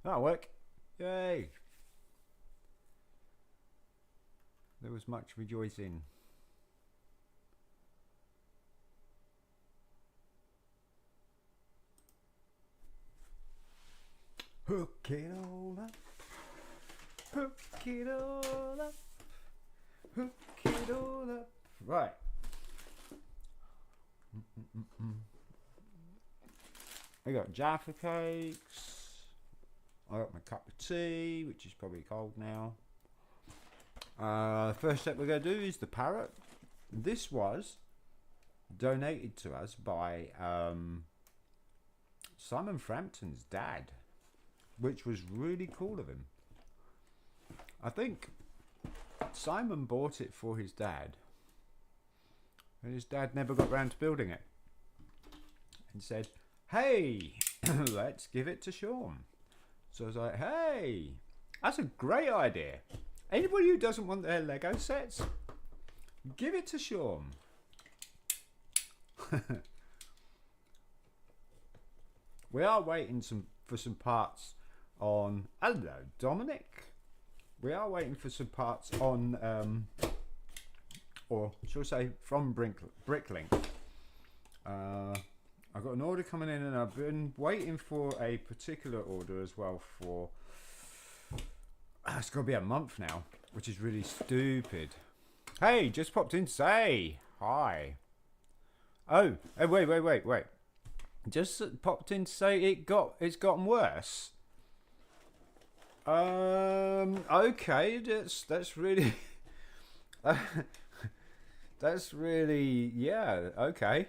That'll work. Yay! There was much rejoicing. Hook it all up. Hook it all up. Hook it all up. Right. I got Jaffa cakes. I got my cup of tea, which is probably cold now. First step we're going to do is the parrot. This was donated to us by Simon Frampton's dad, which was really cool of him. I think Simon bought it for his dad, and his dad never got round to building it, and said, hey, let's give it to Sean. So I was like, hey, that's a great idea. Anybody who doesn't want their Lego sets, give it to Sean. We are waiting for some parts on... Hello, Dominic. We are waiting for some parts on... or shall I say, from Bricklink. I've got an order coming in, and I've been waiting for a particular order as well for... it's got to be a month now, which is really stupid. Hey, just popped in to say hi. Oh, hey, wait. Just popped in to say it's gotten worse. Okay, that's really that's really, yeah, okay.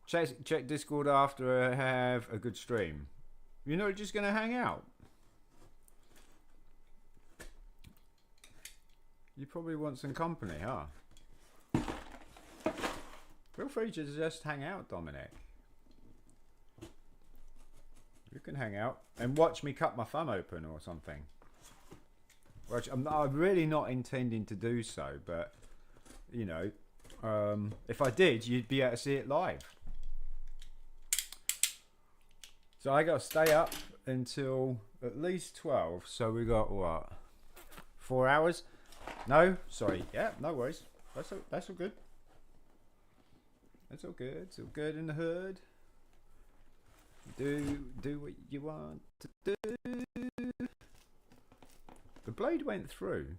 Check Discord after I have a good stream. You're not just gonna hang out. You probably want some company, huh? Feel free to just hang out, Dominic. You can hang out and watch me cut my thumb open or something. Which I'm really not intending to do so, but you know, if I did, you'd be able to see it live. So I got to stay up until at least 12. So we got what? 4 hours? No, sorry. Yeah, no worries. That's all good. That's all good. It's all good in the hood. Do what you want to do. The blade went through.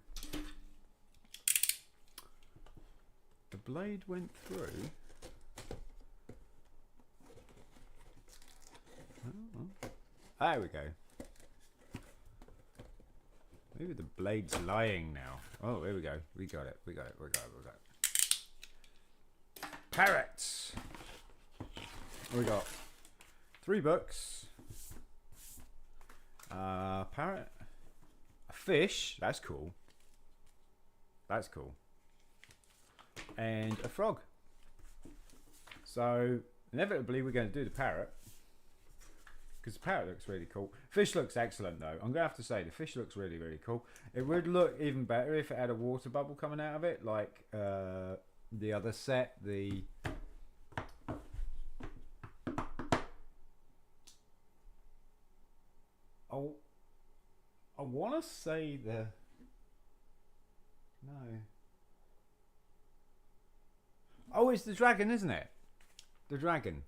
The blade went through. Oh. There we go. Maybe the blade's lying now. Oh, here we go. We got it. Parrots. We got 3 books. Parrot. A fish. That's cool. And a frog. So inevitably we're going to do the parrot, because the parrot looks really cool. Fish looks excellent though. I'm going to have to say the fish looks really, really cool. It would look even better if it had a water bubble coming out of it, like the other set, the... I want to say the... No. Oh, it's the dragon, isn't it? The dragon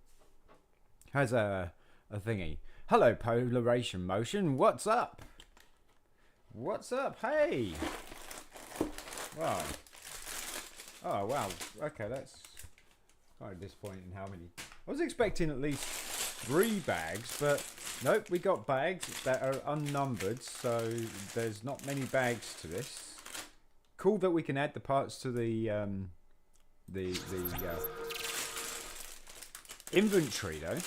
has a thingy. Hello, Polaration Motion. What's up? What's up? Hey. Wow. Oh, wow. Okay, that's kind of disappointing how many. I was expecting at least 3 bags, but nope, we got bags that are unnumbered, so there's not many bags to this. Cool that we can add the parts to the inventory though.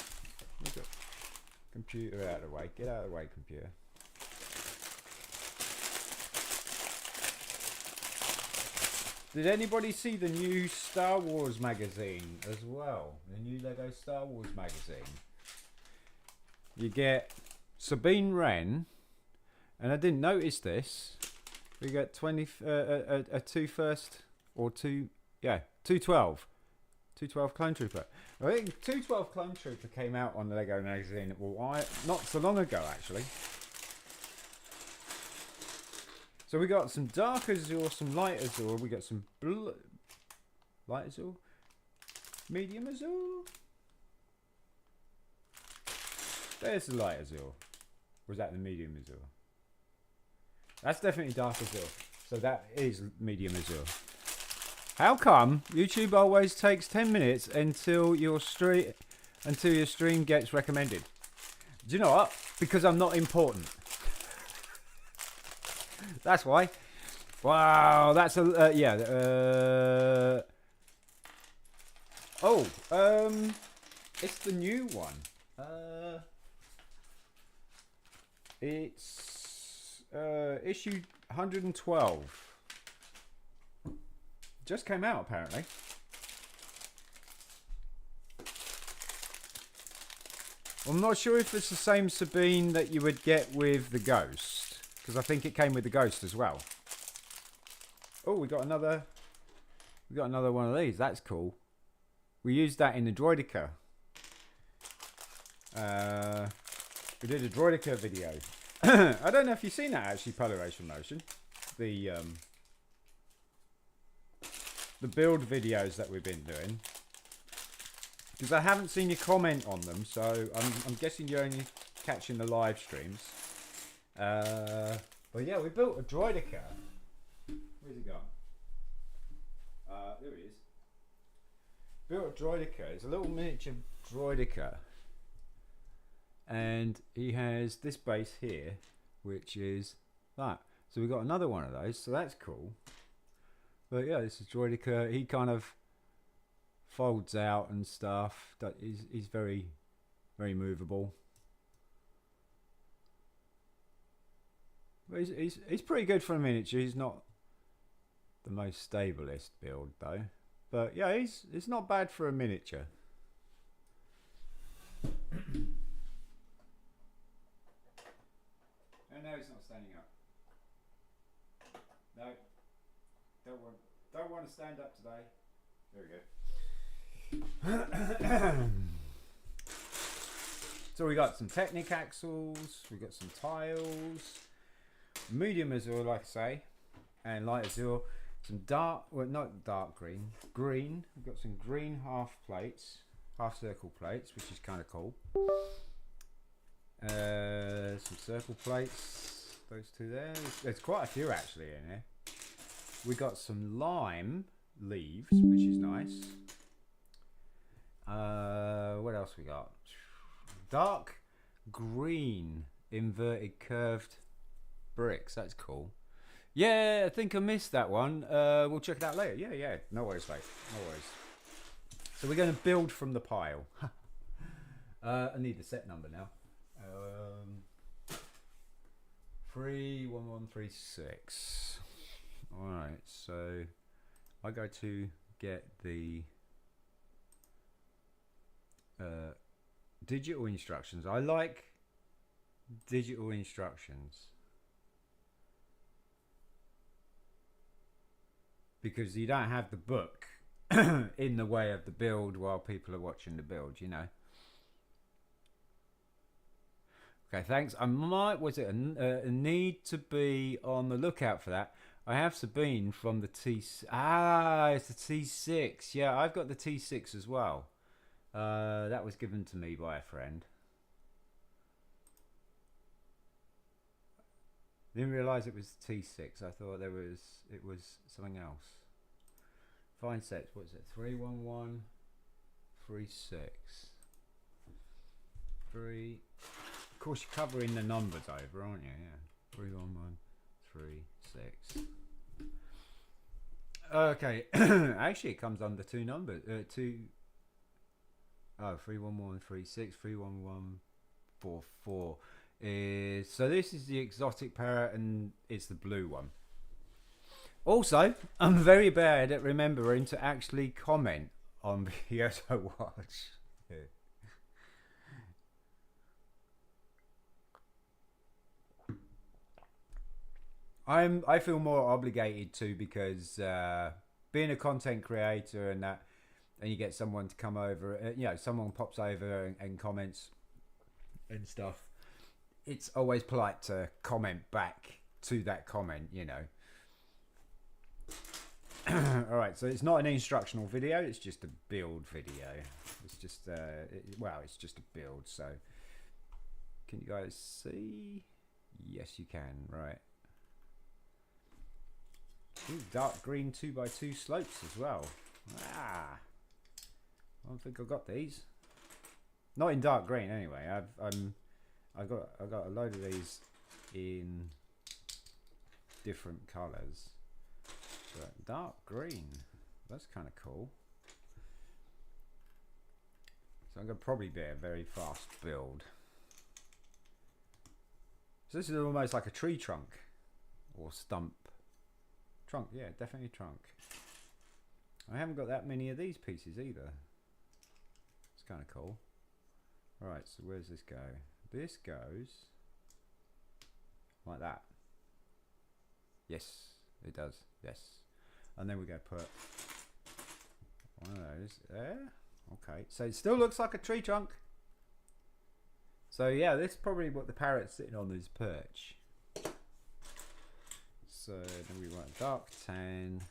Computer out of the way. Get out of the way, computer. Did anybody see the new Star Wars magazine as well? The new Lego Star Wars magazine. You get Sabine Wren, and I didn't notice this. We get 20 a 2 first or 2, yeah, 212 212 Clone Trooper. I think 212 Clone Trooper came out on the Lego magazine not so long ago, actually. So we got some dark azure, some light azure. We got some light azure, medium azure. There's the light azure. Was that the medium azure? That's definitely dark azure. So that is medium azure. How come YouTube always takes 10 minutes until your stream gets recommended? Do you know what? Because I'm not important. That's why. Wow, that's a it's the new one. It's issue 112. Just came out apparently. I'm not sure if it's the same Sabine that you would get with the Ghost, because I think it came with the Ghost as well. Oh, we got another one of these. That's cool. We used that in the Droidica. We did a Droidica video. I don't know if you've seen that actually, Polaration Motion. The build videos that we've been doing, because I haven't seen your comment on them, so I'm guessing you're only catching the live streams. But yeah, we built a Droidica. Where's it gone? There he is. Built a Droidica. It's a little miniature Droidica, and he has this base here, which is that. So we got another one of those, so that's cool. But yeah, this is Droidica. He kind of folds out and stuff. He's very, very movable. But he's pretty good for a miniature. He's not the most stablest build though. But yeah, it's not bad for a miniature. And now he's not standing up. No. Don't want to stand up today. There we go. So we got some Technic axles, we got some tiles, medium azure, like I say, and light azure. Some dark, well, not dark green, green. We've got some green half circle plates, which is kind of cool. Some circle plates, those two there. There's quite a few actually in here. We got some lime leaves, which is nice. What else we got? Dark green inverted curved bricks. That's cool. Yeah, I think I missed that one. We'll check it out later. Yeah. No worries, mate. No worries. So we're going to build from the pile. I need the set number now. 31136. Alright, so I go to get the digital instructions. I like digital instructions because you don't have the book in the way of the build while people are watching the build, you know. Okay, thanks. I might, was it a need to be on the lookout for that? I have Sabine from the T. It's the T6. Yeah, I've got the T6 as well. That was given to me by a friend. Didn't realise it was T6. I thought it was something else. Fine sets. What is it? 31136. 3. Of course, you're covering the numbers over, aren't you? Yeah. 31136. Okay. Actually, it comes under two numbers. 31136, 31144. So this is the exotic parrot, and it's the blue one. Also, I'm very bad at remembering to actually comment on videos I watch. I feel more obligated to, because being a content creator and that, and you get someone to come over, you know, someone pops over and comments and stuff, it's always polite to comment back to that comment, you know. Alright, so it's not an instructional video, it's just a build video. It's just, well, it's just a build, so. Can you guys see? Yes, you can, right. Ooh, dark green 2x2 slopes as well. Ah, I don't think I got these. Not in dark green, anyway. I got a load of these in different colours. But dark green, that's kind of cool. So I'm gonna probably be a very fast build. So this is almost like a tree trunk or stump. Trunk, yeah, definitely trunk. I haven't got that many of these pieces either. It's kind of cool. Right, so where's this go? This goes like that. Yes, it does. Yes. And then we go put one of those there. Okay, so it still looks like a tree trunk. So yeah, this is probably what the parrot's sitting on, his perch. So then we want dark tan.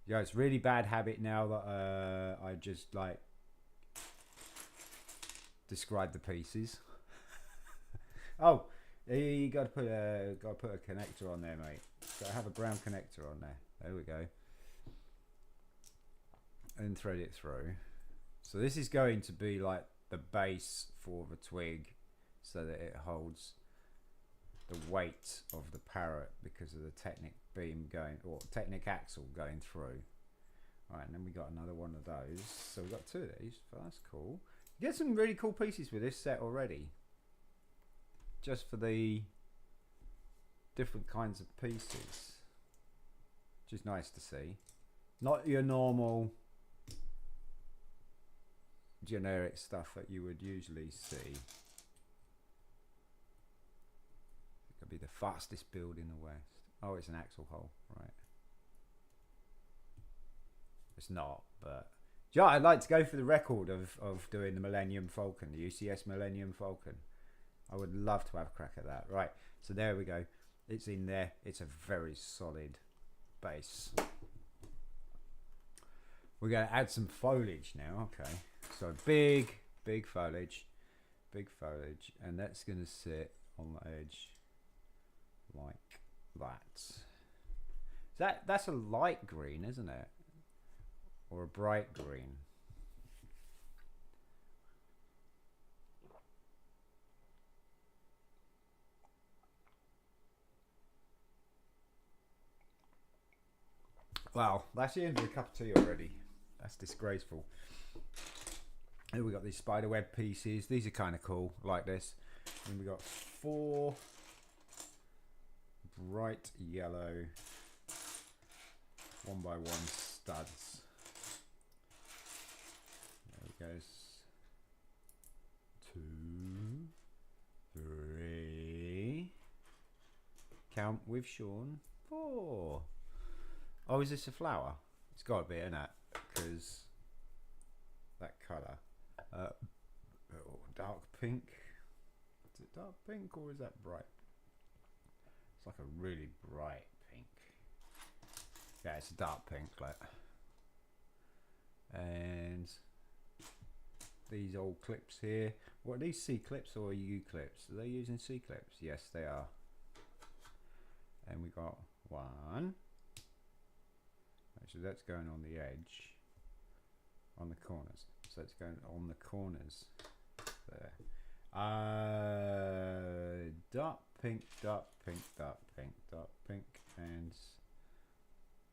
Yeah, it's really bad habit now that I just like describe the pieces. Oh, you got to put a connector on there, mate. Got to have a brown connector on there. There we go. And thread it through. So this is going to be like the base for the twig, so that it holds the weight of the parrot because of the Technic beam going, or Technic axle going through. All right, and then we got another one of those. So we've got two of these. So that's cool. You get some really cool pieces with this set already. Just for the different kinds of pieces, which is nice to see. Not your normal generic stuff that you would usually see. It could be the fastest build in the West. Oh, it's an axle hole, right? It's not, but yeah, I'd like to go for the record of doing the Millennium Falcon, the UCS Millennium Falcon. I would love to have a crack at that. Right, so there we go. It's in there. It's a very solid base. We're going to add some foliage now. Okay, so big foliage, and that's going to sit on the edge like that. That's a light green, isn't it? Or a bright green? Wow, that's the end of the cup of tea already. That's disgraceful. And we got these spider web pieces. These are kind of cool, like this. And we got 4 bright yellow 1x1 studs. There it goes. 2, 3. Count with Sean. 4. Oh, is this a flower? It's got to be, isn't it? Because that colour. Oh, dark pink. Is it dark pink or is that bright? It's like a really bright pink. Yeah, it's a dark pink. Like. And these old clips here. What are these C clips or U clips? Are they using C clips? Yes, they are. And we got 1. Actually, that's going on the edge, on the corners. So it's going on the corners there. Dark pink, dark pink, dark pink, dark pink, and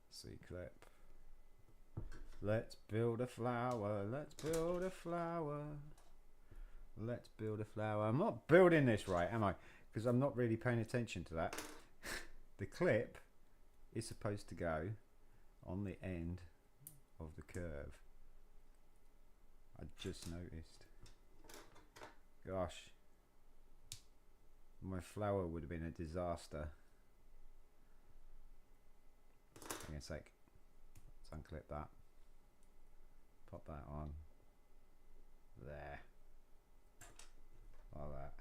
C-clip. Let's build a flower, let's build a flower. Let's build a flower. I'm not building this right, am I? Because I'm not really paying attention to that. The clip is supposed to go on the end of the curve. I just noticed. Gosh, my flower would have been a disaster. Hang on a sec. Let's unclip that. pop that on there, like that.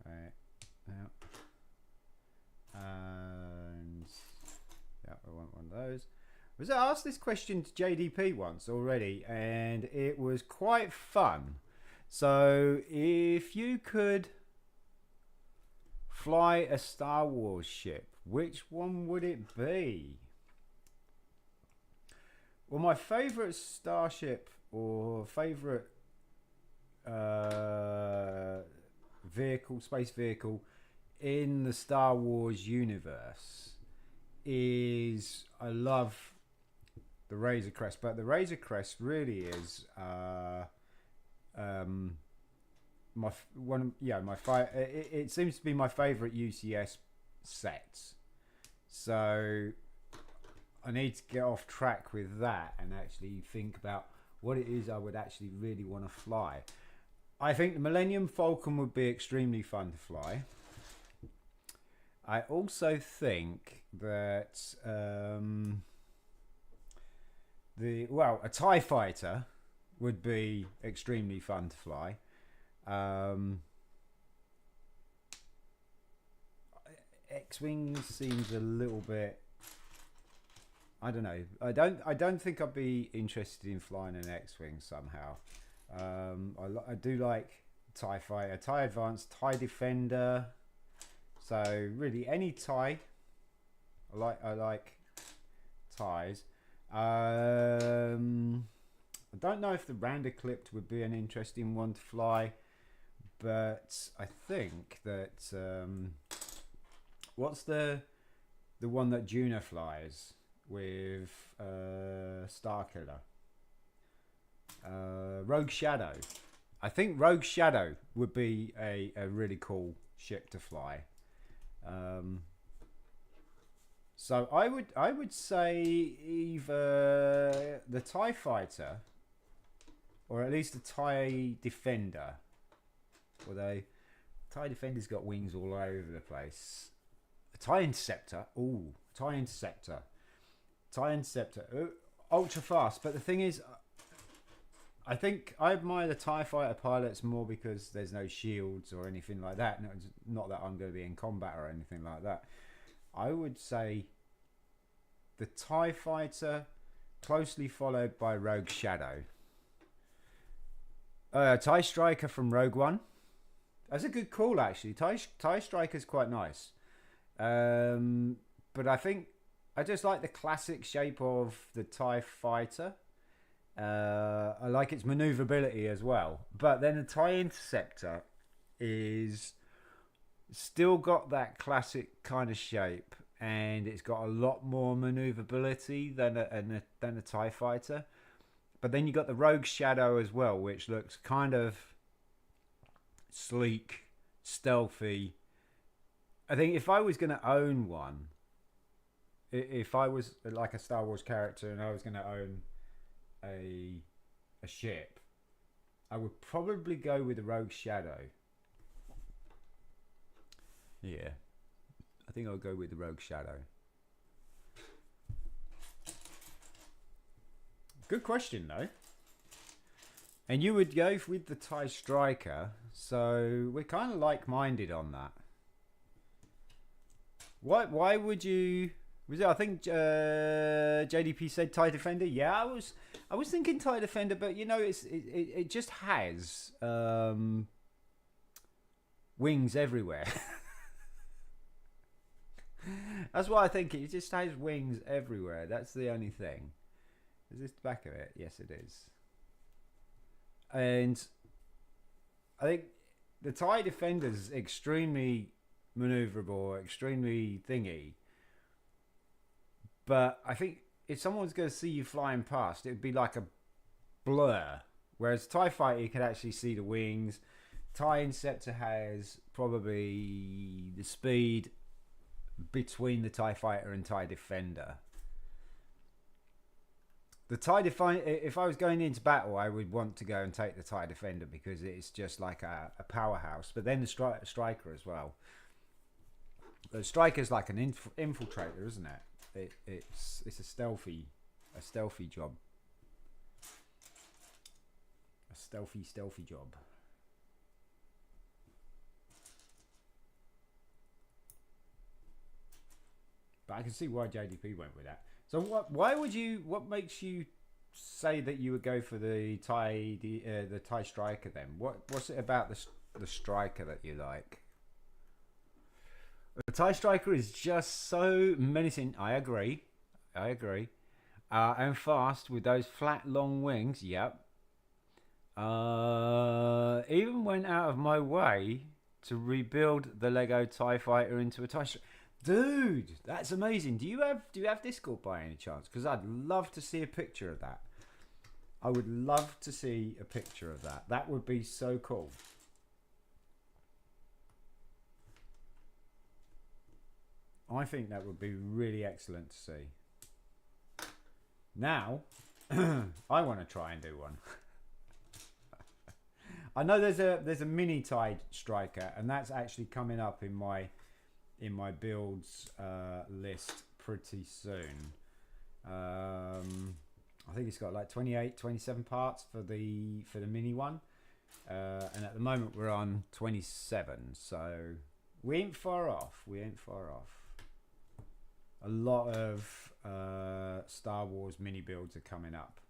Right now, and yeah, I want one of those. I asked this question to JDP once already, and it was quite fun. So, if you could fly a Star Wars ship, which one would it be? Well, my favourite starship or favourite vehicle, space vehicle in the Star Wars universe is, I love the Razor Crest, but the Razor Crest really is it seems to be my favorite UCS sets. So I need to get off track with that and actually think about what it is I would actually really want to fly. I think the Millennium Falcon would be extremely fun to fly. I also think that a TIE fighter would be extremely fun to fly. X-Wing seems a little bit, I don't know. I don't think I'd be interested in flying an X-Wing somehow. I do like TIE fighter, TIE Advanced, TIE Defender. So really any TIE. I like TIEs. I don't know if the Randaclipped would be an interesting one to fly, but I think that what's the one that Juna flies with Starkiller? Rogue Shadow. I think Rogue Shadow would be a really cool ship to fly. So I would say either the TIE Fighter or at least the TIE Defender. Although TIE Defender's got wings all over the place. A TIE Interceptor. Ooh, TIE Interceptor. TIE Interceptor. Ultra fast. But the thing is, I think I admire the TIE Fighter pilots more because there's no shields or anything like that. Not that I'm going to be in combat or anything like that. I would say the TIE Fighter, closely followed by Rogue Shadow. TIE Striker from Rogue One. That's a good call, actually. TIE Striker's quite nice. But I think I just like the classic shape of the TIE Fighter. I like its maneuverability as well. But then the TIE Interceptor is still got that classic kind of shape, and it's got a lot more maneuverability than a TIE Fighter. But then you got the Rogue Shadow as well, which looks kind of sleek, stealthy. I think if I was going to own one, if I was like a Star Wars character and I was going to own a ship, I would probably go with the Rogue Shadow. Yeah, I think I'll go with the Rogue Shadow. Good question, though. And you would go with the TIE Striker, so we're kind of like-minded on that. Why would you? I think JDP said TIE Defender. Yeah, I was thinking TIE Defender, but you know, it just has wings everywhere. That's why I think it just has wings everywhere. That's the only thing. Is this the back of it? Yes, it is. And I think the TIE Defender's extremely maneuverable, extremely thingy. But I think if someone's going to see you flying past, it would be like a blur. Whereas TIE Fighter, you can actually see the wings. TIE Interceptor has probably the speed between the TIE Fighter and TIE Defender. The TIE Defender, if I was going into battle, I would want to go and take the TIE Defender because it's just like a powerhouse. But then the Striker as well. The Striker's like an infiltrator, isn't it? It's a stealthy job. Stealthy job. But I can see why JDP went with that. So what makes you say that you would go for the Thai striker then? What's it about the striker that you like? The Thai striker is just so menacing. I agree. And fast with those flat long wings. Yep. Even went out of my way to rebuild the Lego TIE Fighter into a TIE striker. Dude, that's amazing. Do you have Discord by any chance? Because I'd love to see a picture of that. I would love to see a picture of that. That would be so cool. I think that would be really excellent to see. Now, I want to try and do one. I know there's a mini TIE striker, and that's actually coming up in my builds list pretty soon. I think it's got like 27 parts for the mini one, and at the moment we're on 27, so we ain't far off. A lot of Star Wars mini builds are coming up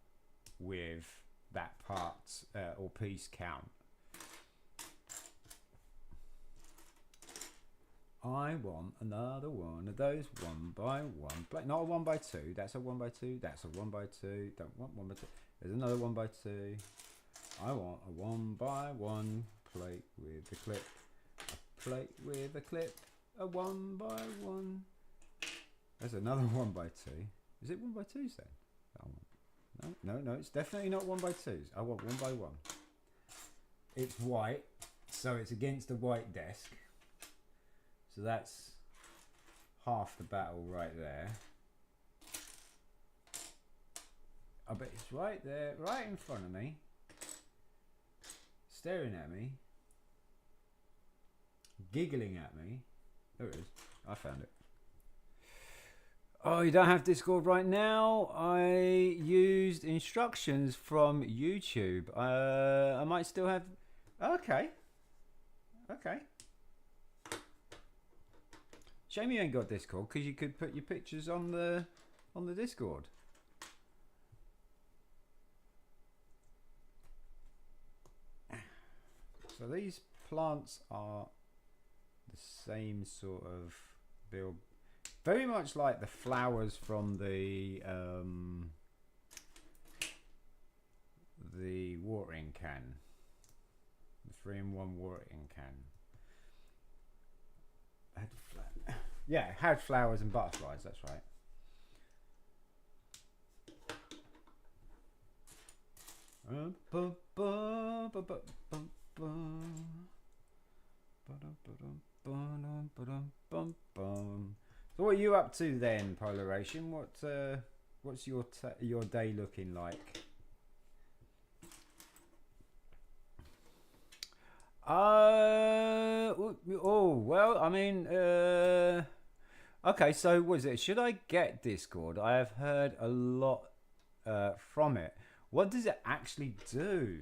with that part or piece count. I want another one of those 1x1. Not a 1x2. That's a 1x2. That's a 1x2. Don't want 1x2. There's another 1x2. I want a 1x1 plate with a clip. A plate with a clip. A 1x1. There's another 1x2. Is it 1x2s then? No. It's definitely not 1x2s. I want 1x1. It's white, so it's against a white desk. So that's half the battle right there. I bet it's right there, right in front of me, staring at me, giggling at me. There it is. I found it. Oh, you don't have Discord right now? I used instructions from YouTube. I might still have... Okay. Shame you ain't got Discord, because you could put your pictures on the Discord. So these plants are the same sort of build, very much like the flowers from the watering can, the 3-in-1 watering can. Yeah, it had flowers and butterflies, that's right. So what are you up to then, Polaration? What's your day looking like? Well, I mean, okay, so what is it? Should I get Discord? I have heard a lot from it. What does it actually do?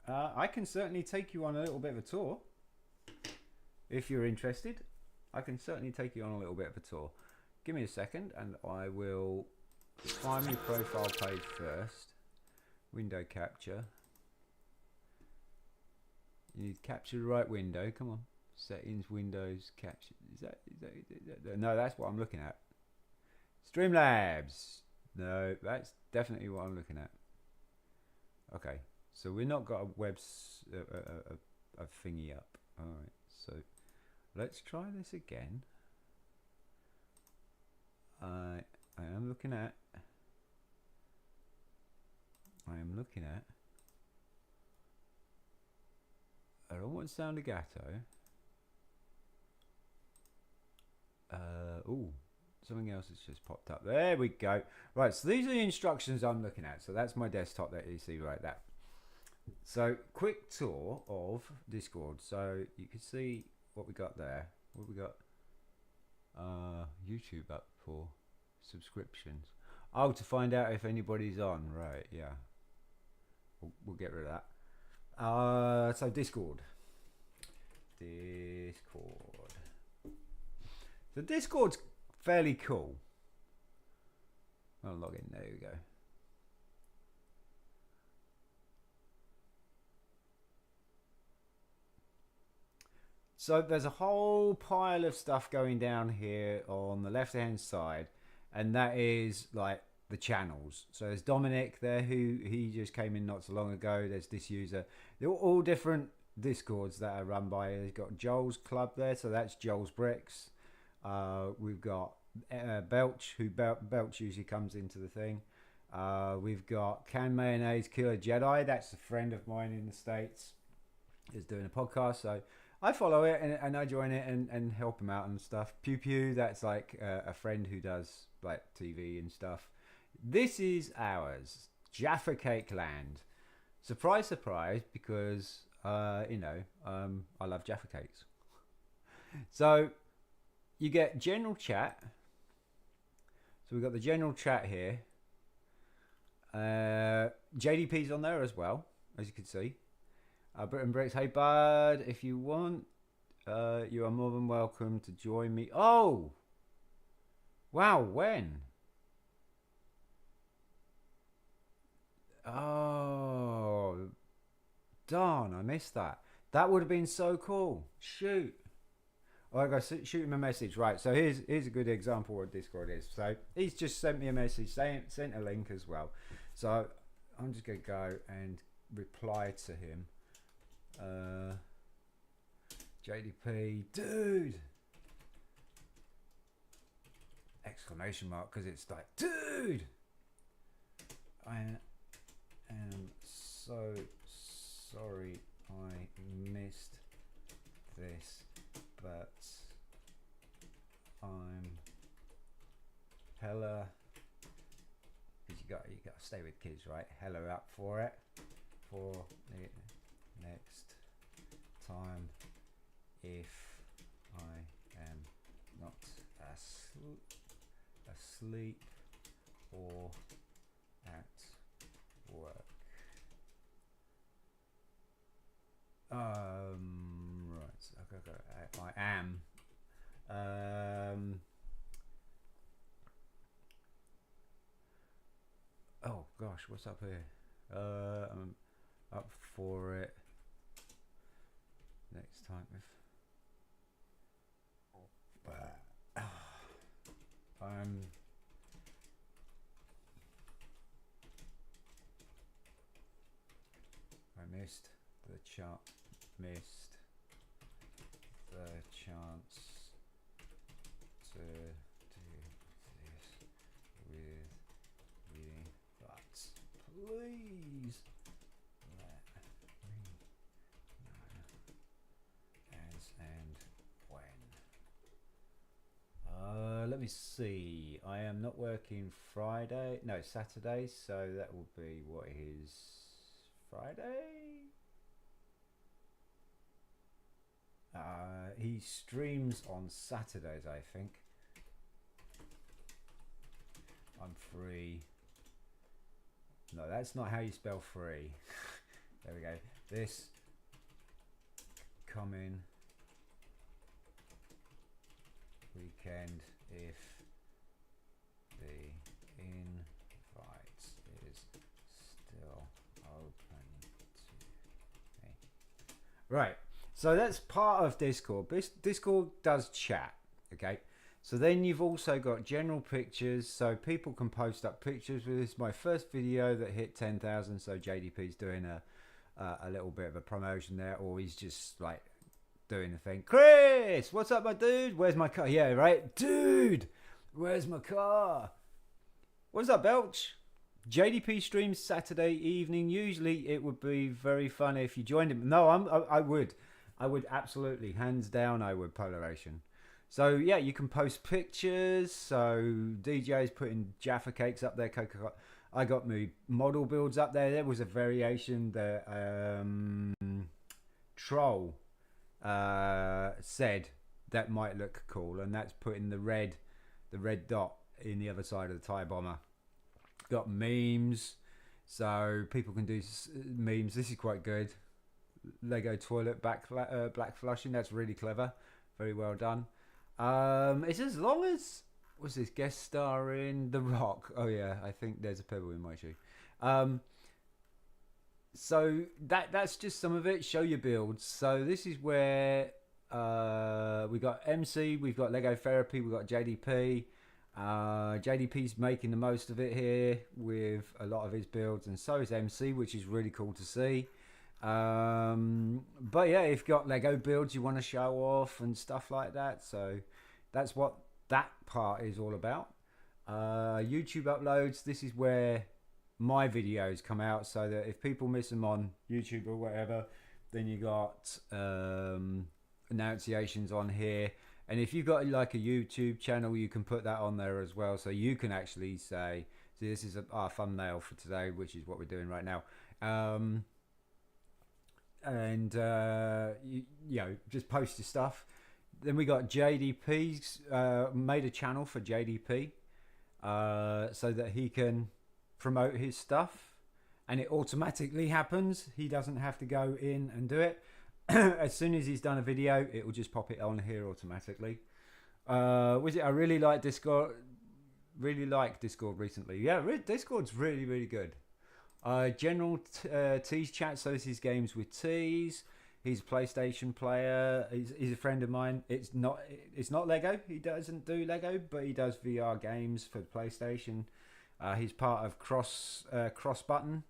I can certainly take you on a little bit of a tour. If you're interested, I can certainly take you on a little bit of a tour. Give me a second and I will find my profile page first. Window capture. You need to capture the right window. Come on. Settings, Windows, capture. Is that no, that's what I'm looking at. Streamlabs. No, that's definitely what I'm looking at. Okay, so we've not got a thingy up. All right, so let's try this again. I am looking at. I don't want sound legato. Oh, something else has just popped up. There we go. Right, so these are the instructions I'm looking at. So that's my desktop that you see right there. So quick tour of Discord. So you can see what we got there. What we got? YouTube up for subscriptions. Oh, to find out if anybody's on. Right, yeah. We'll get rid of that. So Discord. Discord. The Discord's fairly cool. I'll log in. There you go. So there's a whole pile of stuff going down here on the left hand side, and that is like the channels. So there's Dominic there, who he just came in not so long ago. There's this user. They're all different Discords that are run by. He's got Joel's Club there, so that's Joel's Bricks. We've got Belch, who Belch usually comes into the thing. We've got Can Mayonnaise Killer Jedi. That's a friend of mine in the States. Is doing a podcast, so I follow it and I join it and help him out and stuff. Pew Pew, that's like a friend who does like TV and stuff. This is ours, Jaffa Cake Land. Surprise, surprise, because I love Jaffa cakes. So you get general chat. So we've got the general chat here. JDP's on there as well, as you can see. BRIT'N Bricks, hey bud, if you want, you are more than welcome to join me. Oh! Wow, when? Oh, darn, I missed that. That would have been so cool. Shoot. Oh, I got to shoot him a message. Right, so here's a good example of what Discord is. So he's just sent me a message, sent a link as well. So I'm just going to go and reply to him. JDP, dude! Exclamation mark, because it's like, dude! I am so sorry I missed this, but I'm hella, because you got to stay with kids, right? Hella up for it for the next time if I am not asleep or at work. Right. Okay. I am. Oh gosh, what's up here? I'm up for it. Next time if I missed the chance to do this with you, but please let me know as and when. Let me see. I am not working Saturday, so that will be what is Friday. He streams on Saturdays, I think. I'm free. No, that's not how you spell free. There we go. This coming weekend if the invite is still open to me. Right. So that's part of Discord. Discord does chat, okay? So then you've also got general pictures, so people can post up pictures. This is my first video that hit 10,000, so JDP's doing a little bit of a promotion there, or he's just like doing the thing. Chris, what's up, my dude? Where's my car? Yeah, right? Dude, where's my car? What's up, Belch? JDP streams Saturday evening. Usually it would be very funny if you joined him. No, I would absolutely, hands down, I would. Polaration. So yeah, you can post pictures. So DJ's putting Jaffa cakes up there. Coca-Cola. I got my model builds up there. There was a variation that Troll said that might look cool, and that's putting the red dot in the other side of the TIE bomber. Got memes, so people can do memes. This is quite good. Lego toilet black flushing. That's really clever. Very well done. It's as long as what's this guest star in The Rock? Oh yeah, I think there's a pebble in my shoe. So that's just some of it. Show your builds. So this is where we got MC, we've got Lego Therapy, we've got JDP. JDP's making the most of it here with a lot of his builds, and so is MC, which is really cool to see. But yeah, if you've got Lego builds you want to show off and stuff like that, so that's what that part is all about. YouTube uploads, this is where my videos come out, so that if people miss them on YouTube or whatever, then you got annunciations on here. And if you've got like a YouTube channel, you can put that on there as well, so you can actually say, see, this is our thumbnail for today, which is what we're doing right now. You know, just post your stuff. Then we got JDP's made a channel for JDP so that he can promote his stuff, and it automatically happens. He doesn't have to go in and do it. As soon as he's done a video, it will just pop it on here automatically. I really like Discord. Really like Discord recently. Yeah, Discord's really good. General T's chat. So this is games with T's. He's a PlayStation player. He's a friend of mine. It's not Lego. He doesn't do Lego, but he does VR games for PlayStation. He's part of Cross Button,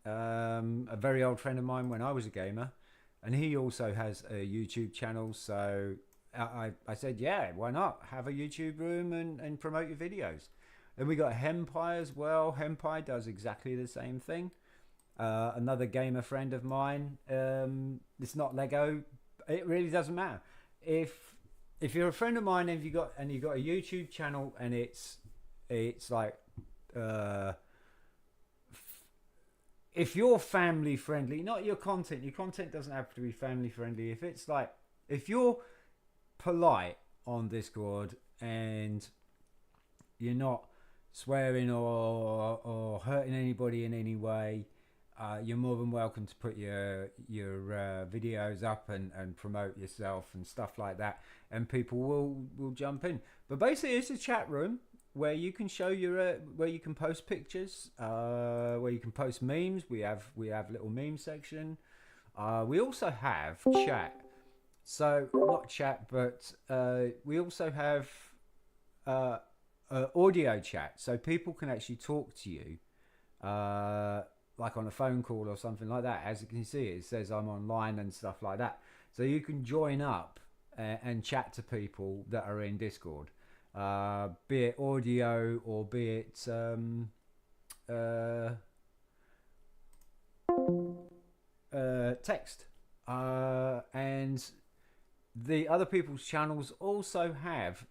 a very old friend of mine when I was a gamer. And he also has a YouTube channel, so I said, yeah, why not? Have a YouTube room and promote your videos. Then we got Henpai as well. Henpai does exactly the same thing. Another gamer friend of mine. It's not Lego. It really doesn't matter. If you're a friend of mine and you got a YouTube channel and it's like if you're family friendly, not your content doesn't have to be family friendly. If you're polite on Discord and you're not swearing or hurting anybody in any way, you're more than welcome to put your videos up and promote yourself and stuff like that, and people will jump in. But basically it's a chat room where you can show where you can post pictures, where you can post memes. We have little meme section. We also have chat. So not chat, but we also have audio chat. So people can actually talk to you, like on a phone call or something like that. As you can see, it says I'm online and stuff like that. So you can join up and chat to people that are in Discord. Be it audio or be it text. And the other people's channels also have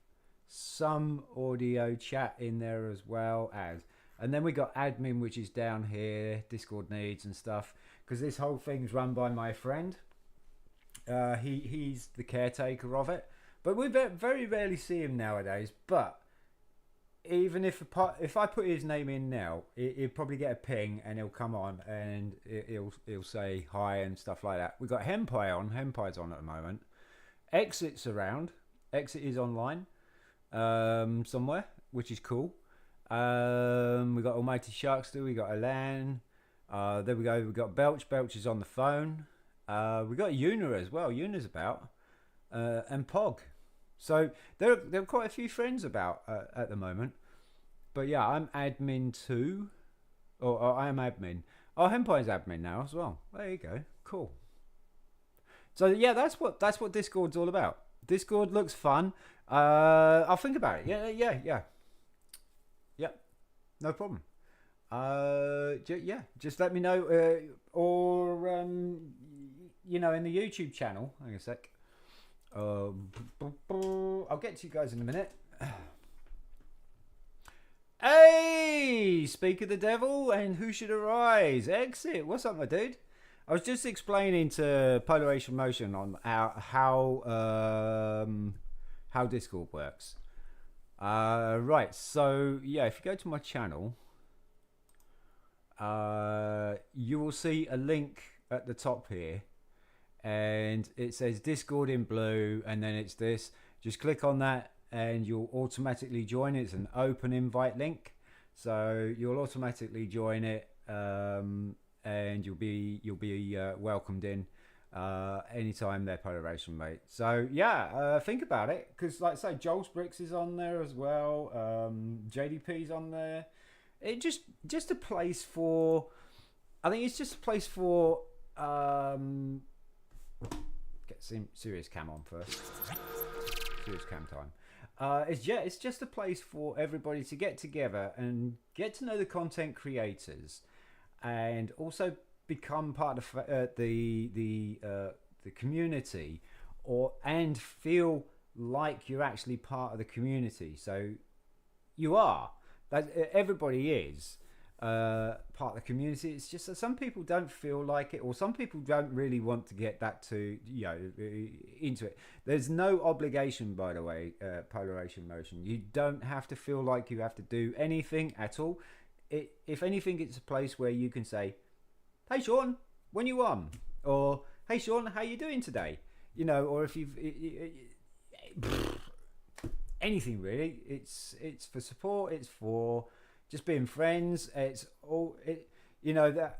some audio chat in there as well as. And then we got admin, which is down here, Discord needs and stuff, because this whole thing's run by my friend. He's the caretaker of it. But we very rarely see him nowadays. But even if I put his name in now, he'll probably get a ping and he'll come on and he'll say hi and stuff like that. We've got Henpai on. Henpai's on at the moment. Exit's around. Exit is online somewhere, which is cool. We got Almighty Sharkster. We got Alan. There we go. We got Belch. Belch is on the phone. We got Una as well. Una's about. And Pog. So there are quite a few friends about at the moment. But yeah, I'm admin too. Or I am admin. Oh, Henpai's admin now as well. There you go. Cool. So yeah, that's what Discord's all about. Discord looks fun. I'll think about it. Yeah. Yep. No problem. Just let me know. Or in the YouTube channel. Hang on a sec. I'll get to you guys in a minute. Hey, speak of the devil, and who should arise? Exit. What's up, my dude? I was just explaining to Polaration Motion on how Discord works. Right. So yeah, if you go to my channel, you will see a link at the top here. and it says Discord in blue, and then it's this. Just click on that, and you'll automatically join. It's an open invite link, so you'll automatically join it, and you'll be welcomed in anytime they're Polarration, mate. So yeah, think about it, because like I say, Joel's Bricks is on there as well. JDP's on there. It just a place for. I think it's just a place for. Get serious cam on first. Serious cam time. It's just a place for everybody to get together and get to know the content creators, and also become part of the community, and feel like you're actually part of the community. So you are. That everybody is part of the community. It's just that some people don't feel like it, or some people don't really want to get that into it. There's no obligation, by the way, Polaration Motion. You don't have to feel like you have to do anything at all. If anything, it's a place where you can say, "Hey Sean, when you on?" Or "Hey Sean, how you doing today?" Or if you've anything really. It's for support. It's for just being friends. It's all that.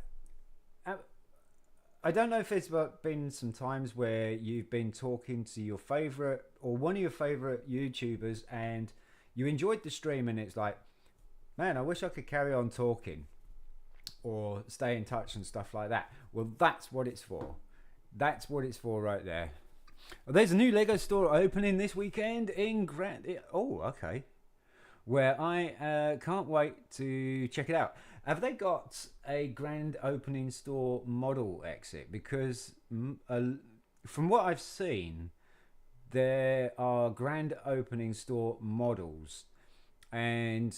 I don't know if there's been some times where you've been talking to your favorite or one of your favorite YouTubers, and you enjoyed the stream, and it's like, man, I wish I could carry on talking or stay in touch and stuff like that. Well, that's what it's for. That's what it's for right there. Well, there's a new Lego store opening this weekend in where I can't wait to check it out. Have they got a grand opening store model exit? Because from what I've seen, there are grand opening store models, and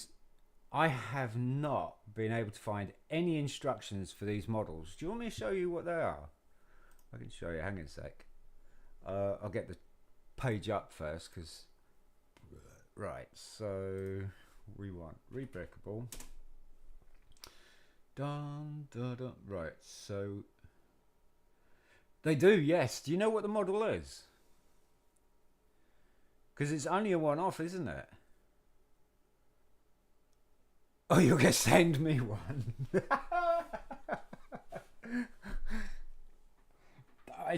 I have not been able to find any instructions for these models. Do you want me to show you what they are? I can show you. Hang on a sec. I'll get the page up first, because right. So we want rebreakable. Dun, dun, dun. Right. So they do. Yes. Do you know what the model is? Because it's only a one-off, isn't it? Oh, you're going to send me one.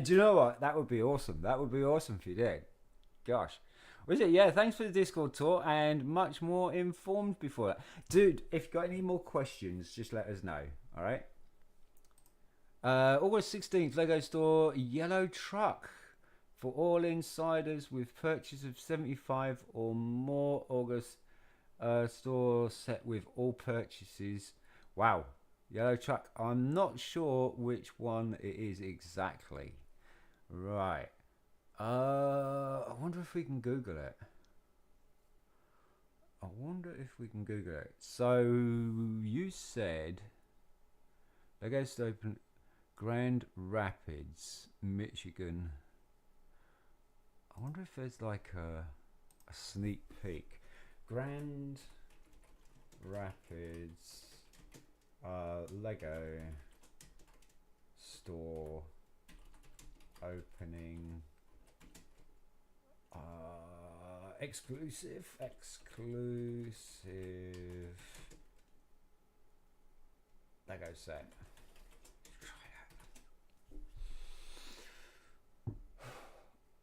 Do you know what? That would be awesome. That would be awesome if you did. Gosh. Was it? Yeah, thanks for the Discord tour, and much more informed before that. Dude, if you've got any more questions, just let us know. All right? August 16th, Lego Store, yellow truck for all insiders with purchase of 75 or more. August store set with all purchases. Wow. Yellow truck. I'm not sure which one it is exactly. Right. I wonder if we can Google it. So you said Lego Store open Grand Rapids, Michigan. I wonder if there's like a sneak peek. Grand Rapids Lego Store opening exclusive Lego set.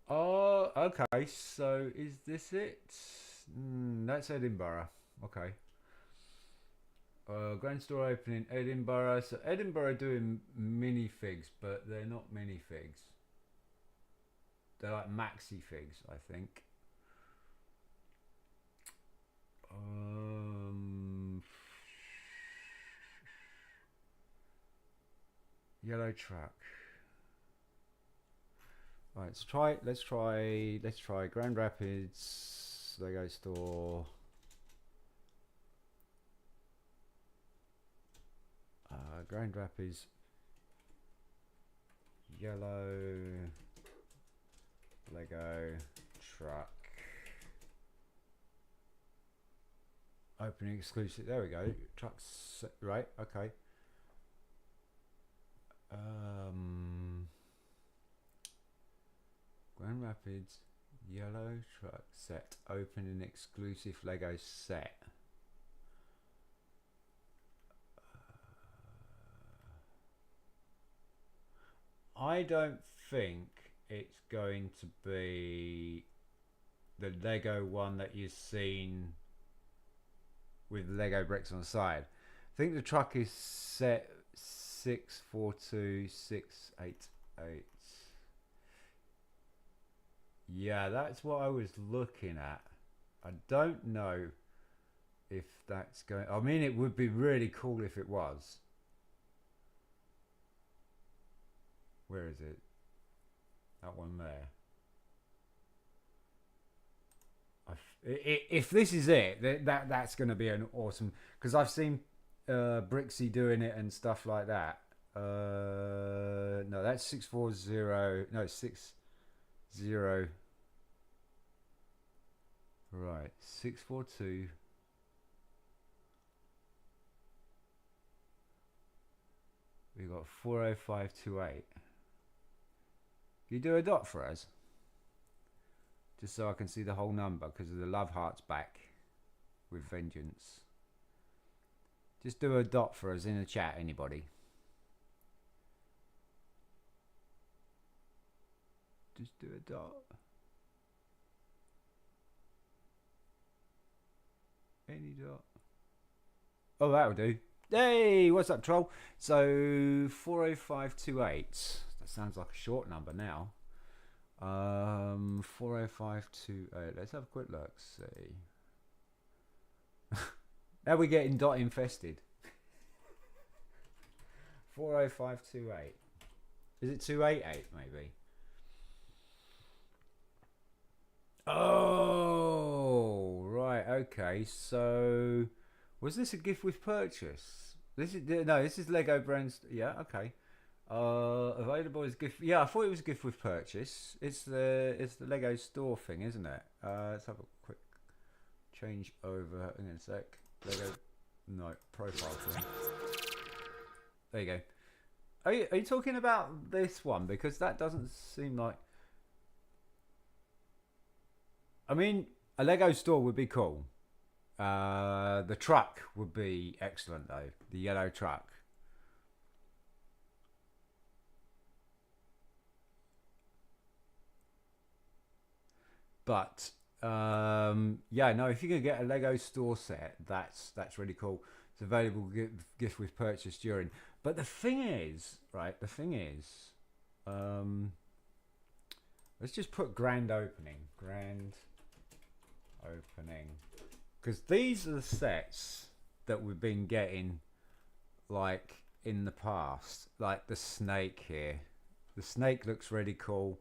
Oh, okay. So is this it? That's Edinburgh. Okay. Grand store opening Edinburgh. So Edinburgh doing minifigs, but they're not minifigs. They're like maxi figs, I think. Yellow truck. Right, let's try Grand Rapids Lego Store. Grand Rapids yellow Lego truck opening exclusive. There we go. Trucks, right? Okay. Rapids yellow truck set opening exclusive Lego set. I don't think it's going to be the Lego one that you've seen with Lego bricks on the side. I think the truck is set 642688. Yeah, that's what I was looking at. I don't know if that's going. I mean, it would be really cool if it was. Where is it? That one there. If this is it, that's going to be an awesome. Because I've seen Brixie doing it and stuff like that. No, that's 640. No, 60. Right, 642. We got 40528. Can you do a dot for us? Just so I can see the whole number, because of the love hearts back with vengeance. Just do a dot for us in the chat, anybody. Just do a dot. Any dot. Oh, that'll do. Hey, what's up, troll? So 40528. That sounds like a short number now. 40528. Let's have a quick look. See. Now we're getting dot infested. 40528. Is it 288 maybe? Oh, right. Okay. So, was this a gift with purchase? This is Lego brands. Yeah. Okay. Available as gift. Yeah, I thought it was a gift with purchase. It's the Lego store thing, isn't it? Let's have a quick change over in a sec. Lego, no profile thing. There you go. Are you talking about this one? Because that doesn't seem like. I mean, a Lego store would be cool. The truck would be excellent though. The yellow truck. But yeah, no. If you can get a Lego store set, that's really cool. It's available gift with purchase during. But the thing is, right? The thing is, let's just put grand opening, because these are the sets that we've been getting, like in the past. Like the snake here. The snake looks really cool,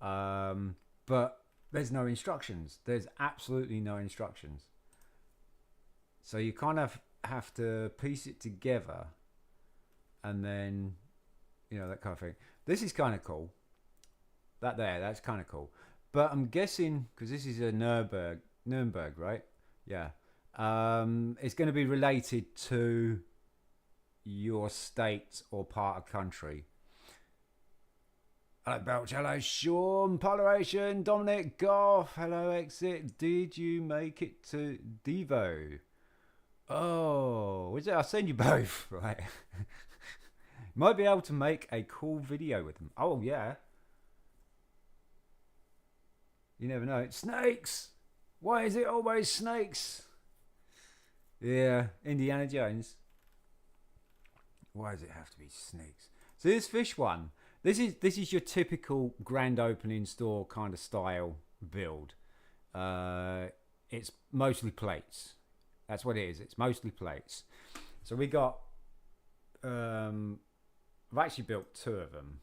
but there's no instructions. There's absolutely no instructions. So you kind of have to piece it together, and then, you know, that kind of thing. This is kind of cool. That's kind of cool. But I'm guessing, because this is a Nuremberg, right? Yeah. It's going to be related to your state or part of country. Hello, Belch. Hello, Sean. Polaration. Dominic. Goff. Hello, Exit. Did you make it to Devo? Oh, was it? I'll send you both, right? Might be able to make a cool video with them. Oh, yeah. You never know. Snakes! Why is it always snakes? Yeah, Indiana Jones. Why does it have to be snakes? So this fish one. This is your typical grand opening store kind of style build. It's mostly plates. That's what it is. It's mostly plates. So we got. I've actually built 2 of them.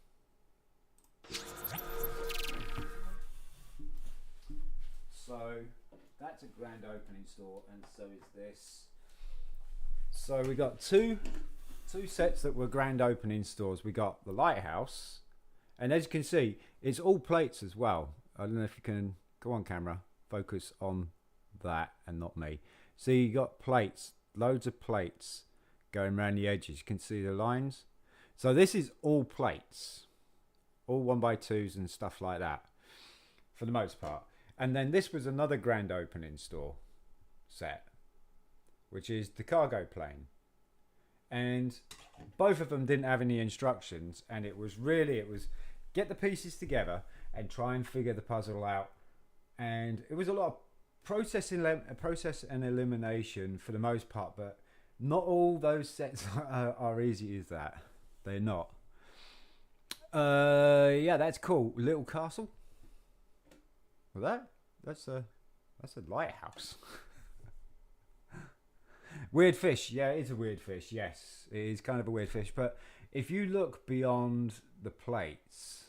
So that's a grand opening store, and so is this. So we got two sets that were grand opening stores. We got the lighthouse, and as you can see, it's all plates as well. I don't know if you can go on camera, focus on that and not me. So you got plates, loads of plates going around the edges. You can see the lines. So this is all plates, all 1x2s and stuff like that. for the most part. And then this was another grand opening store set, which is the cargo plane. And both of them didn't have any instructions, and it was get the pieces together and try and figure the puzzle out. And it was a lot of process and elimination for the most part, but not all those sets are easy as that. They're not. Yeah, that's cool. Little castle. Well, that's a lighthouse. Weird fish. Yeah, it's a weird fish. Yes, it is kind of a weird fish. But if you look beyond the plates,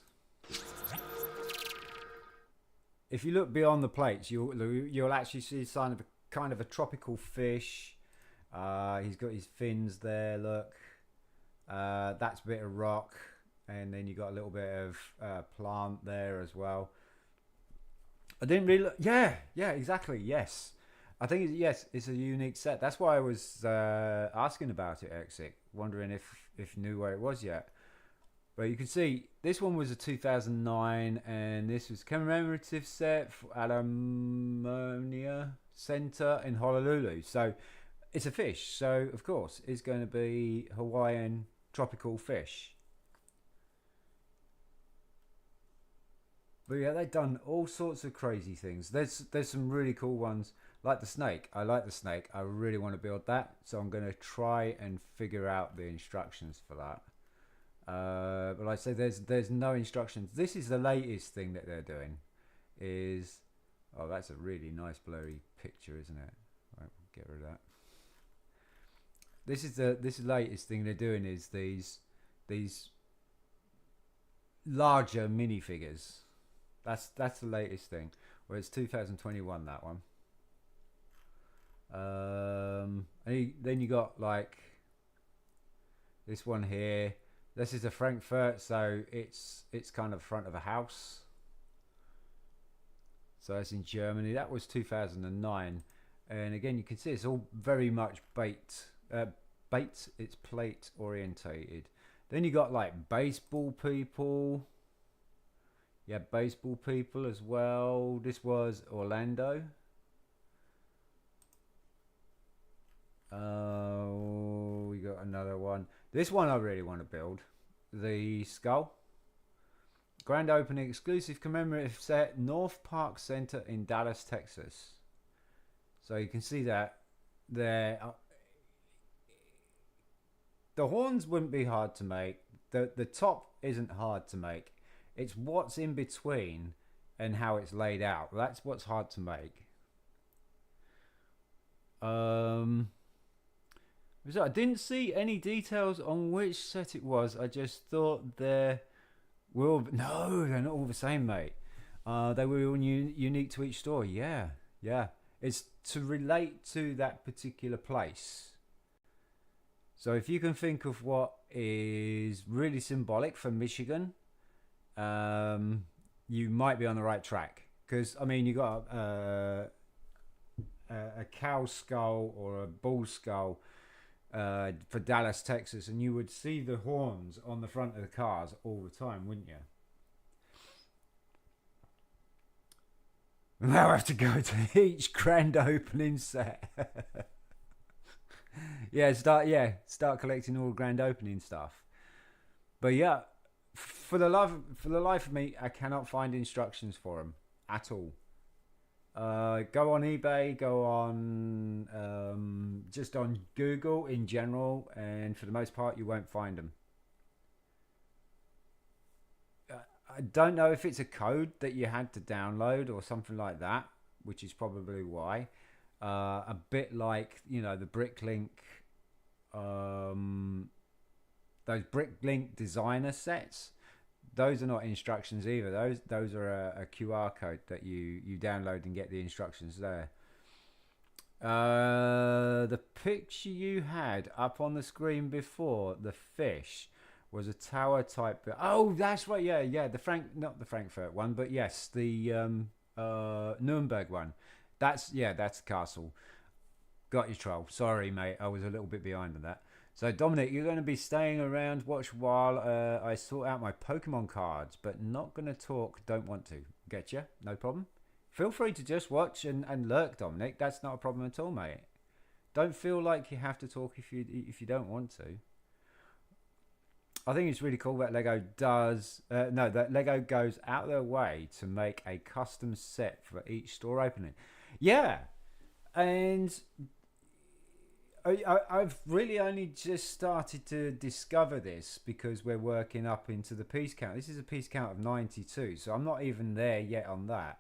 you'll actually see a sign of kind of a tropical fish. He's got his fins there. Look, that's a bit of rock, and then you got a little bit of plant there as well. I didn't really look. Yeah, exactly. Yes. I think it's a unique set. That's why I was asking about it, Exit, wondering if you knew where it was yet. But you can see this one was a 2009, and this was commemorative set for Alamonia Center in Honolulu. So it's a fish. So of course it's going to be Hawaiian tropical fish. But yeah, they've done all sorts of crazy things. There's some really cool ones, like the snake. I like the snake. I really want to build that, so I'm going to try and figure out the instructions for that. But like I say, there's no instructions. This is the latest thing that they're doing. Oh, that's a really nice blurry picture, isn't it? Right, we'll get rid of that. This is the latest thing they're doing is these larger minifigures. That's the latest thing. Well, it's 2021, that one. And then you got like this one here. This is a Frankfurt, so it's kind of front of a house. So it's in Germany. That was 2009, and again you can see it's all very much bait. It's plate orientated. Then you got like baseball people. Yeah, baseball people as well. This was Orlando. We got another one. This one I really want to build. The skull. Grand opening exclusive commemorative set, North Park Center in Dallas, Texas. So you can see that there. The horns wouldn't be hard to make. The top isn't hard to make. It's what's in between and how it's laid out. That's what's hard to make. So I didn't see any details on which set it was. I just thought no, they're not all the same, mate. They were all unique to each store. Yeah. It's to relate to that particular place. So if you can think of what is really symbolic for Michigan, you might be on the right track. Because I mean, you got a cow skull or a bull skull for Dallas, Texas, and you would see the horns on the front of the cars all the time, wouldn't you? Now I have to go to each grand opening set. Start collecting all grand opening stuff. But yeah, for the life of me, I cannot find instructions for them at all. Go on eBay, go on just on Google in general, and for the most part you won't find them. I don't know if it's a code that you had to download or something like that, which is probably why. A bit like, the BRIT'N, those BRIT'N designer sets. Those are not instructions either. Those are a QR code that you download and get the instructions there. The picture you had up on the screen before, the fish, was a tower type. Oh, that's right. Yeah. Not the Frankfurt one, but yes, the Nuremberg one. That's the castle. Got you, troll. Sorry, mate. I was a little bit behind on that. So Dominic, you're going to be staying around, watch while I sort out my Pokemon cards, but not going to talk. Don't want to. Get you? No problem. Feel free to just watch and lurk, Dominic. That's not a problem at all, mate. Don't feel like you have to talk if you don't want to. I think it's really cool that Lego does that Lego goes out of their way to make a custom set for each store opening. Yeah, and I've really only just started to discover this because we're working up into the piece count. This is a piece count of 92, so I'm not even there yet on that.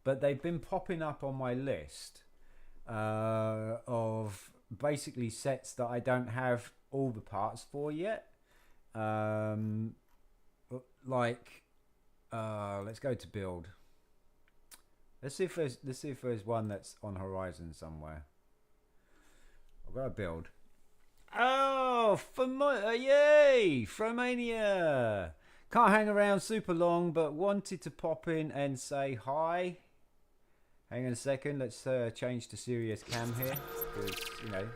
But they've been popping up on my list of basically sets that I don't have all the parts for yet. Let's go to build. Let's see if there's one that's on horizon somewhere. I've got to build. Oh, yay! Fromania! Can't hang around super long, but wanted to pop in and say hi. Hang on a second. Let's change to serious cam here because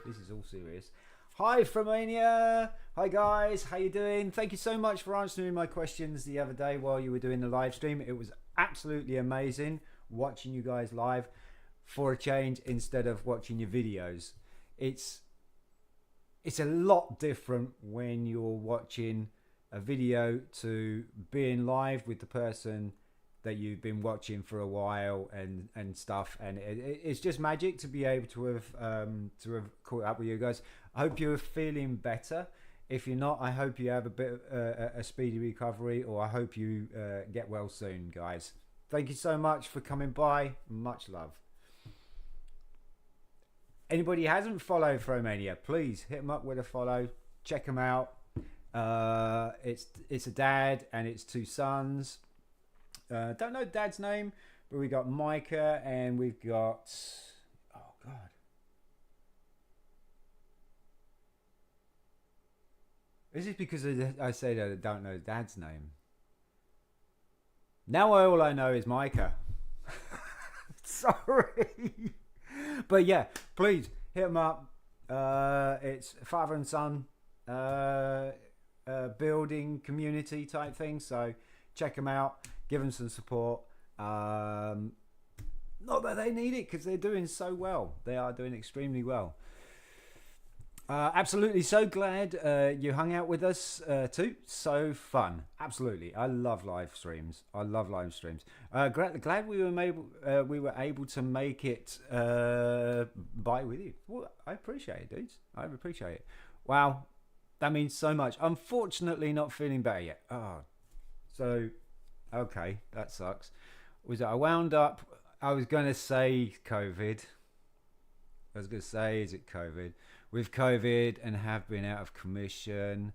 this is all serious. Hi, Fromania! Hi guys, how you doing? Thank you so much for answering my questions the other day while you were doing the live stream. It was absolutely amazing watching you guys live for a change instead of watching your videos. It's a lot different when you're watching a video to being live with the person that you've been watching for a while and stuff, and it's just magic to be able to have caught up with you guys. I hope you're feeling better. If you're not, I hope you have a bit of a speedy recovery, or I hope you get well soon, guys. Thank you so much for coming by. Much love. Anybody who hasn't followed Fromania, please hit him up with a follow. Check him out. It's a dad and it's two sons. Don't know dad's name, but we got Micah and we've got, oh god, this is because I say that I don't know dad's name. Now all I know is Micah. Sorry. But yeah, please hit them up. It's father and son building community type thing. So check them out. Give them some support. Not that they need it because they're doing so well. They are doing extremely well. Absolutely so glad you hung out with us too. So fun. Absolutely. I love live streams. Glad we were able to make it by with you. Well, I appreciate it, dudes. I appreciate it. Wow. That means so much. Unfortunately not feeling better yet. So okay, that sucks. Was it I wound up I was gonna say COVID. Is it COVID? With COVID and have been out of commission.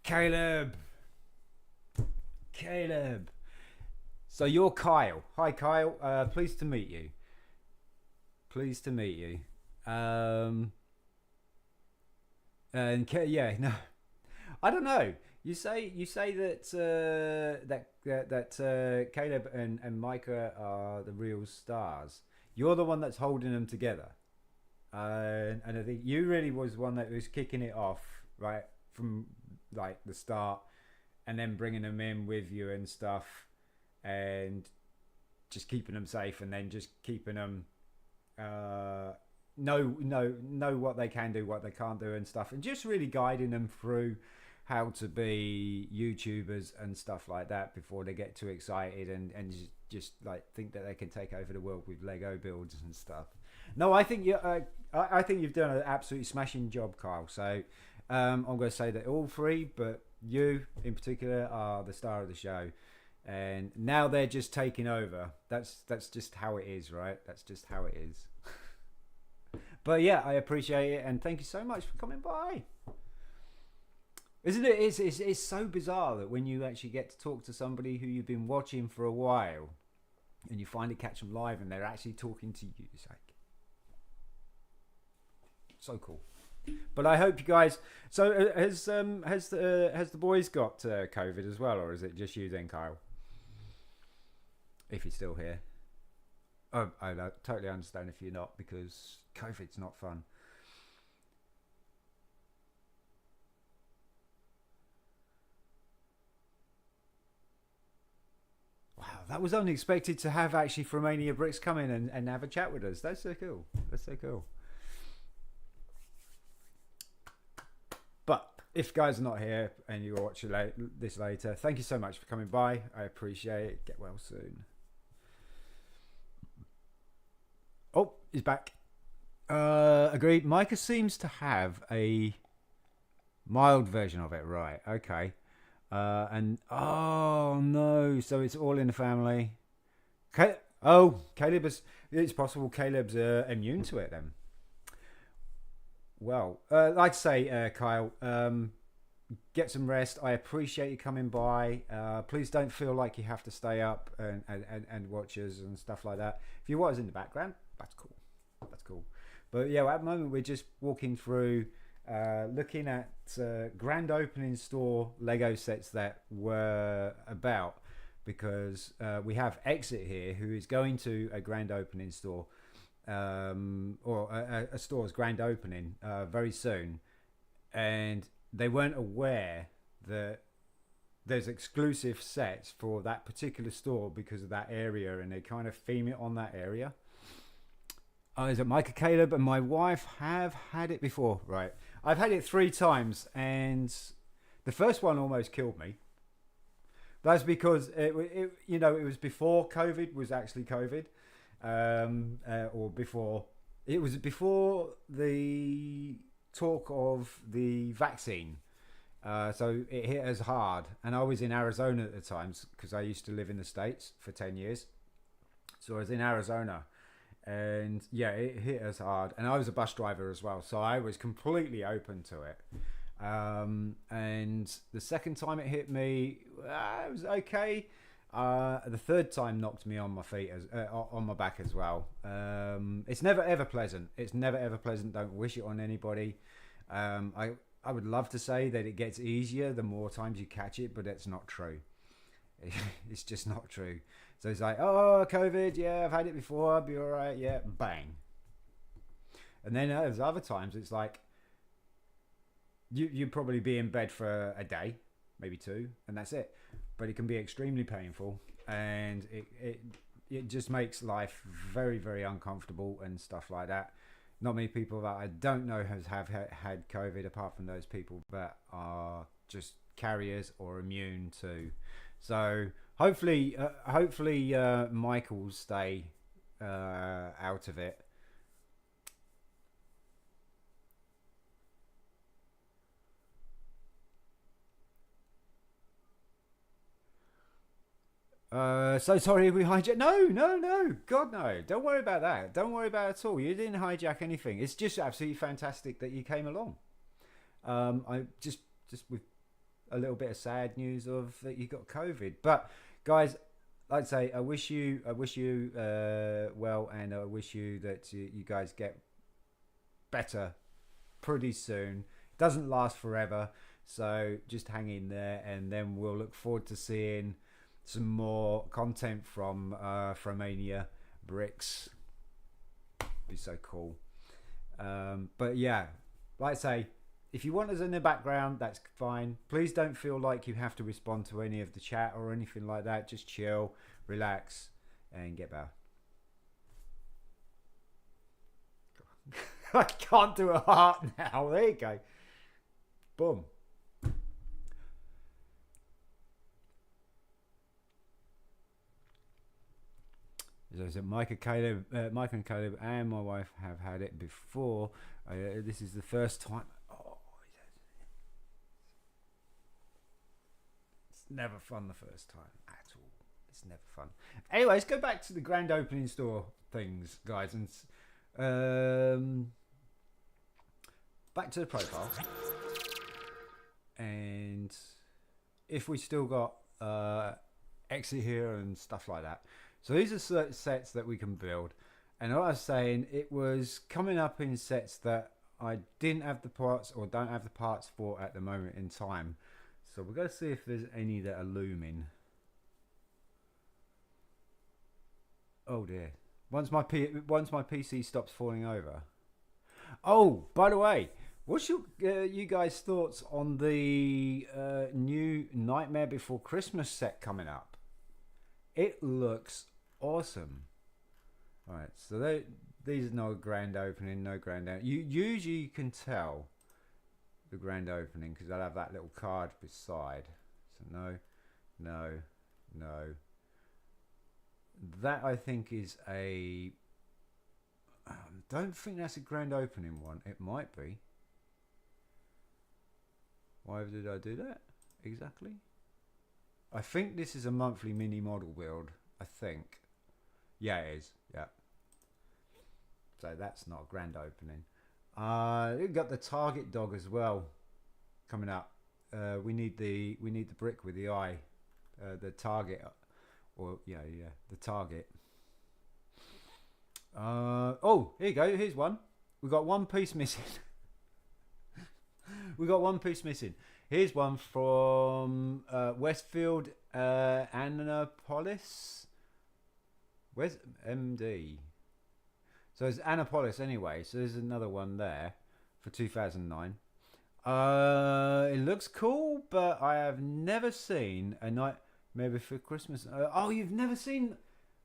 Caleb. So you're Kyle. Hi Kyle. Pleased to meet you. And yeah, no, I don't know. You say that Caleb and Micah are the real stars. You're the one that's holding them together. And I think you really was one that was kicking it off right from like the start, and then bringing them in with you and stuff, and just keeping them safe, and then just keeping them know what they can do, what they can't do, and stuff, and just really guiding them through how to be YouTubers and stuff like that before they get too excited and just like think that they can take over the world with Lego builds and stuff. No, I think I think you've done an absolutely smashing job, Kyle. So I'm going to say that all three, but you in particular are the star of the show, and now they're just taking over. That's just how it is, right? That's just how it is. But yeah, I appreciate it, and thank you so much for coming by. Isn't it? It's so bizarre that when you actually get to talk to somebody who you've been watching for a while, and you finally catch them live, and they're actually talking to you. It's like so cool. But I hope you guys. So has the boys got COVID as well, or is it just you then, Kyle? If you're still here, I totally understand if you're not, because COVID's not fun. that was unexpected to have actually from Romania Bricks come in and have a chat with us. That's so cool. That's so cool. But if guys are not here and you watch this later, thank you so much for coming by. I appreciate it. Get well soon. Oh, he's back. Agreed. Micah seems to have a mild version of it. Right. Okay. And oh no, so it's all in the family. Caleb is. It's possible Caleb's immune to it then. Well, like I say, Kyle, get some rest. I appreciate you coming by. Please don't feel like you have to stay up and watch us and stuff like that. If you want us in the background, that's cool. That's cool. But yeah, at the moment we're just walking through, looking at grand opening store Lego sets that were about, because we have Exit here, who is going to a grand opening store. Or a store's grand opening very soon, and they weren't aware that there's exclusive sets for that particular store because of that area, and they kind of theme it on that area. Is it Micah, Caleb and my wife have had it before? Right, I've had it 3 times, and the first one almost killed me. That's because it was before COVID was actually COVID. Or before the talk of the vaccine, so it hit us hard, and I was in Arizona at the time because I used to live in the States for 10 years, so I was in Arizona, and yeah, it hit us hard, and I was a bus driver as well, so I was completely open to it. And the second time it hit me, it was okay. The third time knocked me on my feet, on my back as well. It's never ever pleasant. It's never ever pleasant. Don't wish it on anybody. I would love to say that it gets easier the more times you catch it, but it's not true. It's just not true. So it's like, oh, COVID, yeah, I've had it before. I'll be all right. Yeah, bang. And then there's other times it's like you'd probably be in bed for a day, maybe 2, and that's it. But it can be extremely painful, and it just makes life very, very uncomfortable and stuff like that. Not many people that I don't know have had COVID, apart from those people that are just carriers or immune to. So hopefully Mike will stay out of it. So sorry we hijacked. No. God, no. Don't worry about that. Don't worry about it at all. You didn't hijack anything. It's just absolutely fantastic that you came along. I just with a little bit of sad news of that you got COVID. But guys, like I say, I wish you well, and I wish you that you guys get better pretty soon. It doesn't last forever, so just hang in there, and then we'll look forward to seeing some more content from Romania Bricks. Be so cool. But yeah, like I say, if you want us in the background, that's fine. Please don't feel like you have to respond to any of the chat or anything like that. Just chill, relax, and get better. I can't do a heart now. There you go. Boom. So Mike and Caleb and my wife have had it before. This is the first time. Oh, it's never fun the first time at all. It's never fun. Anyway, let's go back to the grand opening store things, guys, and back to the profile. And if we still got exit here and stuff like that. So these are sets that we can build, and what I was saying, it was coming up in sets that I didn't have the parts or don't have the parts for at the moment in time. So we're going to see if there's any that are looming. Oh dear! Once my PC stops falling over. Oh, by the way, what's your you guys' thoughts on the new Nightmare Before Christmas set coming up? It looks awesome. All right, so these are no grand opening, no grand out. You usually can tell the grand opening because they'll have that little card beside. So no, no, no. That I think is a. Don't think that's a grand opening one. It might be. Why did I do that? Exactly. I think this is a monthly mini model build. I think. Yeah, it is. Yeah. So that's not a grand opening. We've got the target dog as well coming up. We need the brick with the eye, the target, or yeah, the target. Oh, here you go. Here's one. We got one piece missing. We got one piece missing. Here's one from Westfield, Annapolis. Where's MD? So it's Annapolis anyway. So there's another one there for 2009. It looks cool, but I have never seen A Nightmare Before Christmas. Oh, you've never seen?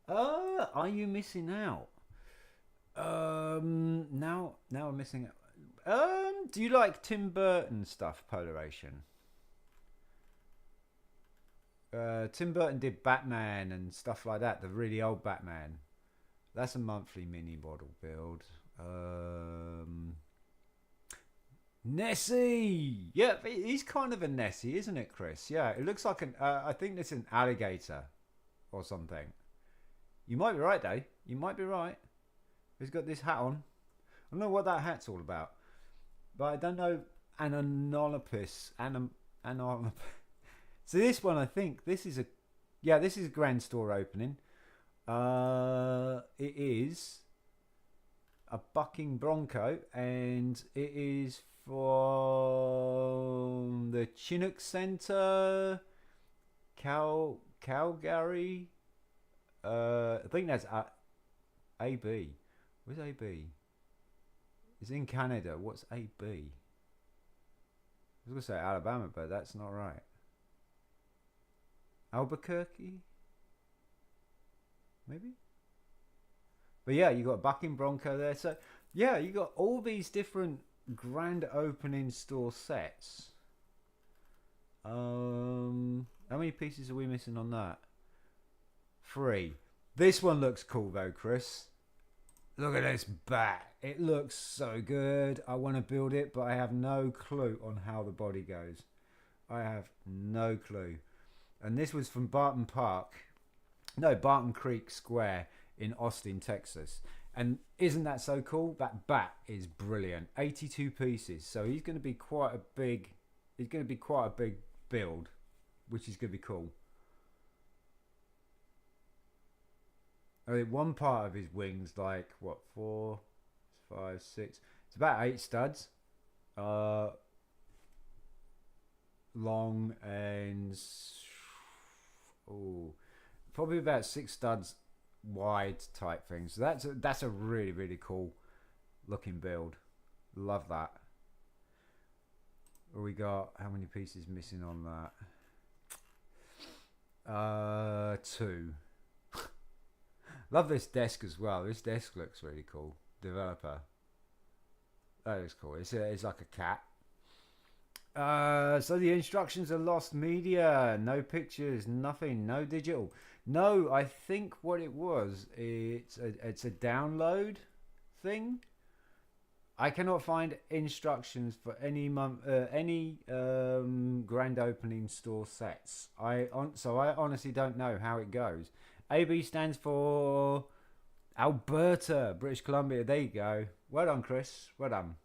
Are you missing out? Now I'm missing out. Do you like Tim Burton stuff, Polaration? Tim Burton did Batman and stuff like that, the really old Batman. That's a monthly mini model build. Nessie! Yeah, he's kind of a Nessie, isn't it, Chris? Yeah, it looks like an, I think it's an alligator or something. You might be right, though. You might be right. He's got this hat on. I don't know what that hat's all about. But I don't know Anonopus. So this one, I think, this is a grand store opening. It is a bucking bronco, and it is from the Chinook Centre, Calgary. I think that's AB. Where's AB? It's in Canada. What's AB? I was going to say Alabama, but that's not right. Albuquerque? Maybe? But yeah, you got a bucking bronco there. So yeah, you got all these different grand opening store sets. How many pieces are we missing on that? 3. This one looks cool though, Chris. Look at this bat. It looks so good. I want to build it, but I have no clue on how the body goes. I have no clue. And this was from Barton Creek Square in Austin, Texas. And isn't that so cool? That bat is brilliant. 82 pieces. So he's going to be quite a big build, which is going to be cool. I mean, one part of his wings, like what, 4, 5, 6. It's about 8 studs, long, and probably about 6 studs wide type thing. So that's a really, really cool looking build. Love that. We got how many pieces missing on that? 2. Love this desk as well. This desk looks really cool. Developer. That looks cool. It's like a cat. So the instructions are lost media. No pictures. Nothing. No digital. No, I think what it was, it's a download thing. I cannot find instructions for any grand opening store sets. So I honestly don't know how it goes. AB stands for Alberta, British Columbia. There you go. Well done, Chris. Well done.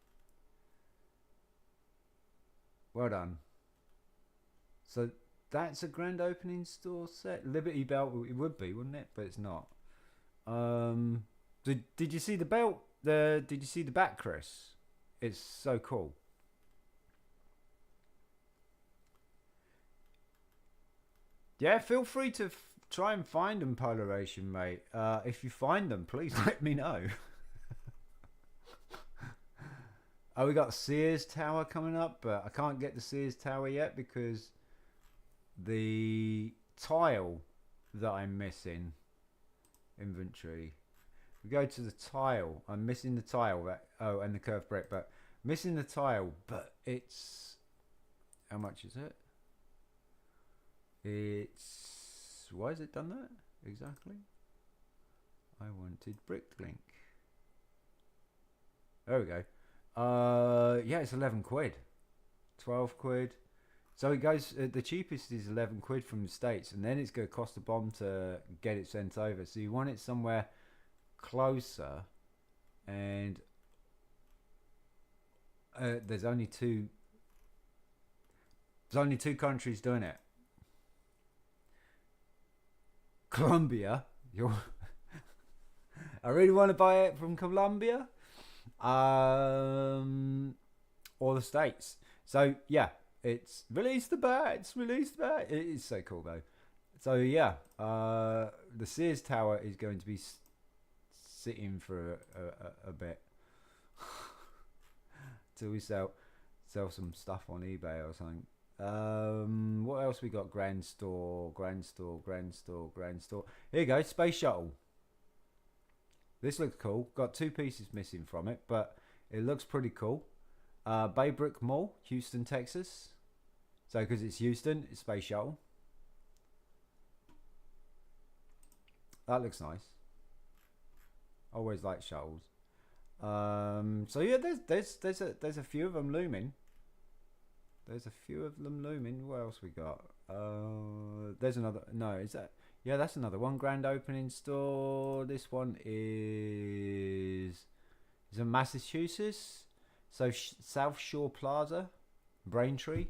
Well done. So that's a grand opening store set. Liberty Belt, it would be, wouldn't it? But it's not. Did you see the belt? Did you see the back, Chris? It's so cool. Yeah, feel free to try and find them, Polaration, mate. If you find them, please let me know. Oh, we got Sears Tower coming up, but I can't get the Sears Tower yet because the tile that I'm missing. Inventory. We go to the tile. I'm missing the tile. Oh, and the curved brick, but missing the tile. But it's how much is it? It's why has it done that exactly? I wanted BRIT'N. There we go. Yeah, it's 11 quid, 12 quid. So it goes. The cheapest is 11 quid from the States, and then it's going to cost a bomb to get it sent over. So you want it somewhere closer, and there's only two. There's only two countries doing it. Colombia. I really want to buy it from Colombia, or the States. So yeah, it's release the bats. Release the bat. It is so cool though. So yeah, the Sears Tower is going to be sitting for a bit till we sell some stuff on eBay or something. What else we got? Grand store. Here you go, space shuttle. This looks cool. Got two pieces missing from it, but it looks pretty cool. Bay Brick Mall, Houston, Texas. So because it's Houston, it's space shuttle. That looks nice. Always like shuttles. So yeah, there's a few of them looming. There's a few of them looming. What else we got? There's another. No, is that? Yeah, that's another one. Grand opening store. This one is in Massachusetts. So South Shore Plaza, Braintree.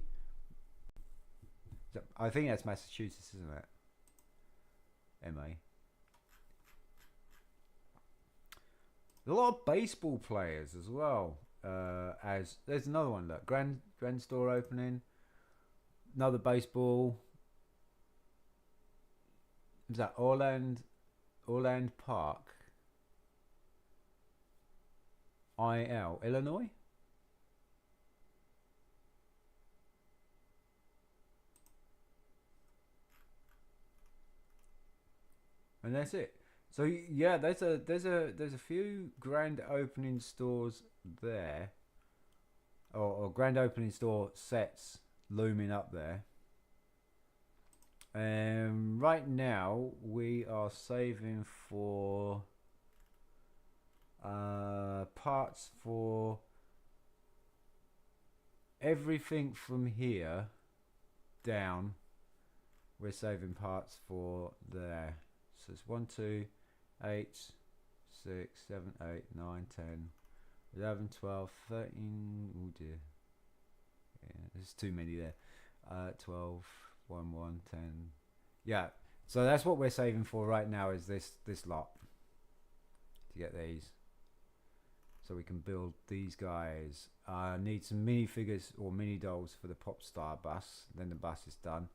I think that's Massachusetts, isn't it? MA. A lot of baseball players as well. As there's another one. Look, Grand store opening. Another baseball. Is that Orland Park? Illinois. And that's it. So yeah, there's a few grand opening stores there, or grand opening store sets looming up there. Right now we are saving for parts for everything from here down. We're saving parts for there. So it's 1, 2, 8, 6, 7, 8, 9, 10, 11, 12, 13. Oh dear. Yeah, there's too many there. 12, 1, 1, 10. Yeah. So that's what we're saving for right now is this lot. To get these. So we can build these guys. Need some minifigures or mini dolls for the pop star bus. Then the bus is done.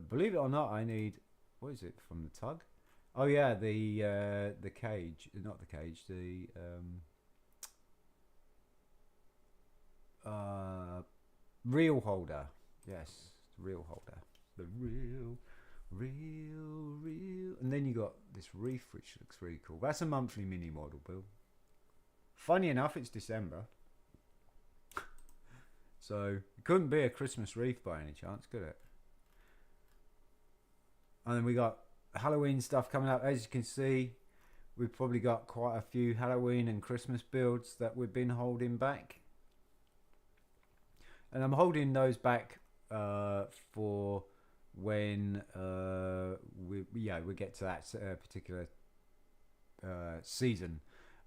Believe it or not, I need... What is it from the tug? Oh yeah, the cage, not the cage, the reel holder. Yes, reel holder. The reel, and then you got this reef, which looks really cool. That's a monthly mini model build. Funny enough, it's December, so it couldn't be a Christmas reef by any chance, could it? And then we got Halloween stuff coming up. As you can see, we've probably got quite a few Halloween and Christmas builds that we've been holding back. And I'm holding those back for when we get to that particular season.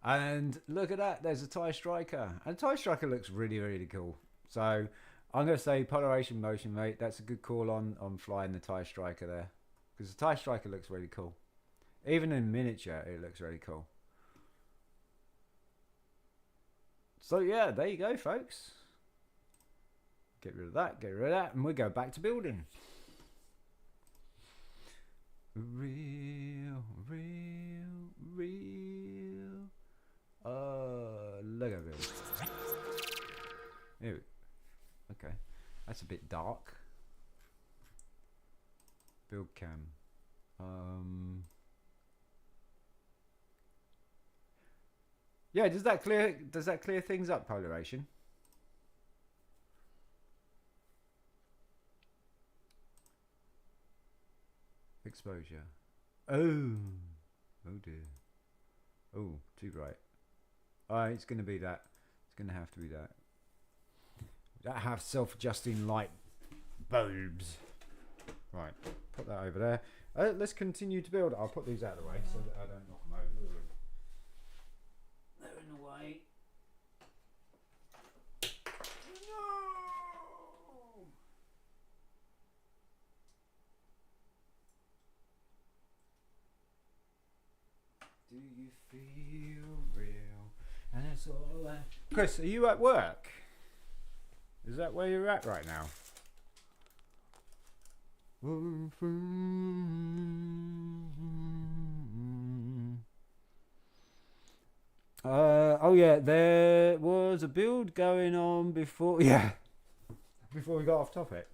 And look at that, there's a TIE Striker. And TIE Striker looks really, really cool. So I'm going to say Polaration Motion, mate. That's a good call on flying the TIE Striker there. Because the TIE Striker looks really cool. Even in miniature, it looks really cool. So yeah, there you go, folks. Get rid of that, and we go back to building. Real. Lego build. Ew. Okay, that's a bit dark. build cam. Yeah, does that clear things up, Polaration? Exposure. Oh dear. Oh, too bright. It's going to be that. It's going to have to be that. That have self-adjusting light bulbs. Right, put that over there. Let's continue to build. I'll put these out of the way so that I don't knock them over. They're in the way. No! Do you feel real? And that's all I... Chris, are you at work? Is that where you're at right now? Oh yeah, there was a build going on before. Yeah, before we got off topic.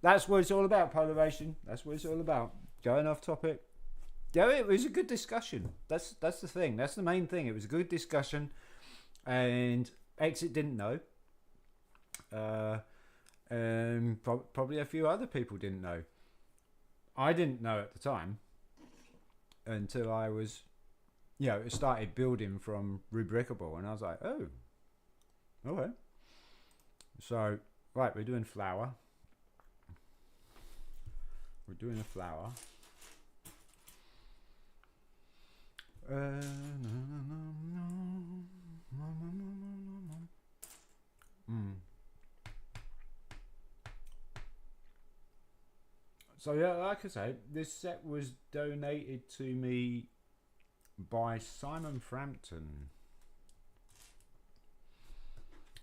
That's what it's all about, Polaration. That's what it's all about. Going off topic. Yeah, it was a good discussion. That's the thing. That's the main thing. It was a good discussion, and Exit didn't know. And probably a few other people didn't know. I didn't know at the time until I was, it started building from Rubricable, and I was like, oh, okay. So, right, we're doing flour. We're doing a flour. So yeah, like I say, this set was donated to me by Simon Frampton.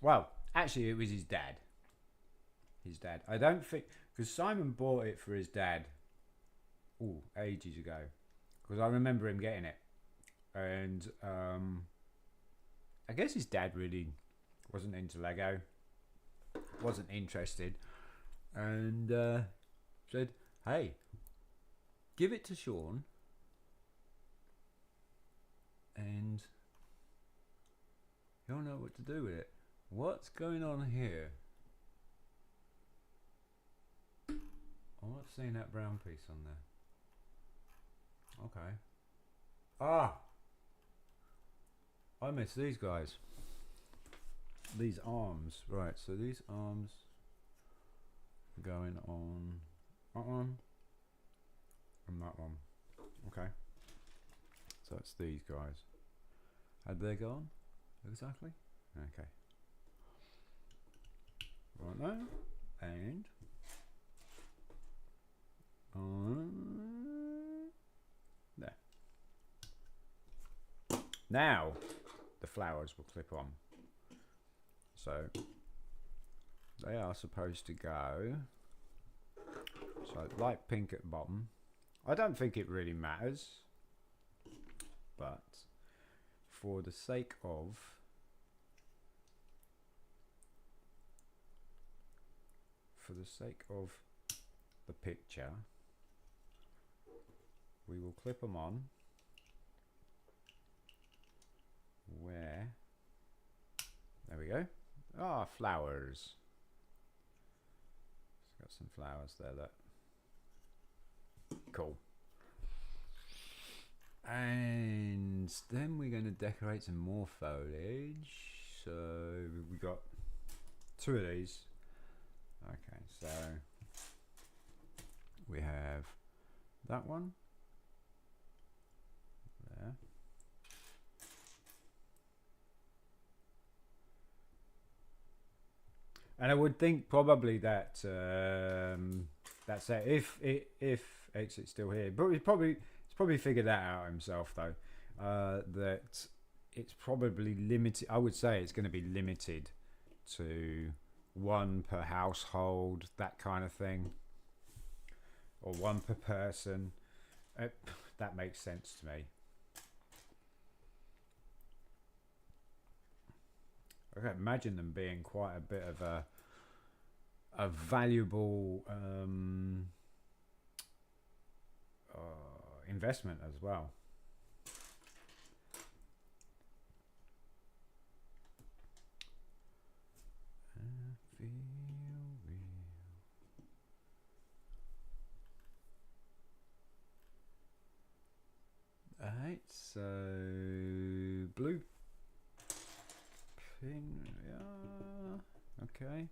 Well, actually it was his dad. I don't think, because Simon bought it for his dad ages ago, because I remember him getting it, and I guess his dad really wasn't into Lego, wasn't interested, and said, hey, give it to Sean and he'll know what to do with it. What's going on here? I'm not seeing that brown piece on there. Okay. I miss these guys. These arms. Right, so these arms going on that one and that one. Okay. So it's these guys. Had they gone? Exactly? Okay. Right now. And there. Now the flowers will clip on. So they are supposed to go so light pink at the bottom. I don't think it really matters, but for the sake of the picture, we will clip them on where, there we go. Flowers. It's got some flowers there, look. Cool. And then we're going to decorate some more foliage. So we got two of these. Okay, so we have that one there. And I would think probably that that's it. If Exit's still here, but he's probably figured that out himself though. That it's probably limited. I would say it's going to be limited to one per household, that kind of thing, or one per person. That makes sense to me. I can imagine them being quite a bit of a valuable investment as well. Alright, so blue pin, yeah, okay,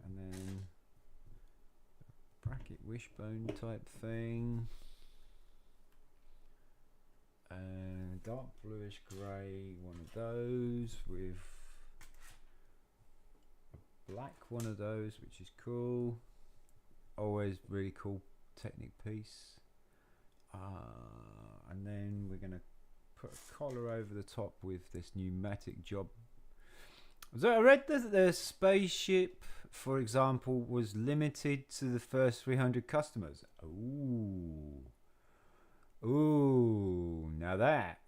and then bracket wishbone type thing, and dark bluish grey, one of those with a black one of those, which is cool. Always really cool Technic piece. And then we're going to put a collar over the top with this pneumatic job. So I read that the spaceship, for example, was limited to the first 300 customers. Ooh. Ooh, now that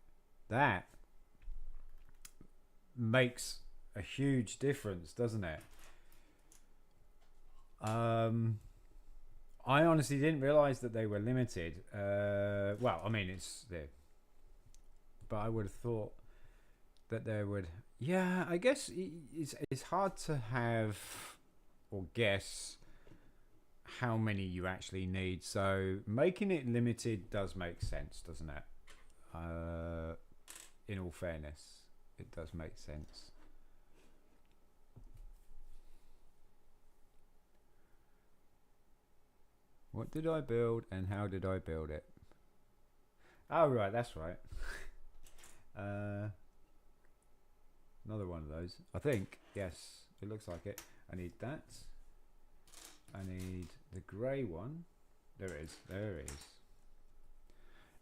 makes a huge difference, doesn't it? I honestly didn't realize that they were limited. Well, I mean, it's there, but I would have thought that they would. Yeah, I guess it's hard to have or guess how many you actually need. So making it limited does make sense, doesn't it? In all fairness, it does make sense. What did I build and how did I build it? Oh, right, that's right. Another one of those. I think, yes, it looks like it. I need that. I need the grey one. There it is, there it is.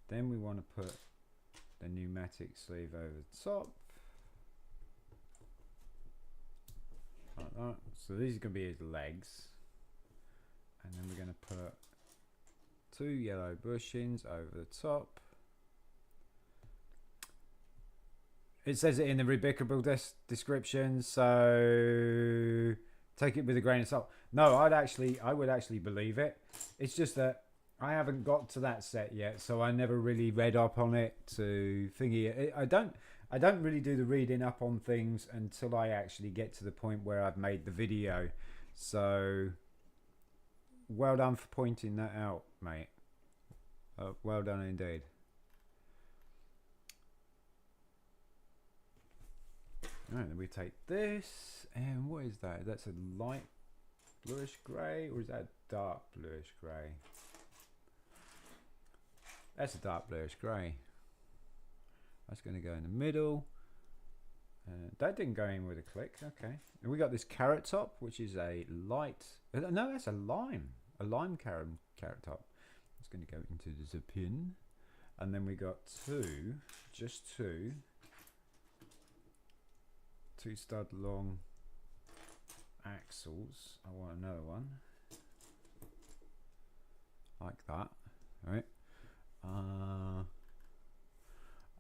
Then we want to put the pneumatic sleeve over the top. Like that. So these are going to be his legs. And then we're going to put 2 yellow bushings over the top. It says it in the Rebicable description, so take it with a grain of salt. No, I would actually believe it. It's just that I haven't got to that set yet, so I never really read up on it to thingy it. I don't really do the reading up on things until I actually get to the point where I've made the video. So well done for pointing that out, mate. Well done indeed. Alright, then we take this, and what is that? That's a light bluish grey, or is that a dark bluish grey? That's a dark bluish grey. That's going to go in the middle. That didn't go in with a click. Okay. And we got this carrot top, which is a light. No, that's a lime carrot top. It's going to go into the pin, and then we got just two stud long axles. I want another one like that. All right.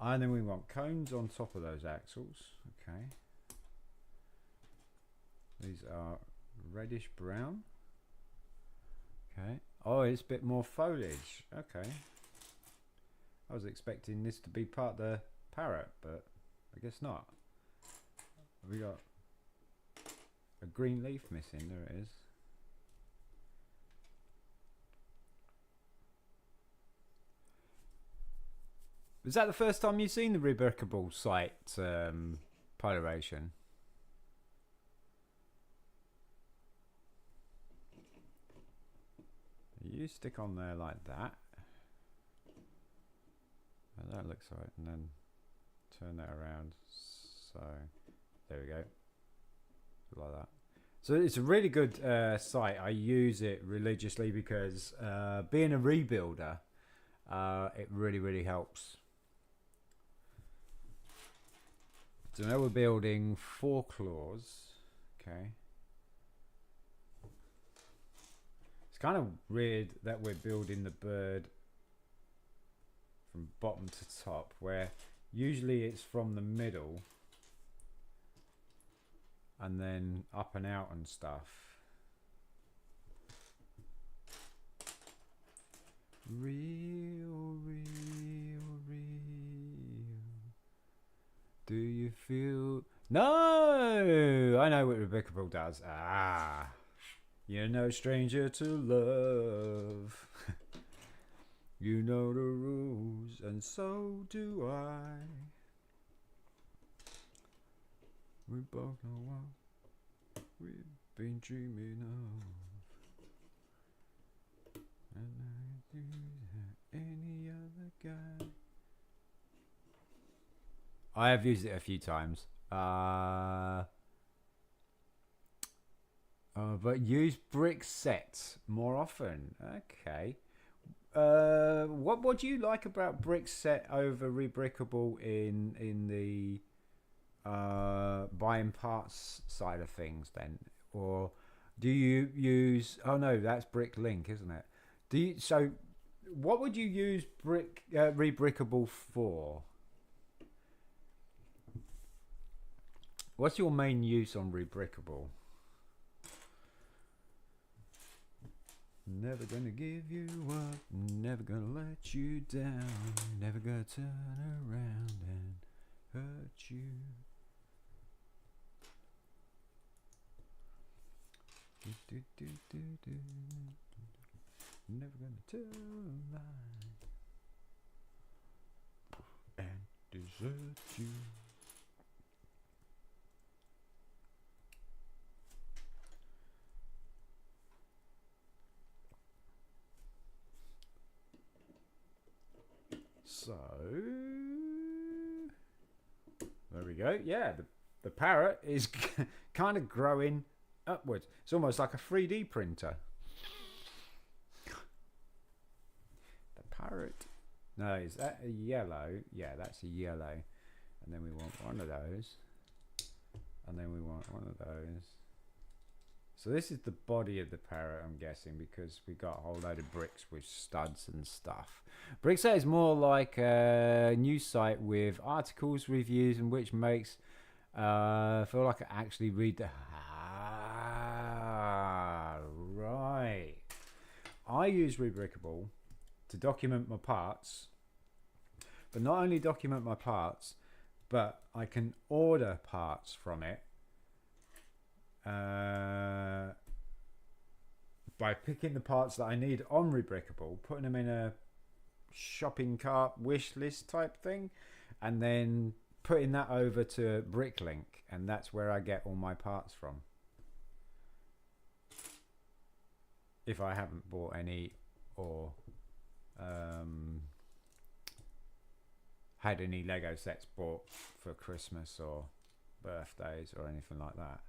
And then we want cones on top of those axles. Okay. These are reddish brown. Okay. Oh, it's a bit more foliage. Okay. I was expecting this to be part of the parrot, but I guess not. We got a green leaf missing. There it is. Was that the first time you've seen the Rebicable site piloration? You stick on there like that. And that looks right, and then turn that around. So there we go, like that. So it's a really good site. I use it religiously because being a rebuilder, it really helps. So now we're building 4 claws. Okay. It's kind of weird that we're building the bird from bottom to top, where usually it's from the middle and then up and out and stuff. Real Rebrickable does. Ah, you're no stranger to love. You know the rules, and so do I. We both know what we've been dreaming of. And I do any other guy. I have used it a few times. But use brick sets more often. Okay. What do you like about brick set over rebrickable in the buying parts side of things then? Or do you use, oh no, that's brick link, isn't it? So what would you use rebrickable for? What's your main use on rebrickable? Never gonna give you up, never gonna let you down, never gonna turn around and hurt you. Never gonna tell a lie and desert you. So there we go. Yeah, the parrot is kind of growing upwards. It's almost like a 3D printer. The parrot. No, is that a yellow? Yeah, that's a yellow. And then we want one of those. And then we want one of those. So this is the body of the parrot, I'm guessing, because we got a whole load of bricks with studs and stuff. Brickset is more like a news site with articles, reviews, and which makes feel like I actually read the. Right. I use Rebrickable to document my parts, but not only document my parts, but I can order parts from it. By picking the parts that I need on Rebrickable, putting them in a shopping cart wish list type thing, and then putting that over to Bricklink, and that's where I get all my parts from. If I haven't bought any or had any Lego sets bought for Christmas or birthdays or anything like that.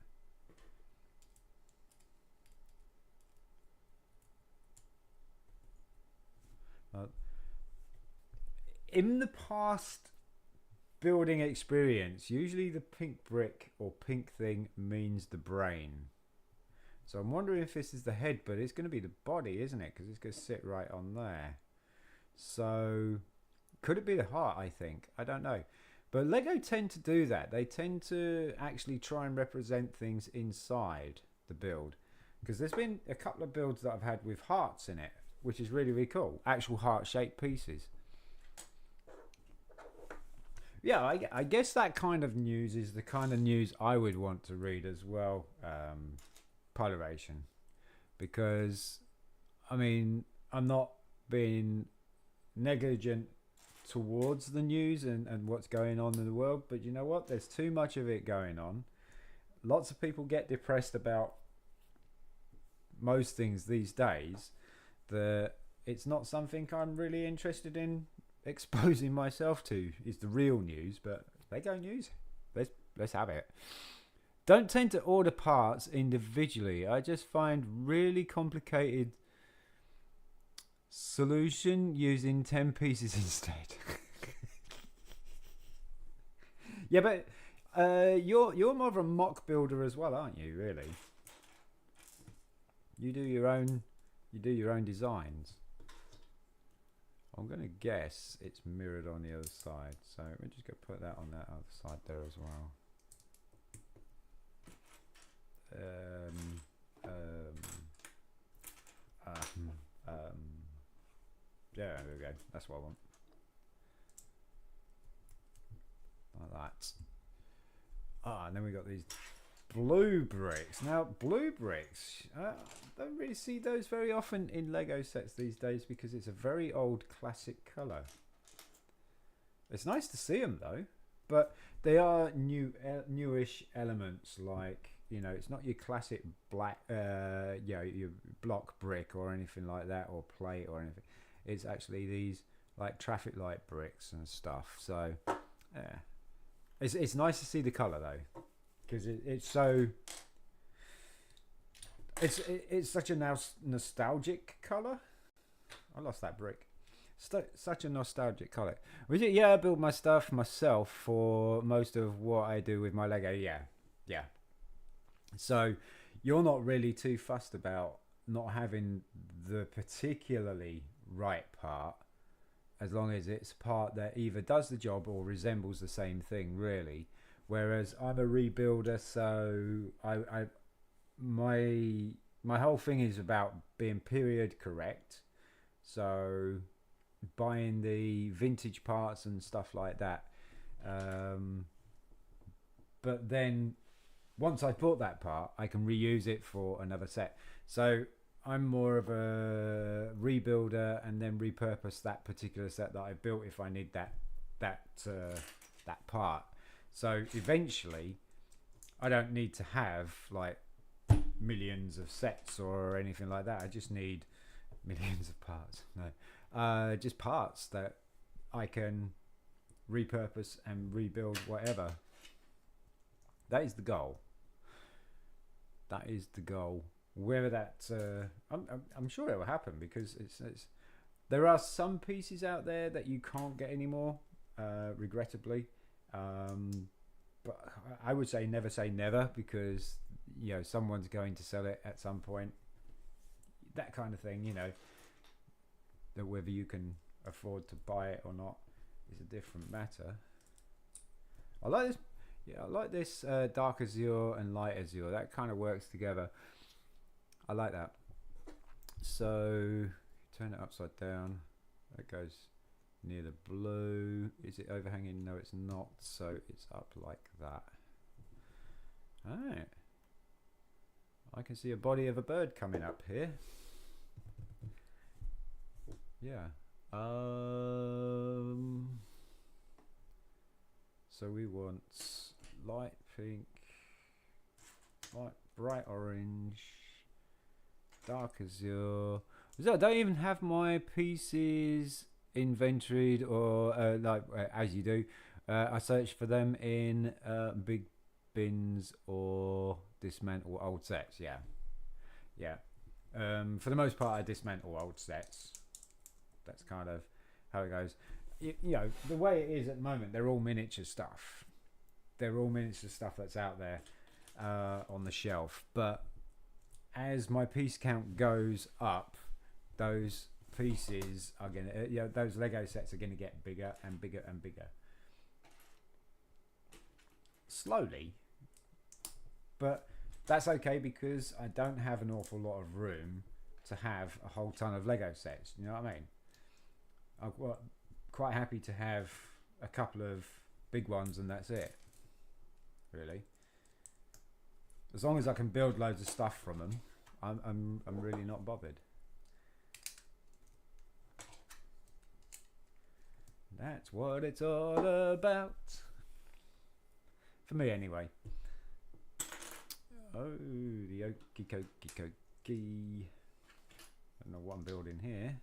In the past building experience, usually the pink brick or pink thing means the brain. So I'm wondering if this is the head, but it's going to be the body, isn't it? Because it's going to sit right on there. So could it be the heart, I think? I don't know. But Lego tend to do that. They tend to actually try and represent things inside the build. Because there's been a couple of builds that I've had with hearts in it, which is really, really cool. Actual heart-shaped pieces. Yeah, I guess that kind of news is the kind of news I would want to read as well, Polaration. Because, I mean, I'm not being negligent towards the news and what's going on in the world, but you know what? There's too much of it going on. Lots of people get depressed about most things these days. That it's not something I'm really interested in exposing myself to is the real news, but Lego news, let's have it. Don't tend to order parts individually. I just find really complicated solution using 10 pieces instead. Yeah, but you're more of a mock builder as well, aren't you? Really, you do your own designs. I'm going to guess it's mirrored on the other side. So we're just going to put that on that other side there as well. Yeah, there we go. That's what I want. Like that. And then we got these blue bricks. Now, blue bricks, don't really see those very often in Lego sets these days because it's a very old classic colour. It's nice to see them though, but they are newish elements. Like, you know, it's not your classic black, your block brick or anything like that, or plate or anything. It's actually these like traffic light bricks and stuff. So, yeah, it's nice to see the colour though, because it's so. It's such a nostalgic colour. I lost that brick. Such a nostalgic colour. Yeah, I build my stuff myself for most of what I do with my Lego. Yeah. So you're not really too fussed about not having the particularly right part, as long as it's a part that either does the job or resembles the same thing, really. Whereas I'm a rebuilder, so my whole thing is about being period correct. So buying the vintage parts and stuff like that, but then once I've bought that part, I can reuse it for another set. So I'm more of a rebuilder and then repurpose that particular set that I built if I need that part. So eventually I don't need to have like millions of sets or anything like that. I just need millions of parts. No, just parts that I can repurpose and rebuild whatever. That is the goal. That is the goal. Whether that, I'm sure it will happen, because it's there are some pieces out there that you can't get anymore, regrettably. But I would say never, because you know someone's going to sell it at some point. That kind of thing, you know. That whether you can afford to buy it or not is a different matter. I like this. Yeah, I like this dark azure and light azure. That kind of works together. I like that. So turn it upside down. That goes near the blue. Is it overhanging? No, it's not. So it's up like that. Alright. I can see a body of a bird coming up here. Yeah. So we want light pink, light bright orange, dark azure. So I don't even have my pieces inventoried, or as you do. I search for them in big bins or dismantle old sets. Yeah. For the most part, I dismantle old sets. That's kind of how it goes. You know, the way it is at the moment, they're all miniature stuff. They're all miniature stuff that's out there on the shelf. But as my piece count goes up, those pieces are going to, those Lego sets are going to get bigger and bigger and bigger. Slowly. But that's okay, because I don't have an awful lot of room to have a whole ton of Lego sets. You know what I mean? I'm quite happy to have a couple of big ones and that's it, really. As long as I can build loads of stuff from them, I'm really not bothered. That's what it's all about, for me anyway. Oh, the okey dokey. I don't know what I'm building here.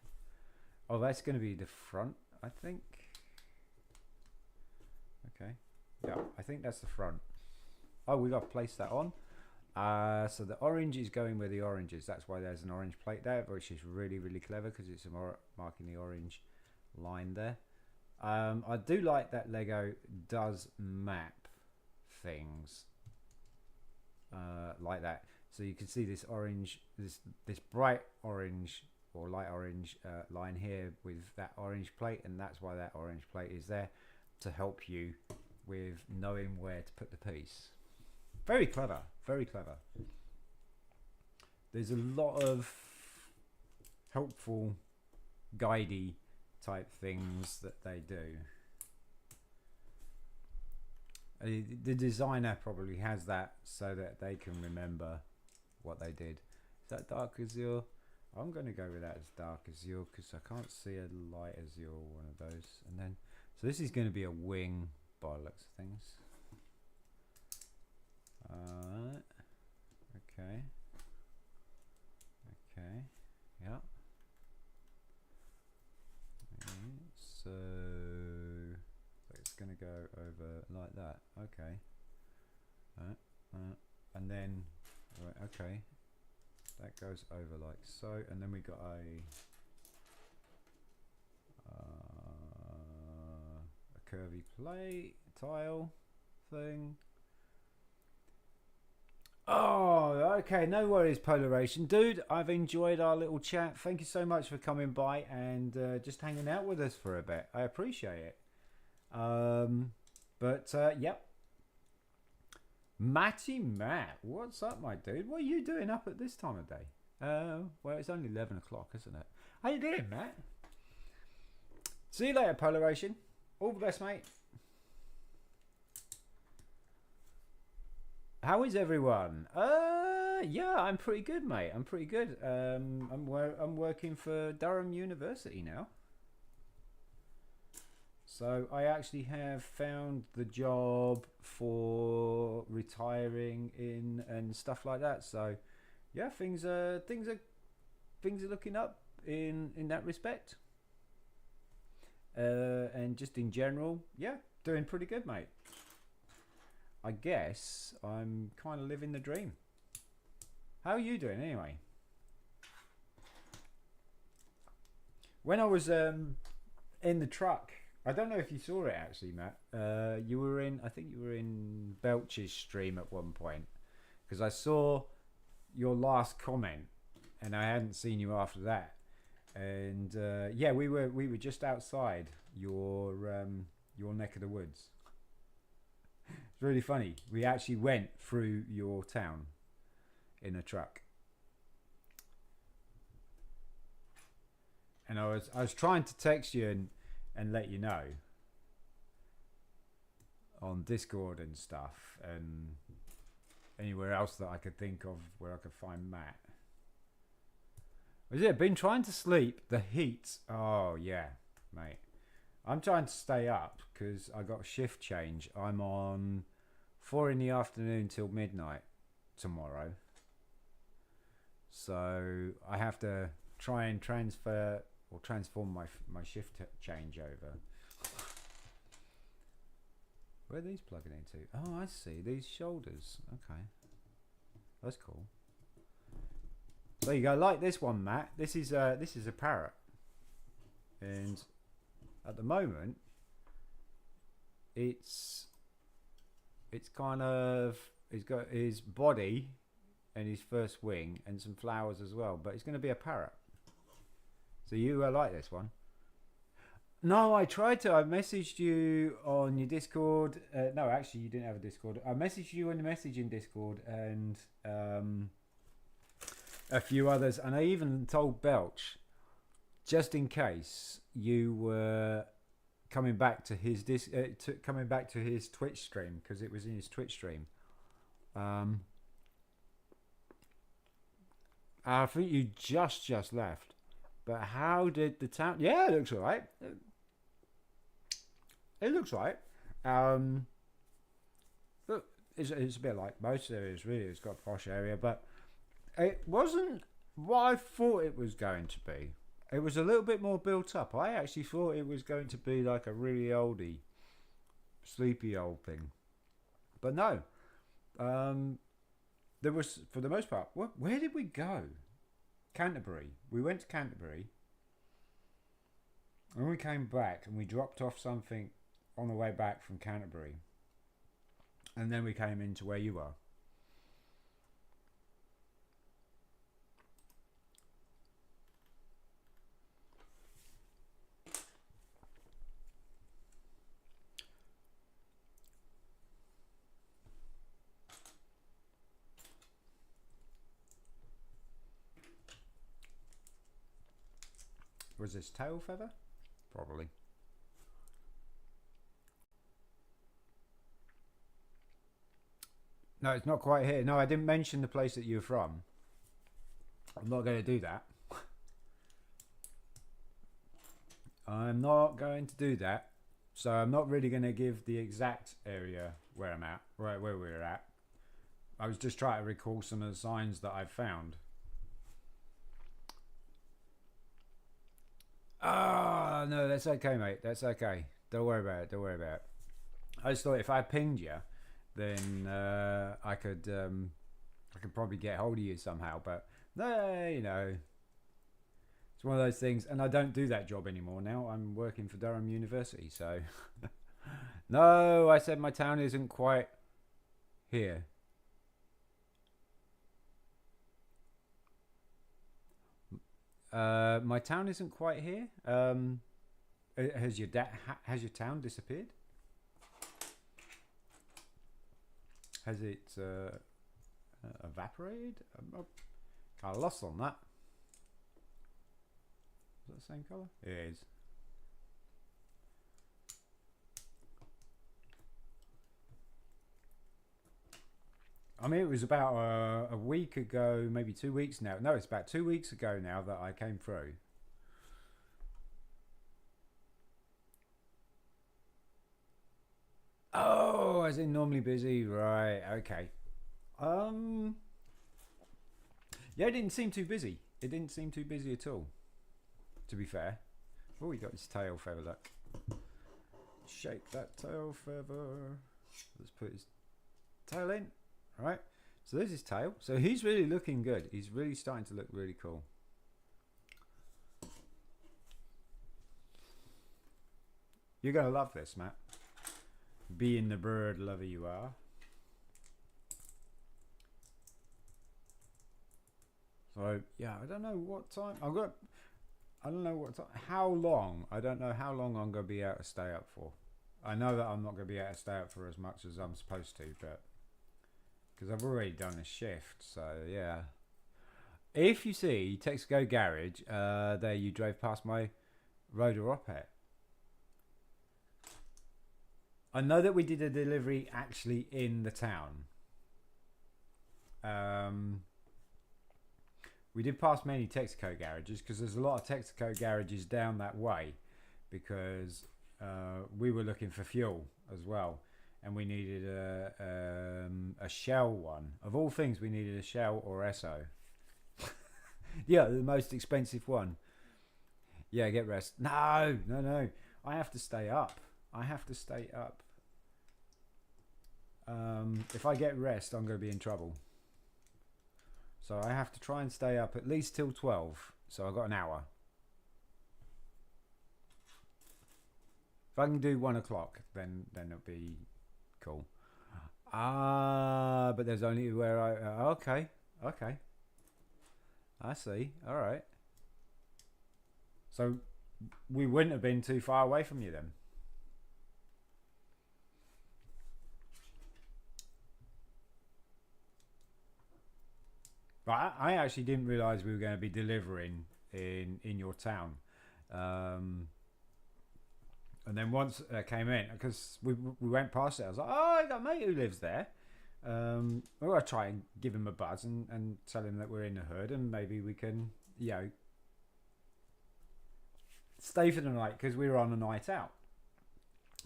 Oh, that's going to be the front, I think. Okay. Yeah, I think that's the front. Oh, we got to place that on. So the orange is going where the orange is. That's why there's an orange plate there, which is really, really clever, because it's marking the orange line there. I do like that Lego does map things like that. So you can see this orange, this bright orange or light orange line here with that orange plate, and that's why that orange plate is there, to help you with knowing where to put the piece. Very clever, very clever. There's a lot of helpful guidey type things that they do. The designer probably has that so that they can remember what they did. Is that dark azure? I'm going to go with that as dark azure because I can't see a light azure one of those. And then, so this is going to be a wing by the looks of things. Okay. Okay. Yeah. So it's going to go over like that. Okay. And then, right, okay. That goes over like so, and then we got a curvy plate tile thing. Oh, okay, no worries, Polaration. Dude, I've enjoyed our little chat. Thank you so much for coming by and just hanging out with us for a bit. I appreciate it. Yep. Matty Matt, what's up, my dude? What are you doing up at this time of day? Well, it's only 11 o'clock, isn't it? How you doing, Matt? See you later, Polaration. All the best, mate. How is everyone? Yeah, I'm pretty good, mate. I'm pretty good. I'm working for Durham University now. So I actually have found the job for retiring in and stuff like that. So yeah, things are looking up in that respect. And just in general, yeah, doing pretty good, mate. I guess I'm kind of living the dream. How are you doing anyway? When I was in the truck, I don't know if you saw it actually, Matt. You were in, I think you were in Belch's stream at one point, because I saw your last comment, and I hadn't seen you after that. And yeah, we were just outside your neck of the woods. It's really funny. We actually went through your town in a truck, and I was trying to text you and let you know on Discord and stuff, and anywhere else that I could think of where I could find Matt. Has it been trying to sleep? The heat. Oh yeah, mate. I'm trying to stay up because I got a shift change. I'm on 4 in the afternoon till midnight tomorrow. So I have to try and transform my shift change over. Where are these plugging into? Oh, I see. These shoulders. Okay. That's cool. There you go. Like this one, Matt. This is a parrot. And at the moment, it's kind of, he's got his body and his first wing and some flowers as well, but it's going to be a parrot. So you like this one? No, I tried to. I messaged you on your Discord. No, actually, you didn't have a Discord. I messaged you on the messaging Discord and a few others, and I even told Belch, just in case you were coming back to his Twitch stream, because it was in his Twitch stream. I think you just left, but how did the town? Yeah, it looks alright. It looks right. Look, it's a bit like most areas, really. It's got a posh area, but it wasn't what I thought it was going to be. It was a little bit more built up. I actually thought it was going to be like a really oldie, sleepy old thing. But no. There was, for the most part, where did we go? Canterbury. We went to Canterbury. And we came back and we dropped off something on the way back from Canterbury. And then we came into where you are. Was this tail feather? Probably. No, it's not quite here. No, I didn't mention the place that you're from. I'm not going to do that. I'm not going to do that. So I'm not really going to give the exact area where I'm at, right where we're at. I was just trying to recall some of the signs that I found. Ah, no, that's okay, mate. That's okay. Don't worry about it. Don't worry about it. I just thought if I pinged you, then I could probably get hold of you somehow. But no, you know, it's one of those things. And I don't do that job anymore now. I'm working for Durham University, so no, I said my town isn't quite here. My town isn't quite here. Has your town disappeared? Has it evaporated? I'm kind of lost on that. Is that the same colour? It is. I mean, it was about a week ago, maybe 2 weeks now. No, it's about 2 weeks ago now that I came through. Oh, as in normally busy, right? Okay. Yeah, it didn't seem too busy. It didn't seem too busy at all. To be fair. Oh, he got his tail feather. Look. Shake that tail feather. Let's put his tail in. All right. So there's his tail. So he's really looking good. He's really starting to look really cool. You're going to love this, Matt. Being the bird lover you are. So yeah, I don't know what time I don't know what time. How long? I don't know how long I'm gonna be able to stay up for. I know that I'm not gonna be able to stay up for as much as I'm supposed to, but because I've already done a shift. So yeah. If you see Texaco Garage, there you drove past my Rotor Opet. I know that we did a delivery actually in the town. We did pass many Texaco garages because there's a lot of Texaco garages down that way because we were looking for fuel as well, and we needed a Shell one. Of all things, we needed a Shell or Esso. Yeah, the most expensive one. Yeah, get rest. No. I have to stay up. If I get rest, I'm going to be in trouble. So I have to try and stay up at least till 12. So I've got an hour. If I can do 1 o'clock, then it'll be cool. But there's only where I... okay. I see. All right. So we wouldn't have been too far away from you then. But I actually didn't realise we were going to be delivering in your town. And then once I came in, because we went past it, I was like, oh, I got a mate who lives there. I'll try and give him a buzz and tell him that we're in the hood and maybe we can, stay for the night because we were on a night out.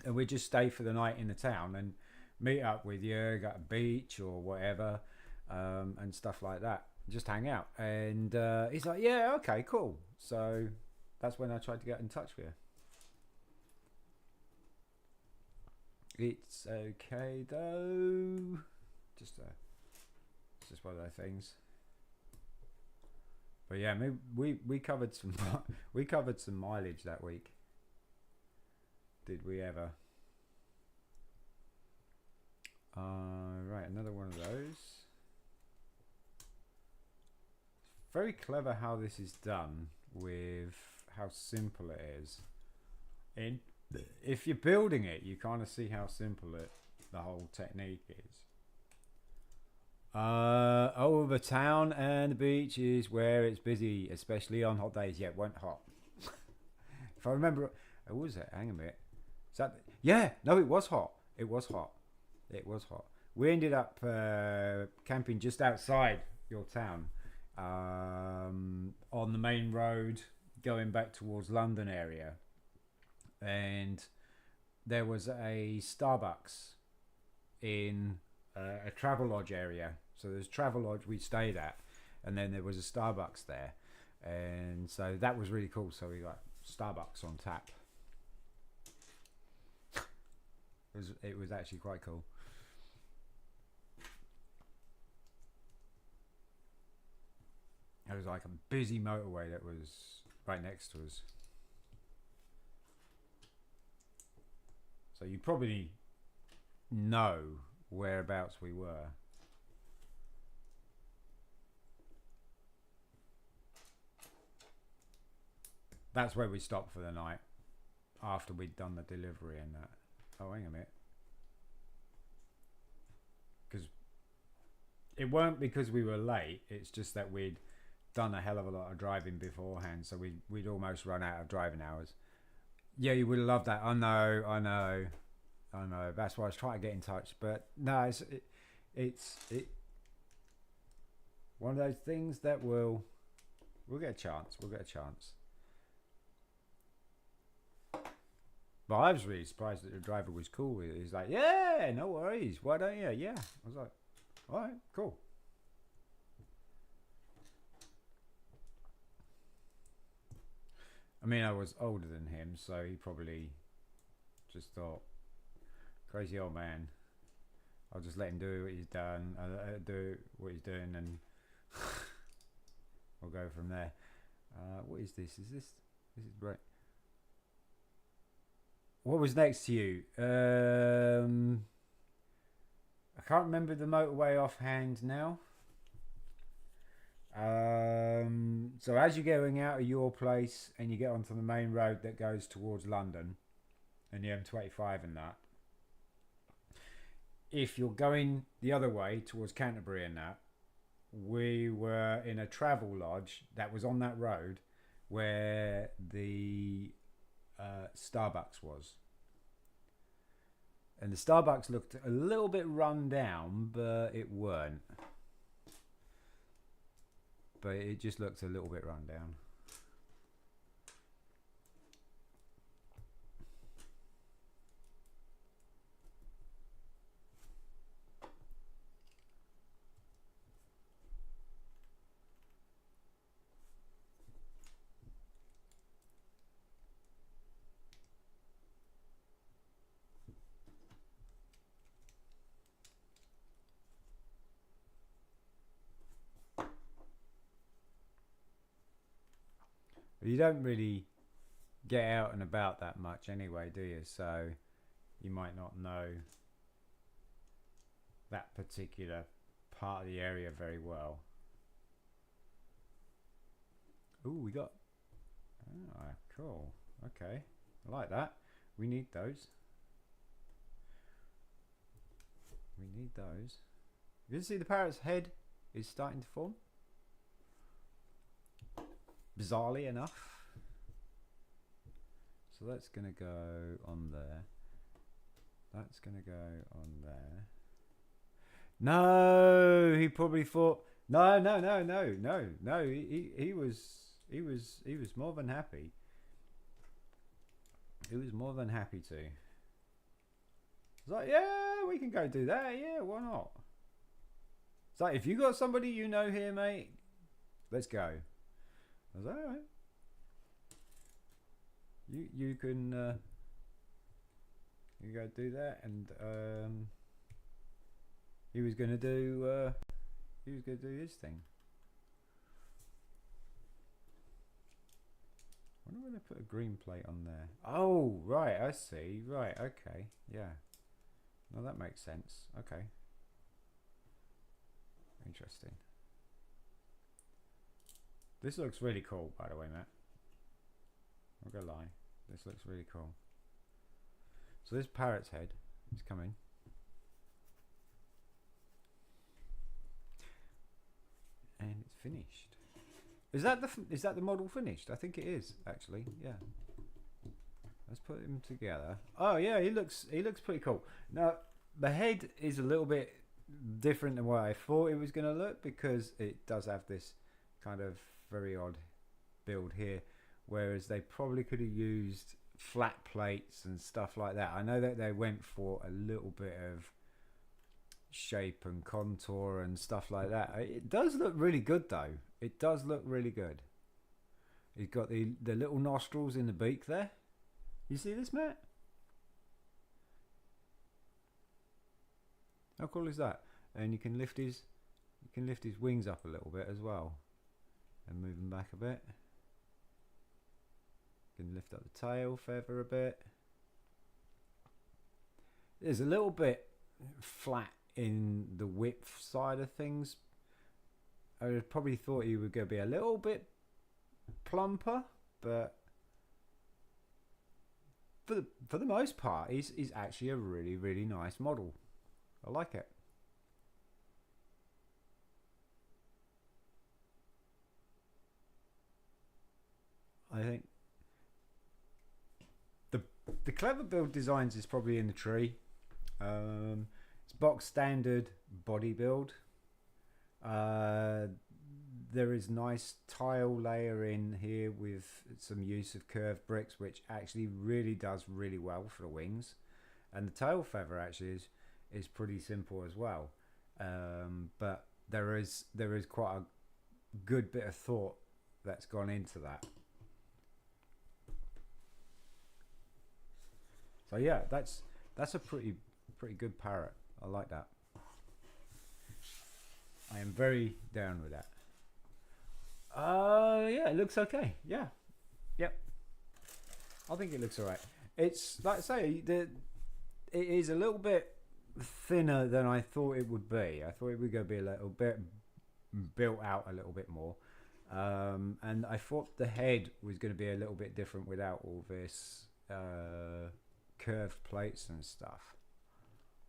And we'd just stay for the night in the town and meet up with you, go to the beach or whatever. And stuff like that, just hang out. And he's like, yeah, okay, cool. So that's when I tried to get in touch with you. It's okay though. It's just one of those things. But yeah, we covered some mileage that week. Did we ever? Right, another one of those. Very clever how this is done with how simple it is. And if you're building it, you kind of see how simple the whole technique is. The town and the beach is where it's busy, especially on hot days. Yeah, it won't hot. If I remember, what was it? Hang a minute. Is that? Yeah, no, it was hot. It was hot. we ended up camping just outside your town, on the main road going back towards London area, and there was a Starbucks in a Travelodge area. So there's Travelodge we stayed at, and then there was a Starbucks there, and so that was really cool. So we got Starbucks on tap. It was actually quite cool. It was like a busy motorway that was right next to us. So you probably know whereabouts we were. That's where we stopped for the night after we'd done the delivery and that. Oh, hang a minute. Because it weren't because we were late. It's just that we'd done a hell of a lot of driving beforehand. So we'd almost run out of driving hours. Yeah, you would have loved that. I know. That's why I was trying to get in touch. But no, it's one of those things that we'll get a chance. We'll get a chance. But I was really surprised that the driver was cool with it. He's like, yeah, no worries. Why don't you? Yeah. I was like, all right, cool. I mean, I was older than him, so he probably just thought, crazy old man. I'll just let him do what he's done. I'll do what he's doing, and we'll go from there. What is this? This is right. What was next to you? I can't remember the motorway offhand now. So as you're going out of your place and you get onto the main road that goes towards London and the M25 and that, if you're going the other way towards Canterbury and that, we were in a travel lodge that was on that road where the Starbucks was. And the Starbucks looked a little bit run down, but it weren't. But it just looked a little bit run down. You don't really get out and about that much anyway, do you? So you might not know that particular part of the area very well. Ooh, we got... Ah, cool. Okay. I like that. We need those. We need those. You can see the parrot's head is starting to form. Bizarrely enough. So that's going to go on there. That's going to go on there. No, he probably thought, no. He was more than happy. He was more than happy to. It's like, yeah, we can go do that. Yeah, why not? It's like, if you got somebody you know here, mate, let's go. I was like, all right. You can you go do that, and he was gonna do his thing. I wonder why they put a green plate on there. Oh, right, I see. Right, okay, yeah. No, that makes sense. Okay. Interesting. This looks really cool, by the way, Matt. I'm not gonna lie. This looks really cool. So this parrot's head is coming. And it's finished. Is that the model finished? I think it is, actually. Yeah. Let's put him together. Oh yeah, he looks pretty cool. Now the head is a little bit different than what I thought it was going to look, because it does have this kind of very odd build here, whereas they probably could have used flat plates and stuff like that. I know that they went for a little bit of shape and contour and stuff like that. It does look really good though. It does look really good. He's got the little nostrils in the beak there. You see this, Matt? How cool is that? And you can lift his wings up a little bit as well, and move them back a bit. You can lift up the tail feather a bit. There's a little bit flat in the width side of things. I probably thought he would go be a little bit plumper, but for the most part, he's actually a really nice model. I like it. I think the clever build designs is probably in the tree. It's box standard body build. There is nice tile layering here with some use of curved bricks, which actually really does really well for the wings. And the tail feather actually is pretty simple as well. But there is quite a good bit of thought that's gone into that. So yeah, that's a pretty good parrot. I like that. I am very down with that. Yeah, it looks okay. Yeah, yep. I think it looks alright. It's like I say, it is a little bit thinner than I thought it would be. I thought it would go be a little bit built out a little bit more, and I thought the head was going to be a little bit different without all this curved plates and stuff.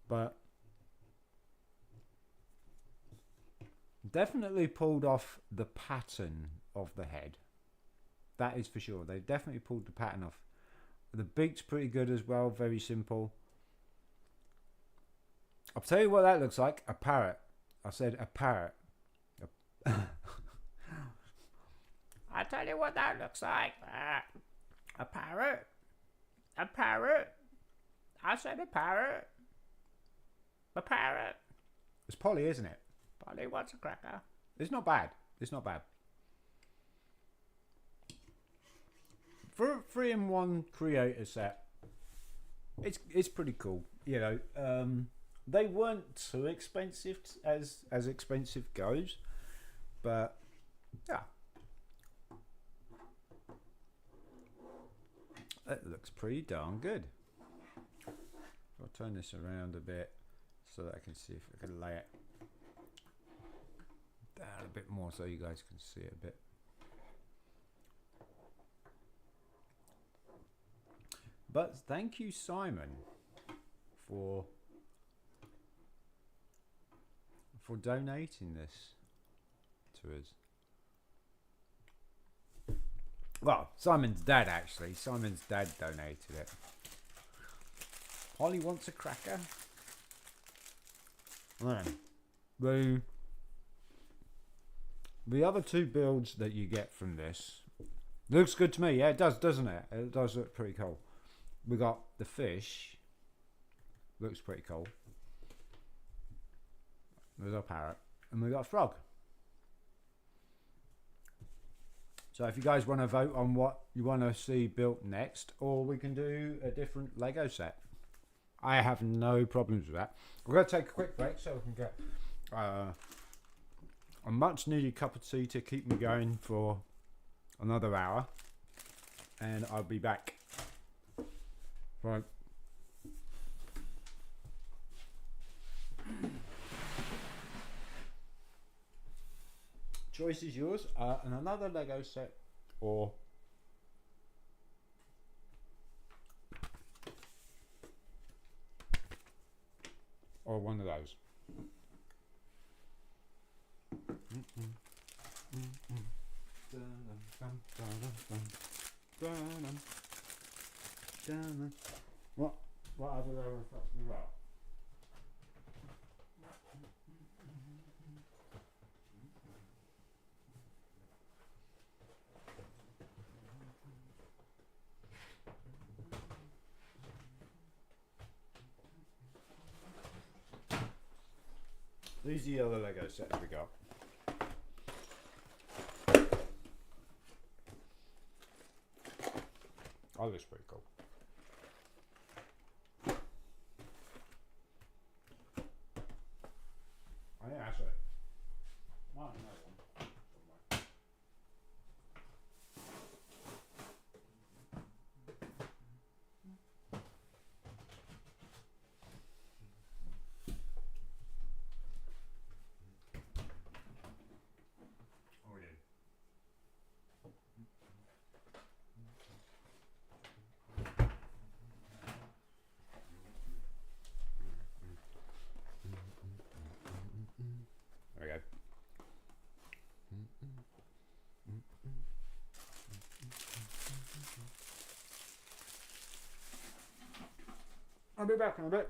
But definitely pulled off the pattern of the head. That is for sure. They definitely pulled the pattern off. The beak's pretty good as well. Very simple. I'll tell you what that looks like. A parrot. I said a parrot. I'll tell you what that looks like. A parrot. A parrot. I said a parrot. A parrot. It's Polly, isn't it? Polly wants a cracker. It's not bad. It's not bad. For a 3-in-1 creator set, it's pretty cool. You know, they weren't too expensive as expensive goes, but yeah, it looks pretty darn good. I'll turn this around a bit so that I can see if I can lay it down a bit more so you guys can see it a bit. But thank you, Simon, for donating this to us. Well, Simon's dad actually. Simon's dad donated it. Polly wants a cracker. The other two builds that you get from this looks good to me. Yeah, it does, doesn't it? It does look pretty cool. We got the fish. Looks pretty cool. There's a parrot. And we got a frog. So if you guys want to vote on what you want to see built next, or we can do a different Lego set. I have no problems with that. We're going to take a quick break so we can get a much needed cup of tea to keep me going for another hour. And I'll be back. Right. Choice is yours. And another Lego set or one of those. What other Lego sets we got? These are the other Lego sets we got. Oh, looks pretty cool. I think that's it. Might have another one somewhere. Oh, we did. There we go. I'll be back in a bit.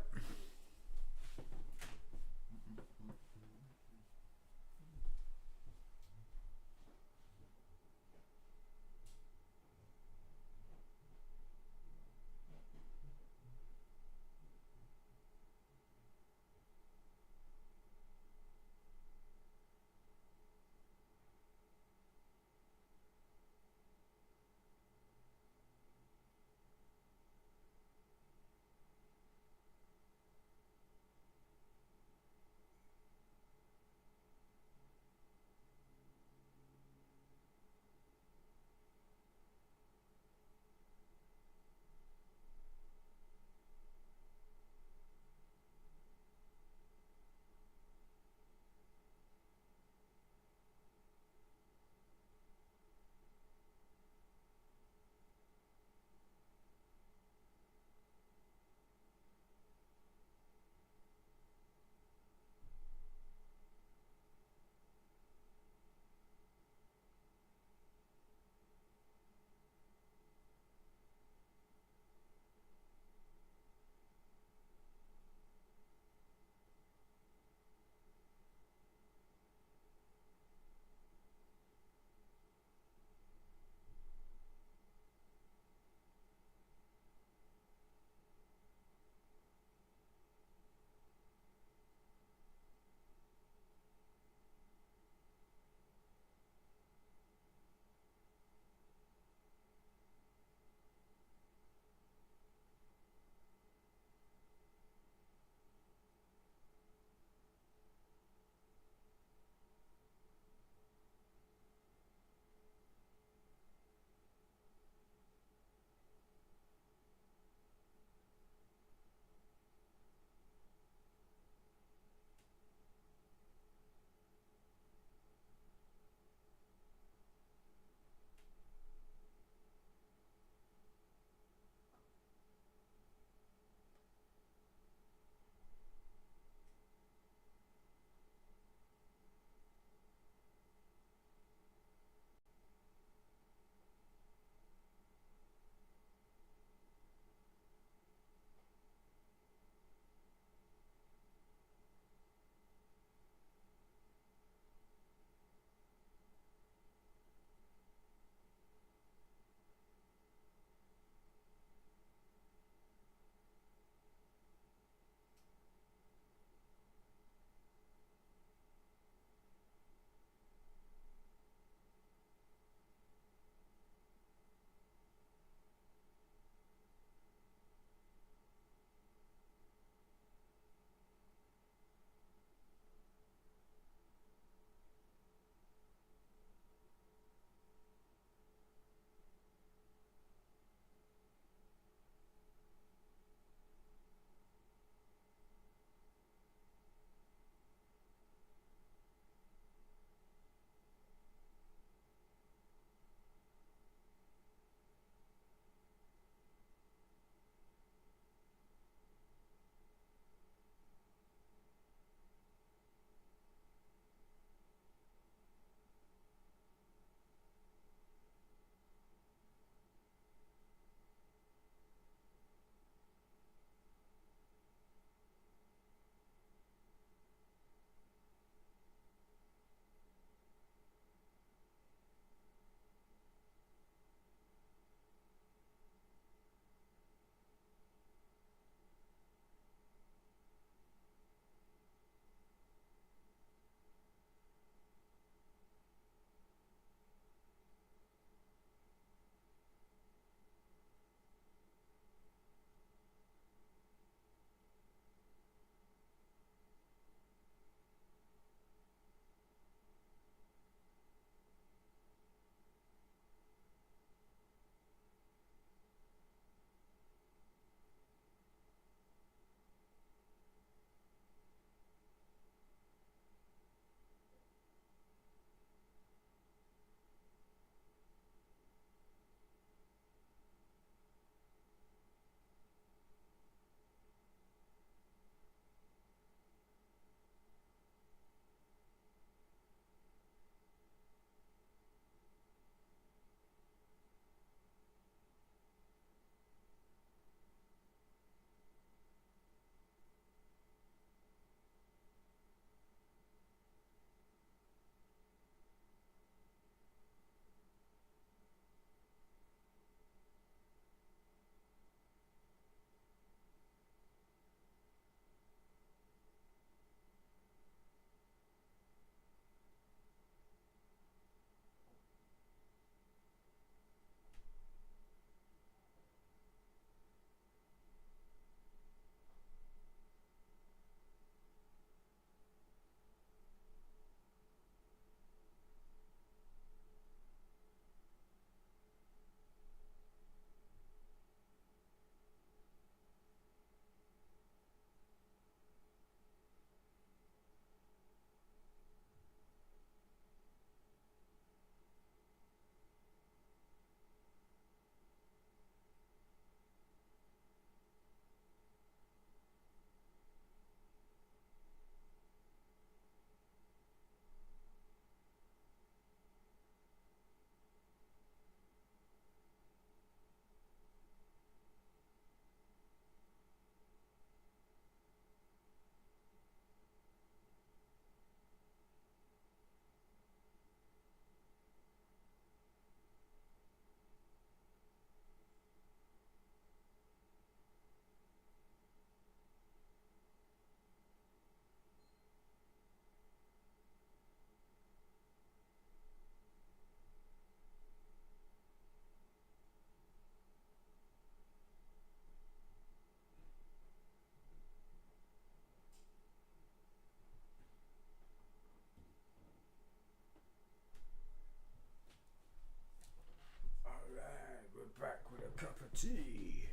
tea.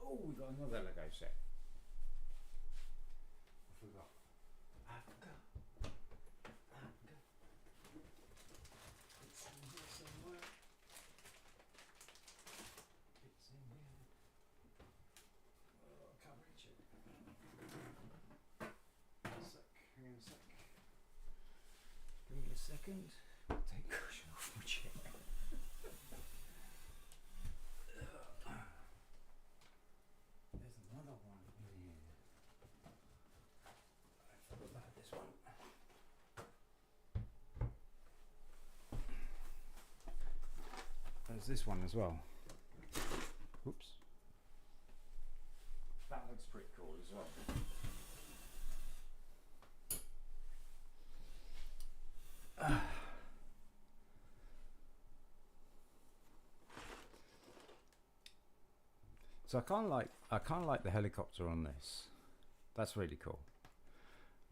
Oh, we got another Lego set. I forgot. It's in here somewhere. It's in here. Oh, I can't reach it. Hang on a sec. Give me a second. Take cushion off my chair. There's another one in here. I forgot about this one. There's this one as well. Oops. That looks pretty cool as well. So I kind of like the helicopter on this. That's really cool.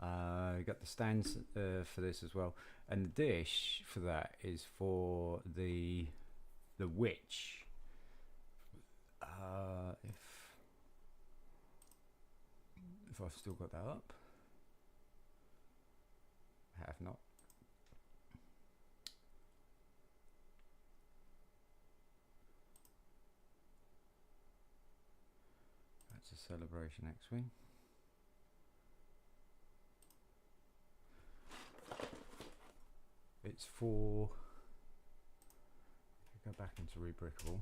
You got the stands for this as well, and the dish for that is for the witch. If I've still got that up, I have not. That's a Celebration X-Wing. It's for, go back into Rebrickable.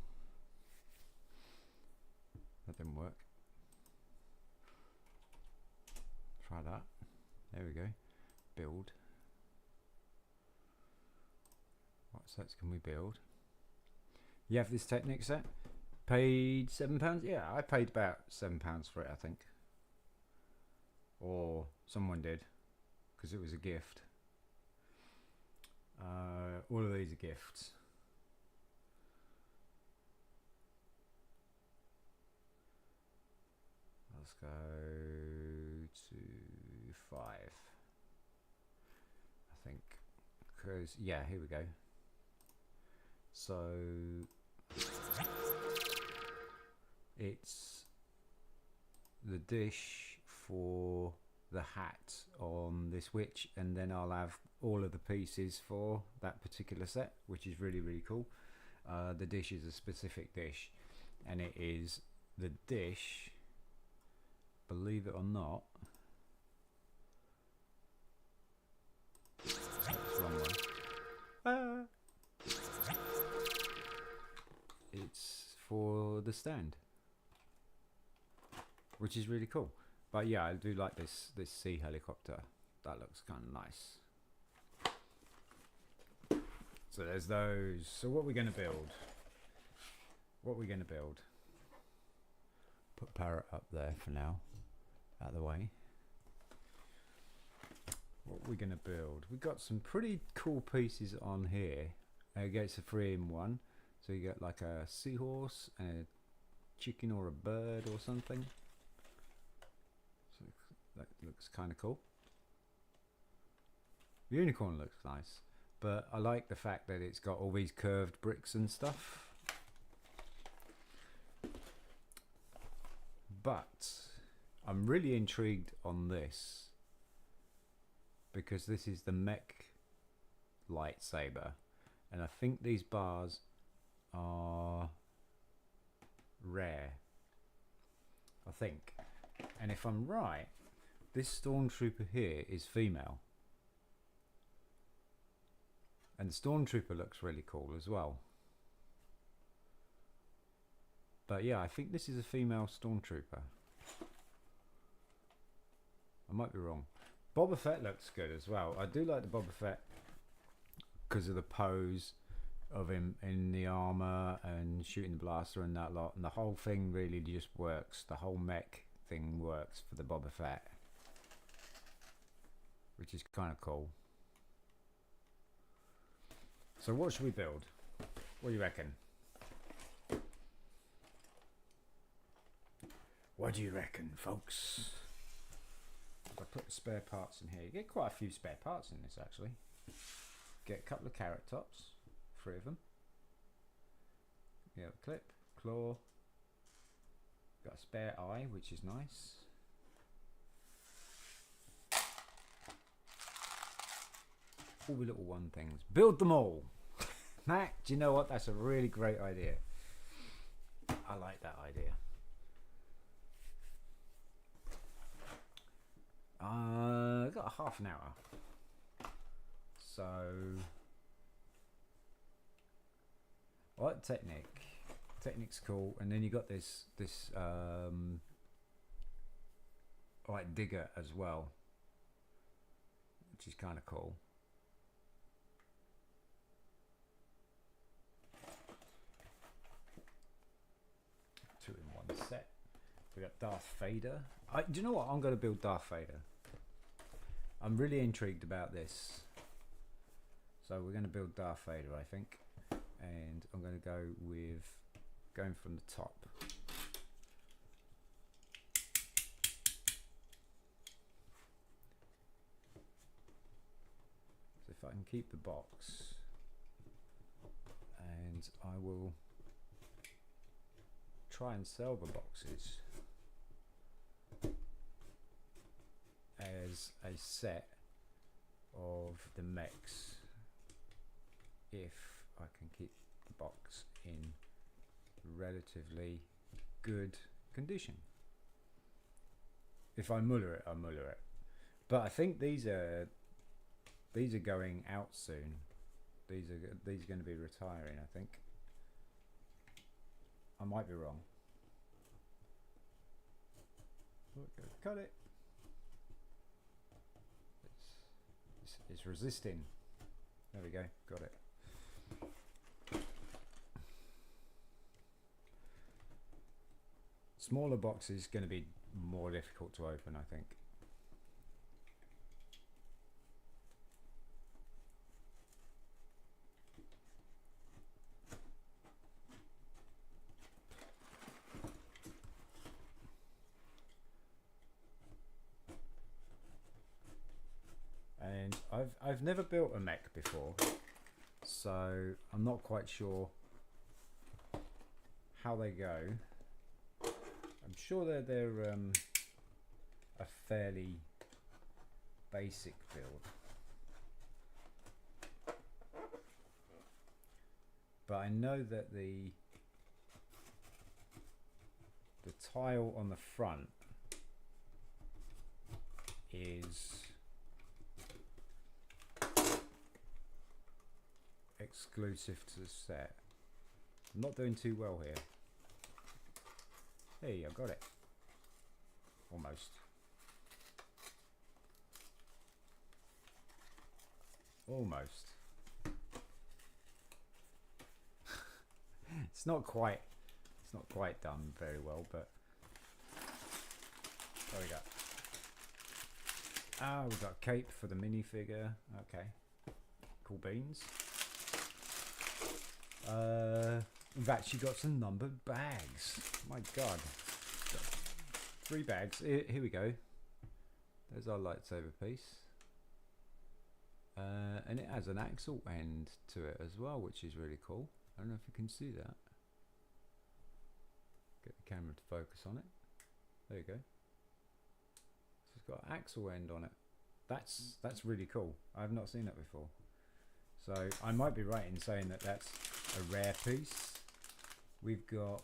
That didn't work. Try that. There we go. Build. What sets can we build? You have this Technic set? Paid £7? Yeah, I paid about £7 for it, I think. Or someone did, because it was a gift. All of these are gifts. Let's go to 5, I think, because yeah, here we go. So it's the dish for the hat on this witch, and then I'll have all of the pieces for that particular set, which is really, really cool. The dish is a specific dish, and it is the dish, believe it or not, that's the wrong one. It's for the stand, which is really cool. But yeah, I do like this sea helicopter. That looks kind of nice. So there's those. So what we're going to build? Put Parrot up there for now, out of the way. What we're going to build? We've got some pretty cool pieces on here. It's a 3-in-1. So you get like a seahorse and a chicken or a bird or something. So that looks kind of cool. The unicorn looks nice, but I like the fact that it's got all these curved bricks and stuff. But I'm really intrigued on this because this is the mech lightsaber, and I think these bars are rare, I think. And if I'm right, this stormtrooper here is female, and the stormtrooper looks really cool as well. But yeah, I think this is a female stormtrooper. I might be wrong. Boba Fett looks good as well. I do like the Boba Fett because of the pose of him in the armor and shooting the blaster and that lot, and the whole thing really just works. The whole mech thing works for the Boba Fett, which is kind of cool. So what should we build? What do you reckon? What do you reckon, folks? spare parts in here. You get quite a few spare parts in this actually. Get a couple of carrot tops, 3 of them. Yeah, clip, claw. Got a spare eye, which is nice. All the little one things. Build them all. Mac, do you know what? That's a really great idea. I like that idea. I've got a half an hour. So, I like Technic. Technic's cool, and then you got this like digger as well, which is kind of cool. Two in one set. We got Darth Vader. Do you know what? I'm going to build Darth Vader. I'm really intrigued about this. So we're going to build Darth Vader, I think, and I'm going to go with going from the top. So if I can keep the box, and I will try and sell the boxes as a set of the mechs if I can keep the box in relatively good condition. If I muller it, I muller it. But I think these are going out soon. These are going to be retiring, I think. I might be wrong. Cut it. It's resisting. There we go. Got it. Smaller box is going to be more difficult to open, I think. And I've never built a mech before, so I'm not quite sure how they go. I'm sure they're a fairly basic build, but I know that the tile on the front is exclusive to the set. I'm not doing too well here. Hey, I got it. Almost. Almost. It's not quite done very well, but there we go. Ah, we've got a cape for the minifigure. Okay. Cool beans. We've actually got some numbered bags. My God. 3 bags. Here we go. There's our lightsaber piece. And it has an axle end to it as well, which is really cool. I don't know if you can see that. Get the camera to focus on it. There you go. So it's got an axle end on it. That's really cool. I've not seen that before. So I might be right in saying that that's a rare piece. We've got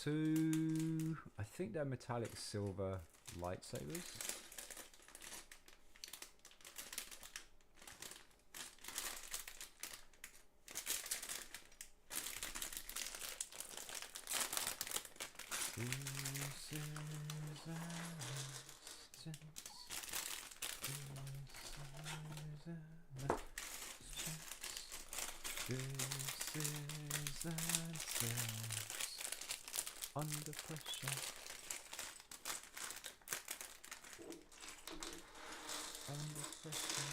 2, I think they're metallic silver lightsabers. Under pressure. Under pressure.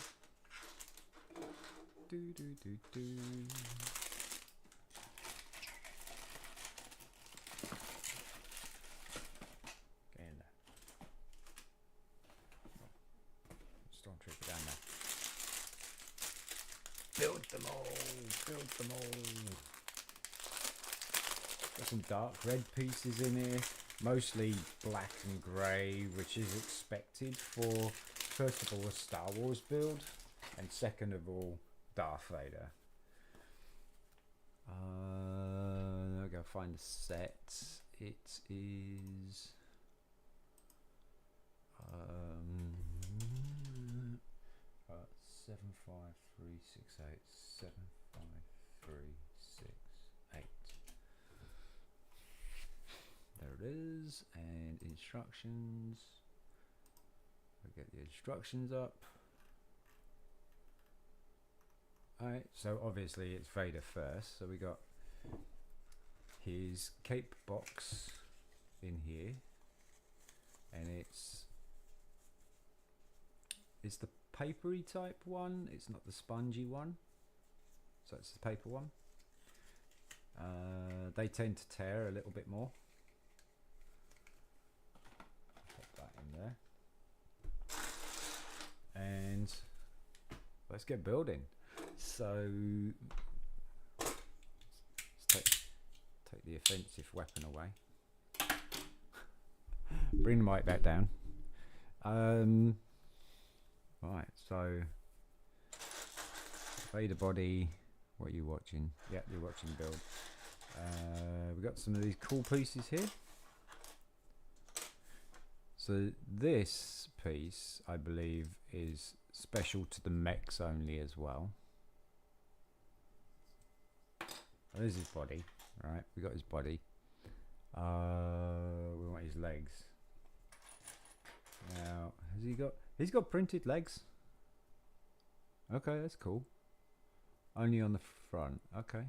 Do do do do. Get in there. all. Build them all. Got some dark red pieces in here. Mostly black and grey, which is expected for, first of all, a Star Wars build, and second of all, Darth Vader. I'll go find the set. It is 75368 75368. There it is, and instructions. I'll get the instructions up. Alright, so obviously it's Vader first, so we got his cape box in here, and it's the papery type one, it's not the spongy one, so it's the paper one. They tend to tear a little bit more. Put that in there, and let's get building. So let's take the offensive weapon away. Bring the mic back down. Right, so Vader body. What are you watching? Yeah, you're watching build. We've got some of these cool pieces here. So this piece, I believe, is special to the mechs only as well. There's his body. Right, we got his body. We want his legs. Now, has he got? He's got printed legs. Okay, that's cool. Only on the front. Okay.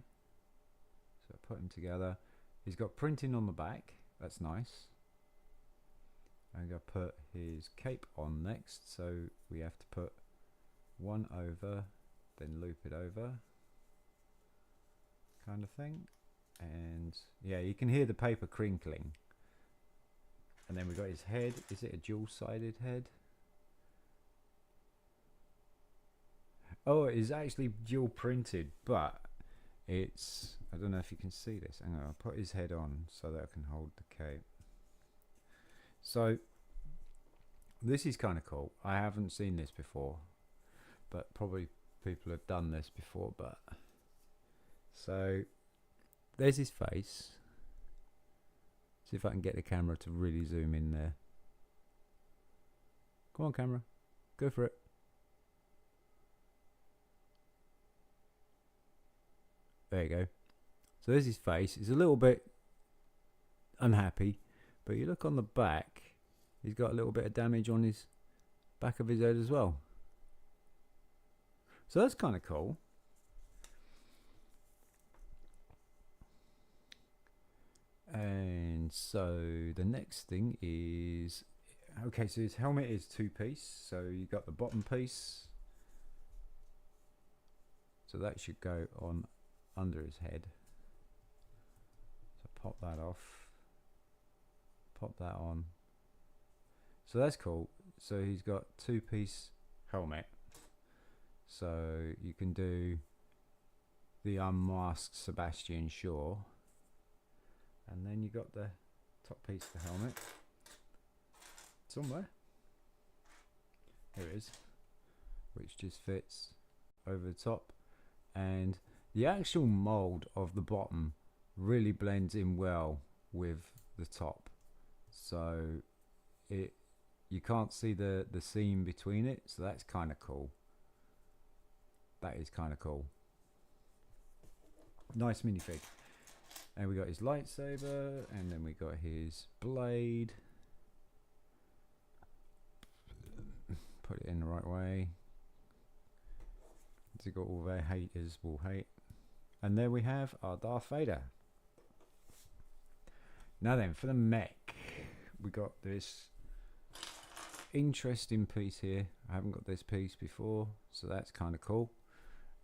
So put him together. He's got printing on the back. That's nice. I'm going to put his cape on next. So we have to put one over, then loop it over. Kind of thing. And yeah, you can hear the paper crinkling. And then we've got his head. Is it a dual-sided head? Oh, it is actually dual printed, but it's, I don't know if you can see this. Hang on, I'll put his head on so that I can hold the cape. So this is kind of cool. I haven't seen this before, but probably people have done this before. But so there's his face. See if I can get the camera to really zoom in there. Come on, camera, go for it. There you go. So there's his face. He's a little bit unhappy, but you look on the back, he's got a little bit of damage on his back of his head as well. So that's kind of cool. And so the next thing is, okay, so his helmet is two-piece. So you got the bottom piece. So that should go on under his head. So pop that off, pop that on. So that's cool. So he's got two-piece helmet, so you can do the unmasked Sebastian Shaw, and then you got the top piece of the helmet somewhere. Here it is, which just fits over the top, and the actual mold of the bottom really blends in well with the top, so you can't see the seam between it, so that's kind of cool. That is kind of cool. Nice minifig. And we got his lightsaber, and then we got his blade. Put it in the right way. It's got all their haters will hate. And there we have our Darth Vader. Now then, for the mech, we got this interesting piece here. I haven't got this piece before, so that's kind of cool.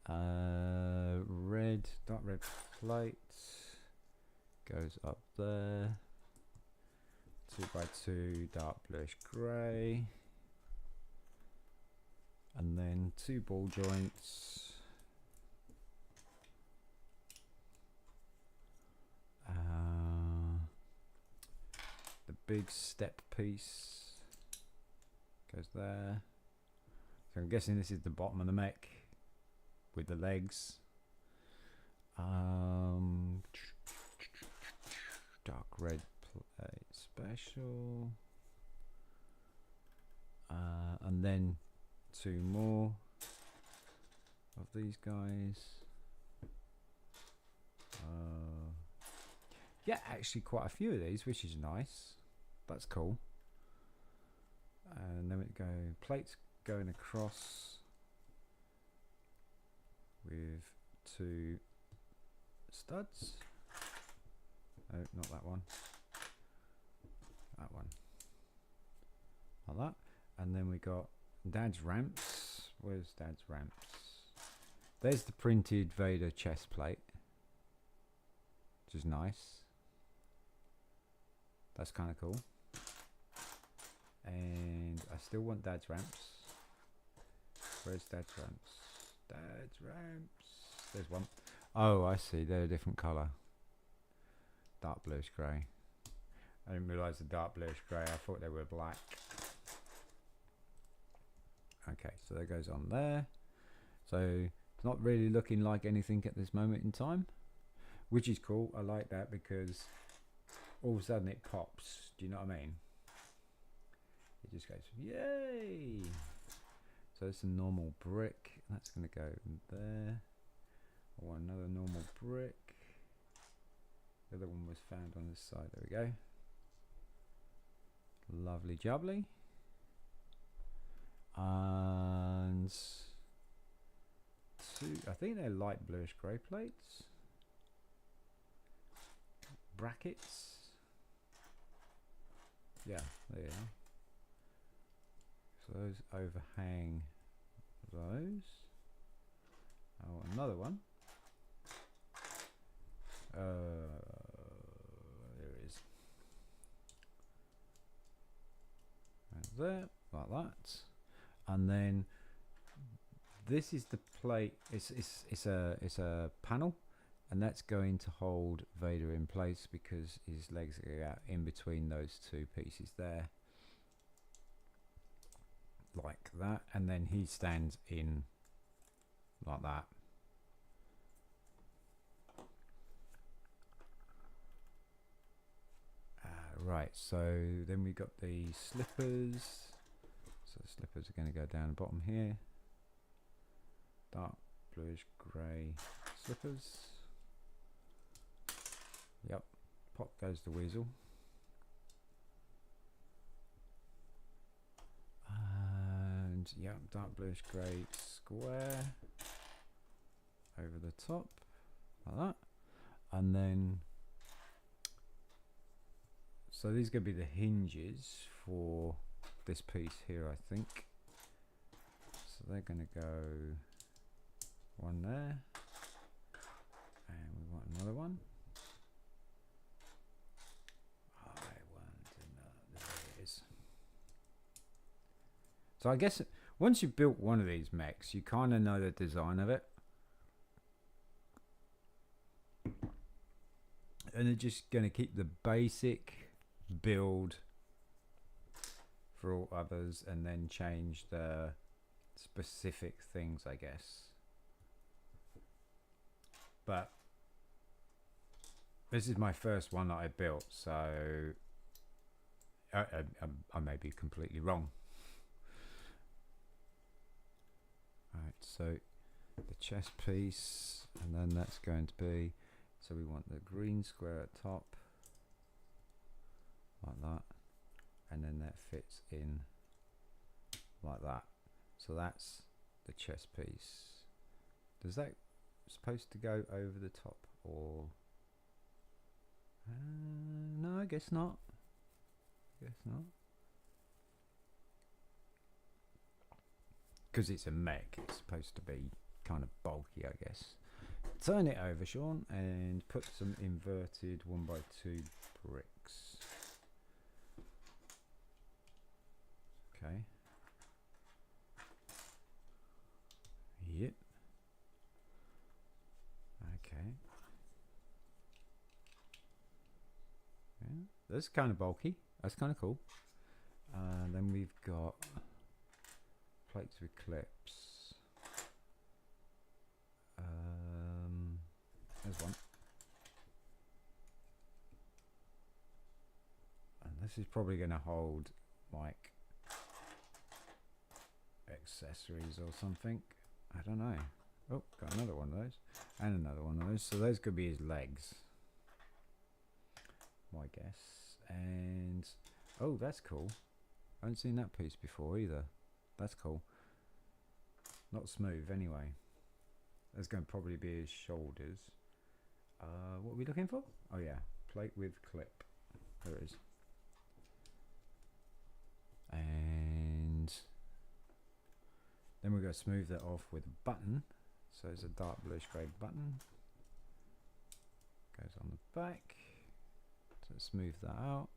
Red, dark red plate goes up there. 2x2 dark bluish grey, and then two ball joints big step piece. Goes there. So I'm guessing this is the bottom of the mech with the legs. Dark red plate special. And then 2 more of these guys. Yeah, actually quite a few of these, which is nice. That's cool. And then we go plates going across with 2 studs. Oh, not that one. That one. Like that. And then we got Dad's ramps. Where's Dad's ramps? There's the printed Vader chest plate, which is nice. That's kind of cool. And I still want Dad's ramps. Where's Dad's ramps? Dad's ramps. There's one. Oh, I see. They're a different colour. Dark bluish grey. I didn't realise the dark bluish grey. I thought they were black. Okay, so that goes on there. So it's not really looking like anything at this moment in time, which is cool. I like that because all of a sudden it pops. Do you know what I mean? It just goes, yay! So it's a normal brick. That's going to go in there. I want another normal brick. The other one was found on this side. There we go. Lovely jubbly. And 2, I think they're light bluish grey plates. Brackets. Yeah, there you are. So those overhang those. Oh, another one. There it is. And there, like that. And then this is the plate. It's a panel, and that's going to hold Vader in place because his legs are out in between those 2 pieces there, like that, and then he stands in like that. Right, so then we got the slippers. So the slippers are going to go down the bottom here. Dark bluish grey slippers. Yep, pop goes the weasel. And yeah, dark bluish grey square over the top, like that. And then, so these are going to be the hinges for this piece here, I think. So they're going to go one there, and we want another one. I want another. There it is. So I guess once you've built one of these mechs, you kind of know the design of it, and they're just going to keep the basic build for all others and then change the specific things, I guess. But this is my first one that I built, so I may be completely wrong. Alright, so the chest piece, and then that's going to be, so we want the green square at top, like that, and then that fits in like that. So that's the chest piece. Does that supposed to go over the top, or no, I guess not. Because it's a mech, it's supposed to be kind of bulky, I guess. Turn it over, Sean, and put some inverted 1x2 bricks. Okay. Yep. Okay. Yeah, that's kind of bulky. That's kind of cool. And then we've got plates with clips. There's one. And this is probably going to hold like accessories or something. I don't know. Oh, got another one of those. And another one of those. So those could be his legs, my guess. And oh, that's cool. I haven't seen that piece before either. That's cool. Not smooth anyway. That's going to probably be his shoulders. What are we looking for? Oh yeah, plate with clip. There it is. And then we're going to smooth that off with a button. So it's a dark bluish grey button. Goes on the back. So smooth that out.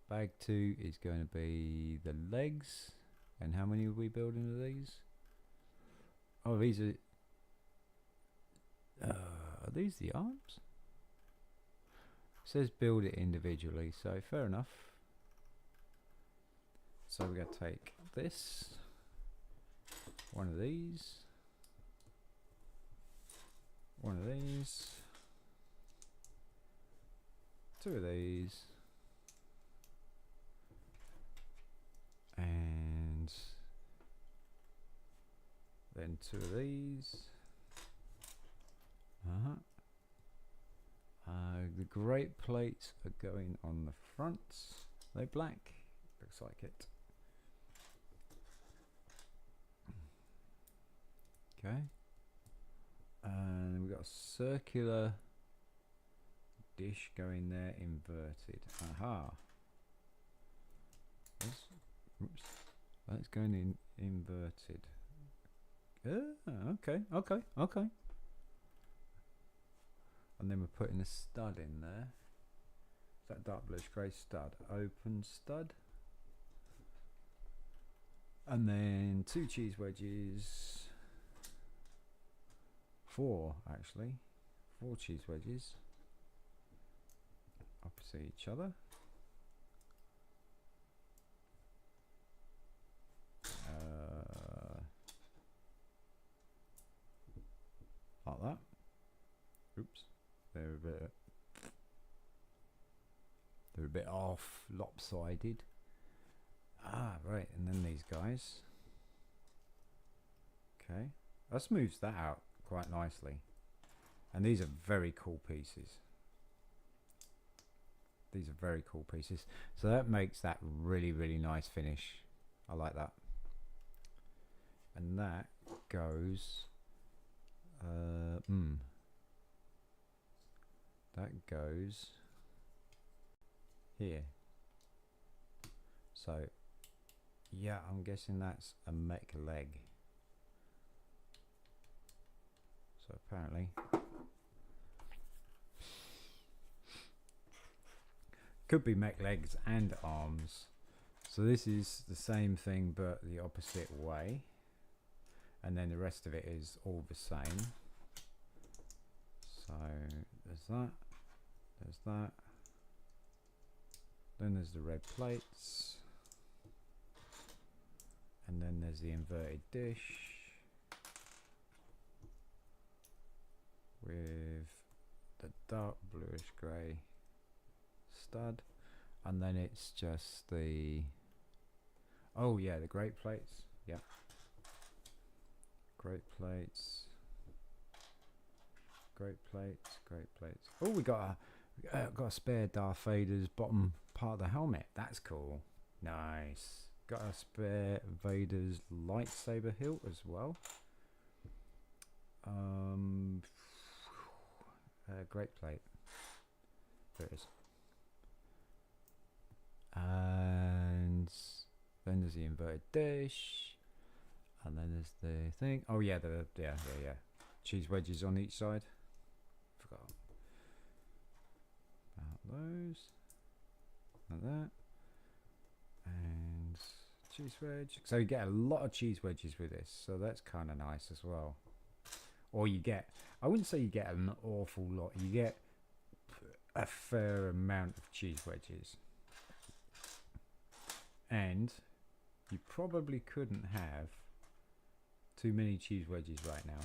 Bag 2 is going to be the legs. And how many are we building of these? Oh, these are these the arms? It says build it individually, so fair enough. So we're going to take this, one of these, one of these, two of these, and then two of these. The great plates are going on the front. They're black. Looks like it. Okay. And we've got a circular dish going there, inverted. Aha. Oops. That's going in inverted. Okay. And then we're putting a stud in there. Is that dark bluish grey stud? Open stud. And then 2 cheese wedges. 4 actually. 4 cheese wedges. Opposite each other. Like that. Oops. They're a bit off, lopsided. Right, and then these guys. Okay, that smooths that out quite nicely. And these are very cool pieces. These are very cool pieces. So that makes that really, really nice finish. I like that. And that goes that goes here. So yeah, I'm guessing that's a mech leg. So apparently could be mech legs and arms. So this is the same thing but the opposite way. And then the rest of it is all the same. So there's that, there's that. Then there's the red plates. And then there's the inverted dish with the dark bluish grey stud. And then it's just the, oh yeah, the great plates. Yeah. Great plates. Great plates, great plates. Oh, we got a spare Darth Vader's bottom part of the helmet. That's cool. Nice. Got a spare Vader's lightsaber hilt as well. Great plate. There it is. And then there's the inverted dish. And then there's the thing. Oh yeah, yeah. Cheese wedges on each side. Forgot about those. Like that. And cheese wedge. So you get a lot of cheese wedges with this. So that's kind of nice as well. Or you get, I wouldn't say you get an awful lot. You get a fair amount of cheese wedges. And you probably couldn't have too many cheese wedges right now,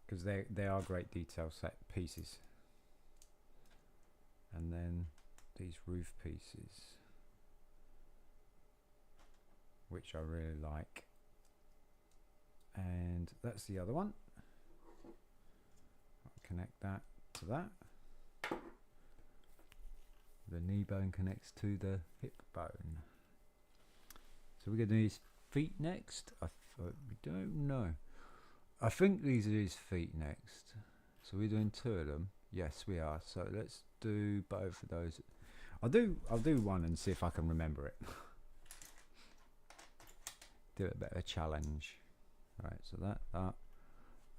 because they are great detail set pieces. And then these roof pieces, which I really like. And that's the other one. I'll connect that to that. The knee bone connects to the hip bone. So we're going to do his feet next. We don't know. I think these are his feet next. So we're doing 2 of them. Yes, we are. So let's do both of those. I'll do one and see if I can remember it. Do a bit of a challenge. Right, so that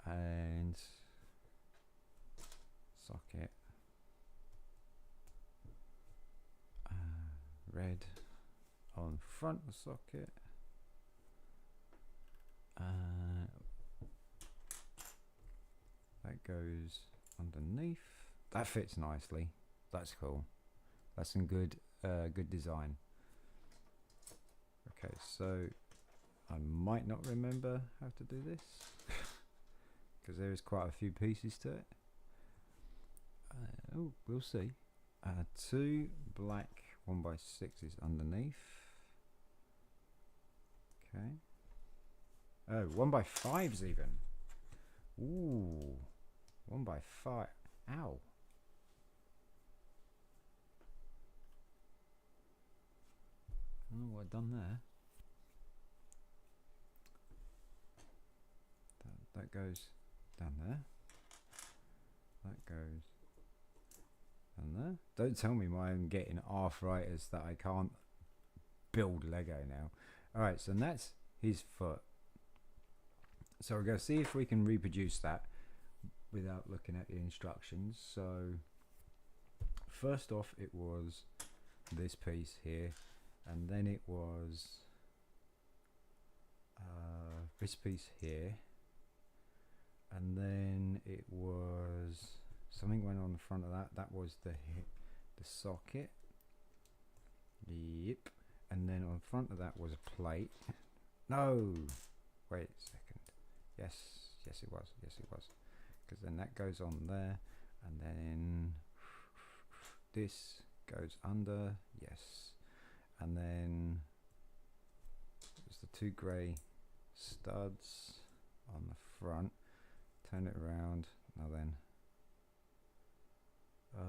and socket. Red on front of the socket. That goes underneath. That fits nicely. That's cool. That's some good design. Okay, so I might not remember how to do this because there is quite a few pieces to it. Oh, we'll see. 2 black 1x6s underneath. Okay. Oh, 1x5s even. Ooh, 1x5. Ow. I don't know what I've done there. That goes down there. That goes down there. Don't tell me I'm getting arthritis that I can't build Lego now. Alright, so that's his foot. So we're going to see if we can reproduce that without looking at the instructions. So first off, it was this piece here, and then it was this piece here, and then it was something went on the front of that. That was the socket. Yep. And then on front of that was a plate. No, wait a second. Yes, it was. Because then that goes on there, and then this goes under. Yes, and then there's the 2 grey studs on the front. Turn it around. Now then, I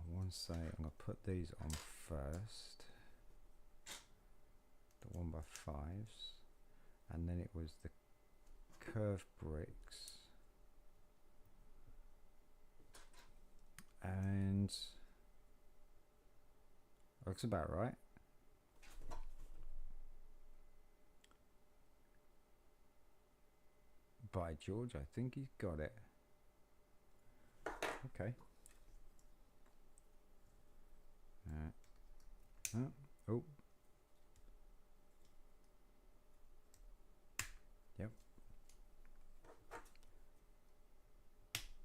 want to say I'm going to put these on first. The 1x5s, and then it was the curved bricks, and looks about right. By George, I think he's got it. Okay. Oh.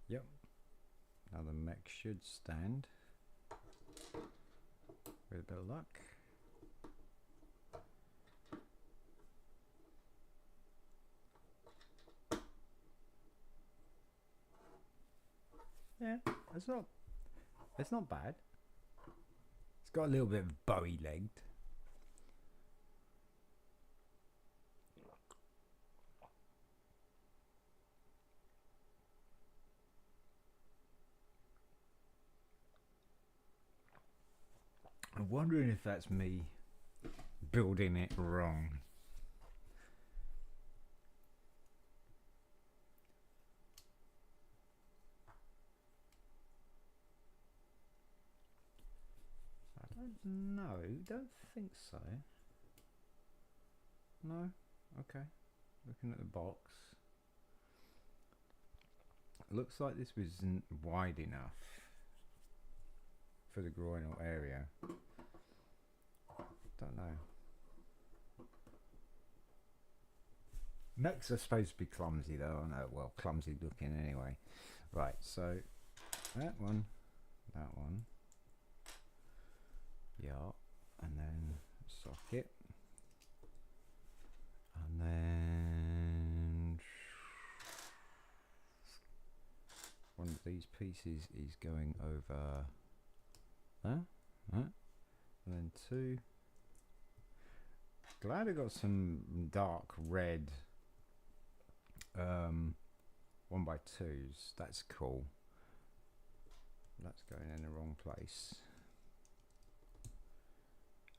Yep. Now the mech should stand with a bit of luck. Yeah, it's not bad. It's got a little bit of bowie legged. I'm wondering if that's me building it wrong. I don't know. Don't think so. No? Okay. Looking at the box. Looks like this wasn't wide enough for the groinal area. Don't know. Mechs are supposed to be clumsy though. I know, well, clumsy looking anyway. Right, so that one, are. And then socket. And then one of these pieces is going over there. And then two. Glad I got some dark red 1x2s. That's cool. That's going in the wrong place.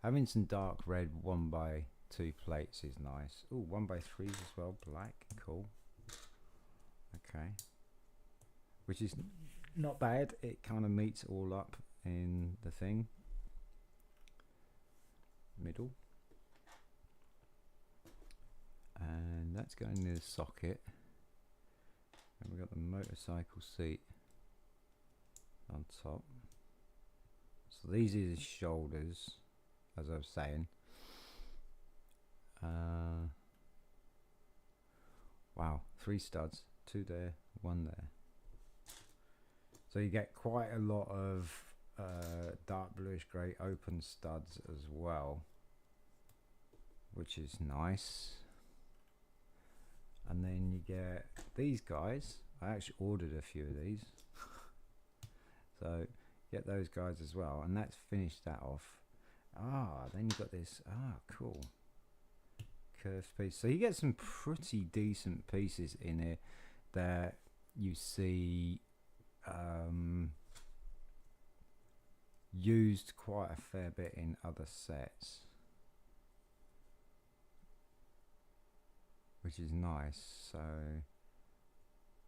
Having some dark red 1x2 plates is nice. Oh, 1x3s as well, black, cool. Okay. Which is not bad. It kind of meets all up in the thing. Middle. And that's going in the socket. And we've got the motorcycle seat on top. So these are his shoulders, as I was saying. Wow, 3 studs, 2 there, 1 there. So you get quite a lot of dark bluish grey open studs as well, which is nice. And then you get these guys. I actually ordered a few of these. So get those guys as well, and that's finished that off. Then you got this cool curved piece. So you get some pretty decent pieces in here that you see used quite a fair bit in other sets, which is nice. So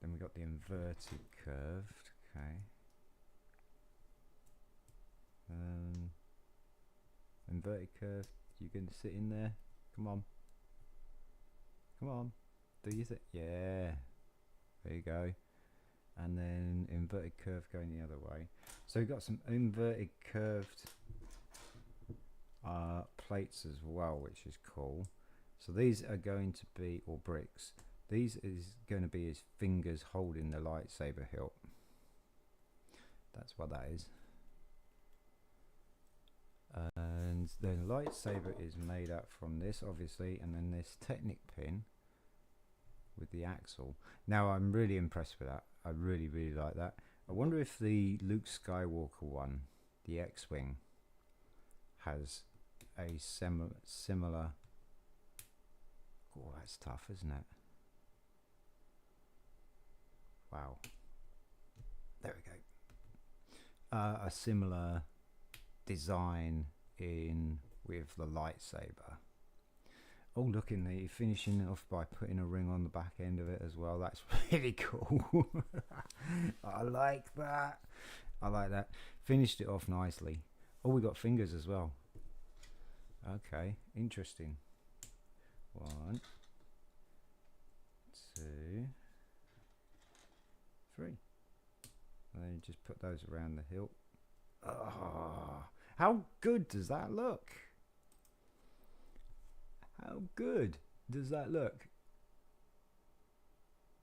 then we got the inverted curved. Okay. Inverted curve, you can sit in there. Come on, come on, do you think? Yeah, there you go. And then inverted curve going the other way. So we've got some inverted curved plates as well, which is cool. So these are going to be, or bricks, these is going to be his fingers holding the lightsaber hilt. That's what that is. And the lightsaber is made up from this, obviously, and then this Technic pin with the axle. Now I'm really impressed with that. I really like that. I wonder if the Luke Skywalker one, the X-Wing, has a similar. Oh, that's tough, isn't it? Wow. There we go. A similar design in with the lightsaber. Oh, look, in the finishing it off by putting a ring on the back end of it as well. That's really cool. I like that. I like that. Finished it off nicely. Oh, we got fingers as well. Okay, interesting. 1, 2, 3. And then you just put those around the hilt. Oh, how good does that look? How good does that look?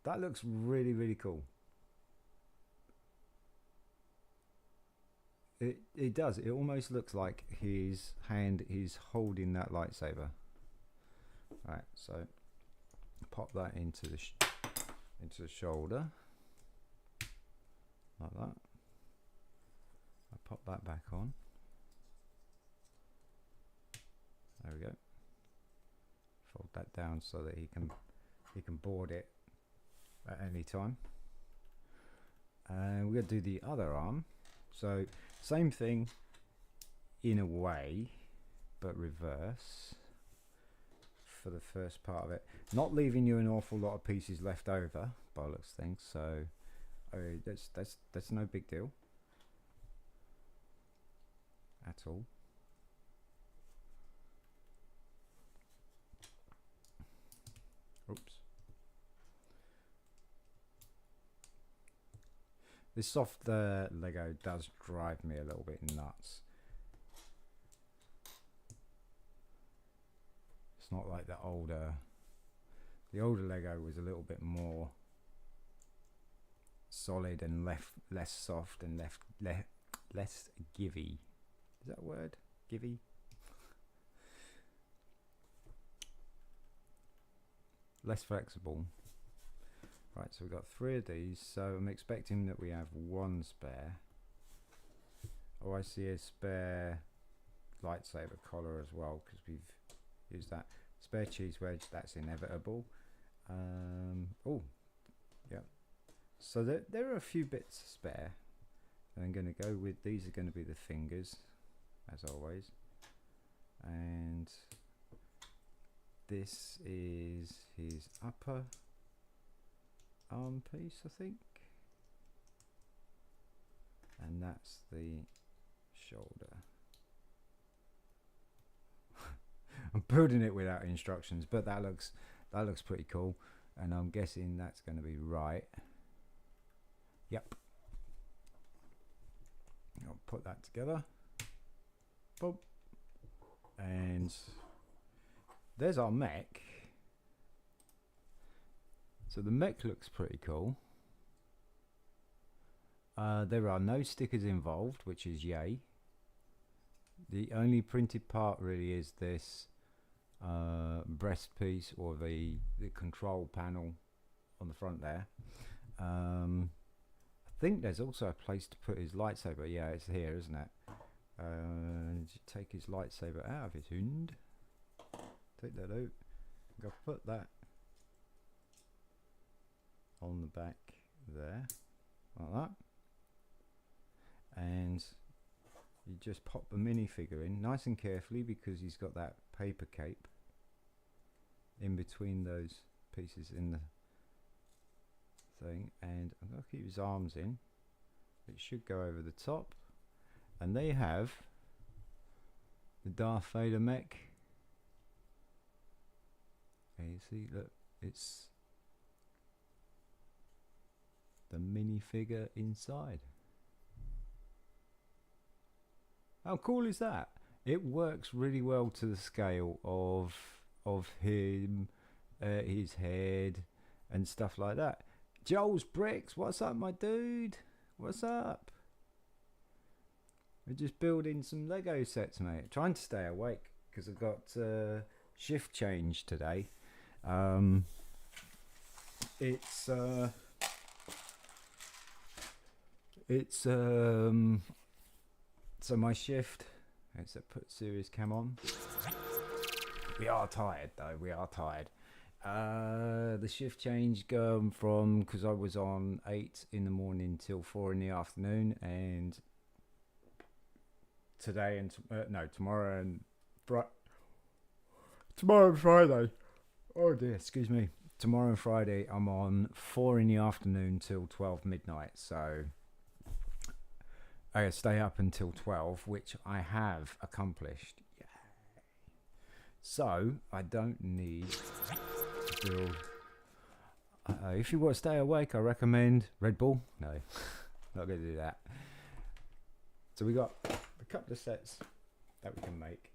That looks really cool. It does. It almost looks like his hand is holding that lightsaber. Right, so pop that into the shoulder like that. I pop that back on. There we go. Fold that down so that he can board it at any time. And we're going to do the other arm. So same thing in a way, but reverse for the first part of it. Not leaving you an awful lot of pieces left over by looks things. So that's no big deal at all. Oops. This soft Lego does drive me a little bit nuts. It's not like the older Lego was a little bit more solid and less soft and less givey. Is that a word? Givey. Less flexible. Right, so we've got 3 of these, so I'm expecting that we have 1 spare. Oh, I see a spare lightsaber collar as well, because we've used that. Spare cheese wedge, that's inevitable. Oh, yeah. So there are a few bits spare. I'm going to go with, these are going to be the fingers, as always. And this is his upper arm piece, I think. And that's the shoulder. I'm building it without instructions, but that looks pretty cool, and I'm guessing that's going to be right. Yep. I'll put that together. Boom. And there's our mech. So the mech looks pretty cool. There are no stickers involved, which is yay. The only printed part really is this breast piece, or the control panel on the front there. I think there's also a place to put his lightsaber. Yeah, it's here, isn't it? Take his lightsaber out of his hand. Take that out. Go put that on the back there, like that. And you just pop the minifigure in nice and carefully, because he's got that paper cape in between those pieces in the thing. And I'm going to keep his arms in. It should go over the top. And they have the Darth Vader mech. And you see, look, it's the minifigure inside. How cool is that? It works really well to the scale of him, his head, and stuff like that. Joel's Bricks, what's up, my dude? What's up? We're just building some Lego sets, mate. Trying to stay awake because I've got shift change today. So my shift, let's put serious cam on. We are tired though, we are tired. The shift change going from, because I was on 8 in the morning till 4 in the afternoon, and today and tomorrow and Friday. Oh dear, excuse me. Tomorrow and Friday I'm on 4 in the afternoon till 12 midnight. So I stay up until 12, which I have accomplished. Yay. So I don't need to build. If you want to stay awake, I recommend Red Bull. No, not going to do that. So we got a couple of sets that we can make.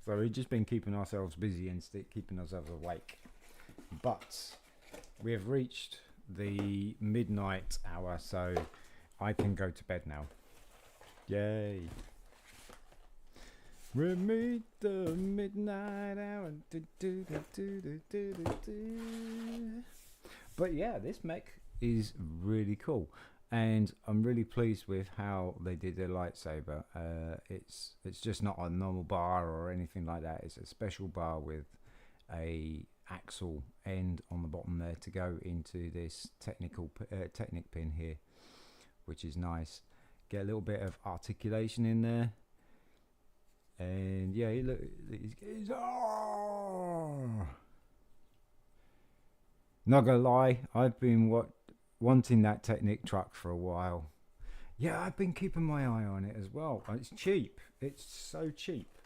So we've just been keeping ourselves busy and keeping ourselves awake. But we have reached the midnight hour, so I can go to bed now. Yay. We meet the midnight hour. But yeah, this mech is really cool. And I'm really pleased with how they did their lightsaber. It's just not a normal bar or anything like that. It's a special bar with a axle end on the bottom there to go into this Technic pin here, which is nice. Get a little bit of articulation in there. And yeah, look, he's not gonna lie, I've been wanting that Technic truck for a while. Yeah, I've been keeping my eye on it as well. It's cheap. It's so cheap.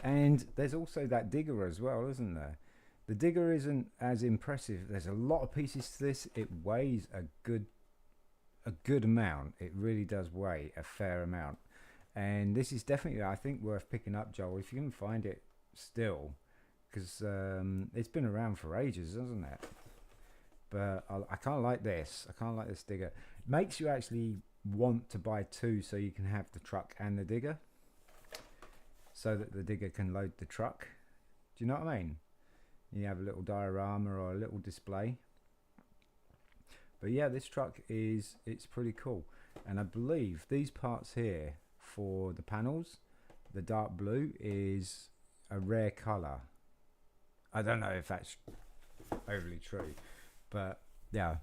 And there's also that digger as well, isn't there? The digger isn't as impressive. There's a lot of pieces to this. It weighs a good amount. It really does weigh a fair amount. And this is definitely, I think, worth picking up, Joel. If you can find it still, because it's been around for ages, hasn't it? But I kind of like this. I kind of like this digger. It makes you actually want to buy two so you can have the truck and the digger, so that the digger can load the truck. Do you know what I mean? You have a little diorama or a little display. But yeah, this truck it's pretty cool. And I believe these parts here for the panels, the dark blue is a rare color. I don't know if that's overly true, but yeah.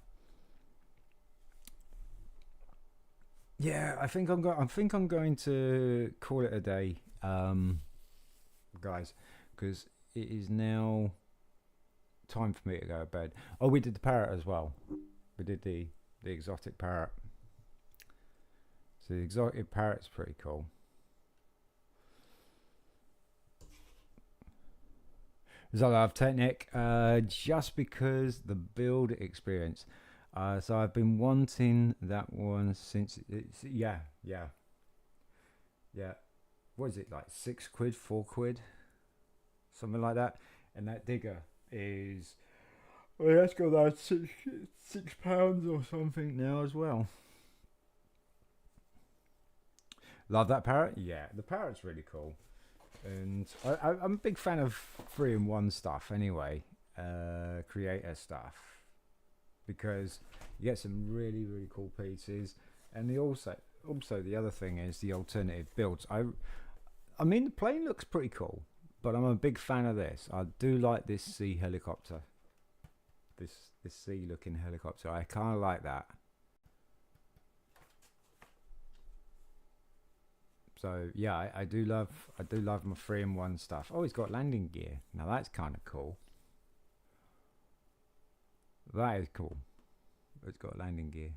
Yeah, I think I'm going to call it a day, guys, because it is now time for me to go to bed. Oh, we did the parrot as well. We did the exotic parrot. So the exotic parrot's pretty cool. There's a lot of Technic, just because the build experience. So I've been wanting that one since it's yeah. What is it, like £6, £4, something like that? And that digger is, well, that's got like £6 or something now as well. Love that parrot. Yeah, the parrot's really cool, and I'm a big fan of 3-in-1 stuff anyway, creator stuff, because you get some really cool pieces. And also the other thing is the alternative builds. I mean, the plane looks pretty cool, but I'm a big fan of this. I do like this sea helicopter, this sea looking helicopter. I kind of like that. So yeah, I do love my 3-in-1 stuff. Oh, it's got landing gear. Now that's kind of cool. That is cool. It's got landing gear.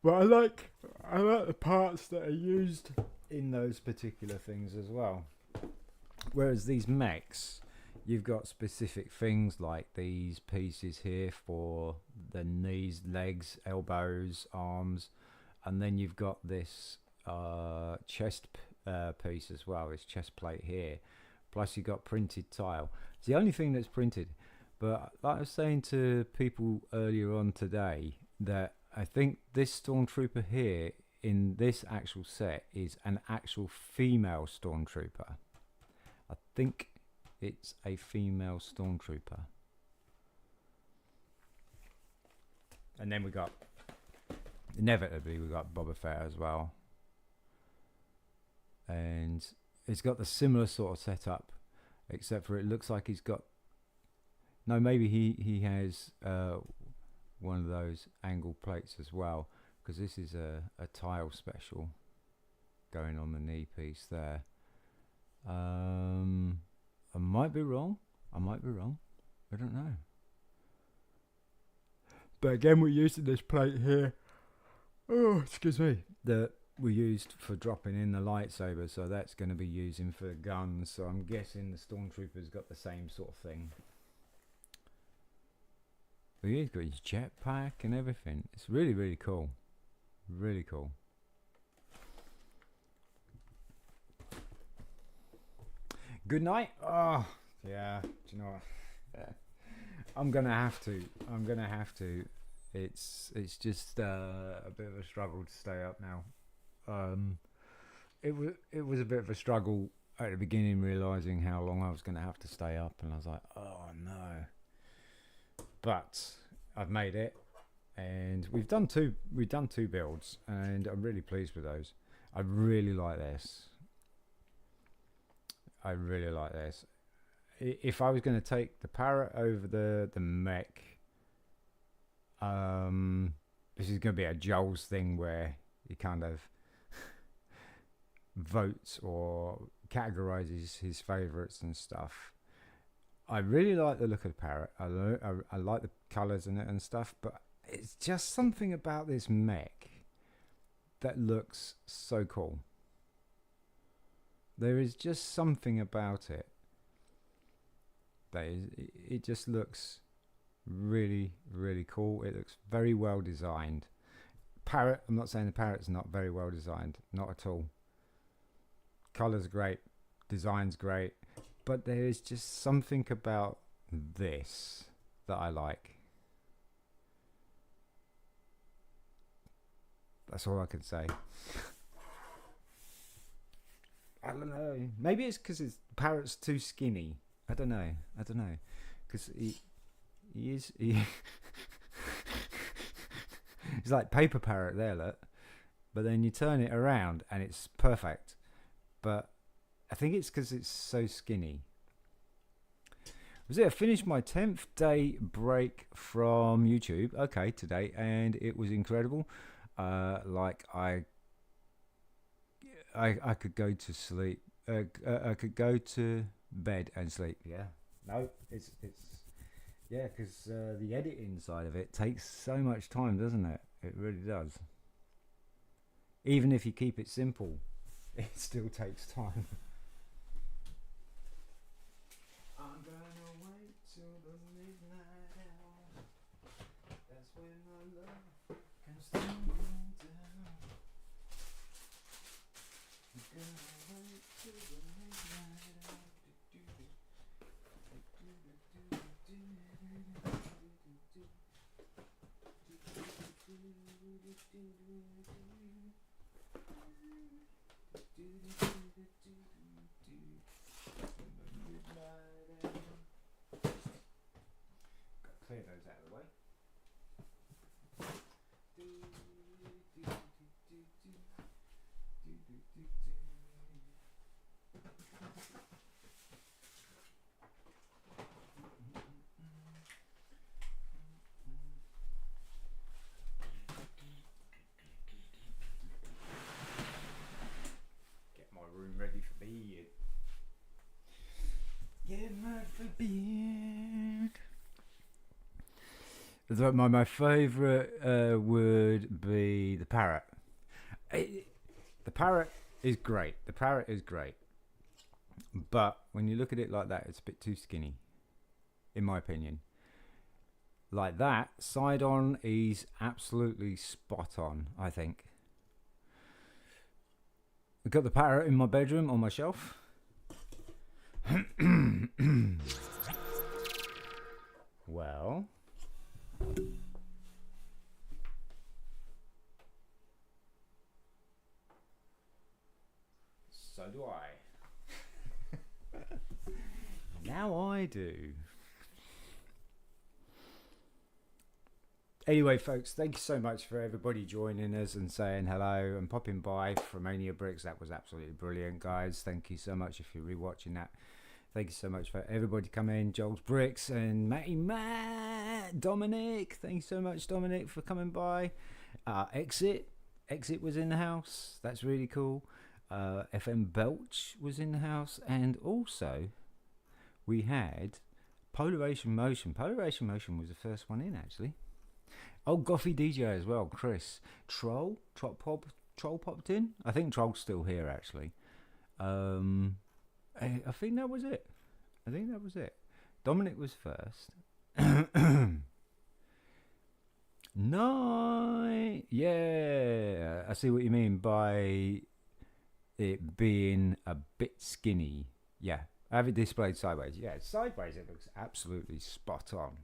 But I like the parts that are used in those particular things as well. Whereas these mechs, you've got specific things like these pieces here for the knees, legs, elbows, arms, and then you've got this chest piece as well, this chest plate here. Plus you've got printed tile. It's the only thing that's printed. But like I was saying to people earlier on today, that I think this Stormtrooper here in this actual set is an actual female Stormtrooper. I think it's a female Stormtrooper. And then inevitably we got Boba Fett as well. And it's got the similar sort of setup, except for it looks like he's got, no, maybe he has one of those angle plates as well, because this is a tile special going on the knee piece there. I might be wrong. I don't know. But again, we're using this plate here. Oh, excuse me. That we used for dropping in the lightsaber, so that's going to be using for the guns. So I'm guessing the Stormtrooper's got the same sort of thing. But yeah, he's got his jetpack and everything. It's really cool. Really cool. Good night. Oh yeah. Do you know what? Yeah. I'm gonna have to. It's just a bit of a struggle to stay up now. It was a bit of a struggle at the beginning, realizing how long I was gonna have to stay up, and I was like, oh no. But I've made it, and we've done two builds, and I'm really pleased with those. I really like this. If I was going to take the parrot over the mech, this is going to be a Joel's thing where he kind of votes or categorizes his favorites and stuff. I really like the look of the parrot. I like the colors in it and stuff, but it's just something about this mech that looks so cool. There is just something about it that it just looks really cool. It looks very well designed. Parrot, I'm not saying the parrot's not very well designed, not at all. Colour's great, design's great, but there is just something about this that I like. That's all I can say. I don't know. Maybe it's because the parrot's too skinny. I don't know. Because he is. He's like paper parrot there, look. But then you turn it around and it's perfect. But I think it's because it's so skinny. Was it? I finished my 10th day break from YouTube. Okay, today, and it was incredible. Like I could go to sleep. I could go to bed and sleep. Yeah. No, it's yeah, because the editing side of it takes so much time, doesn't it? It really does. Even if you keep it simple, it still takes time. I'm gonna wait till the midnight hour. That's when my love can stand me down. I'm gonna wait till the midnight hour. Clear those out of the way. Get my room ready for bed. Get ready for bed. My favourite would be the parrot. The parrot is great. But when you look at it like that, it's a bit too skinny, in my opinion. Like that, side on is absolutely spot on, I think. I've got the parrot in my bedroom on my shelf. Well, so do I. Now I do. Anyway, folks, thank you so much for everybody joining us and saying hello and popping by from Mania Bricks. That was absolutely brilliant, guys. Thank you so much if you're rewatching that. Thank you so much for everybody coming in. Joel's Bricks and Matty Matt, Dominic. Thank you so much, Dominic, for coming by. Exit was in the house. That's really cool. FM Belch was in the house. And also, we had Polaration Motion. Polaration Motion was the first one in, actually. Oh, Goffy DJ as well, Chris. Troll popped in. I think Troll's still here, actually. I think that was it. Dominic was first. No, yeah, I see what you mean by it being a bit skinny. Yeah, I have it displayed sideways. Yeah, sideways it looks absolutely spot on.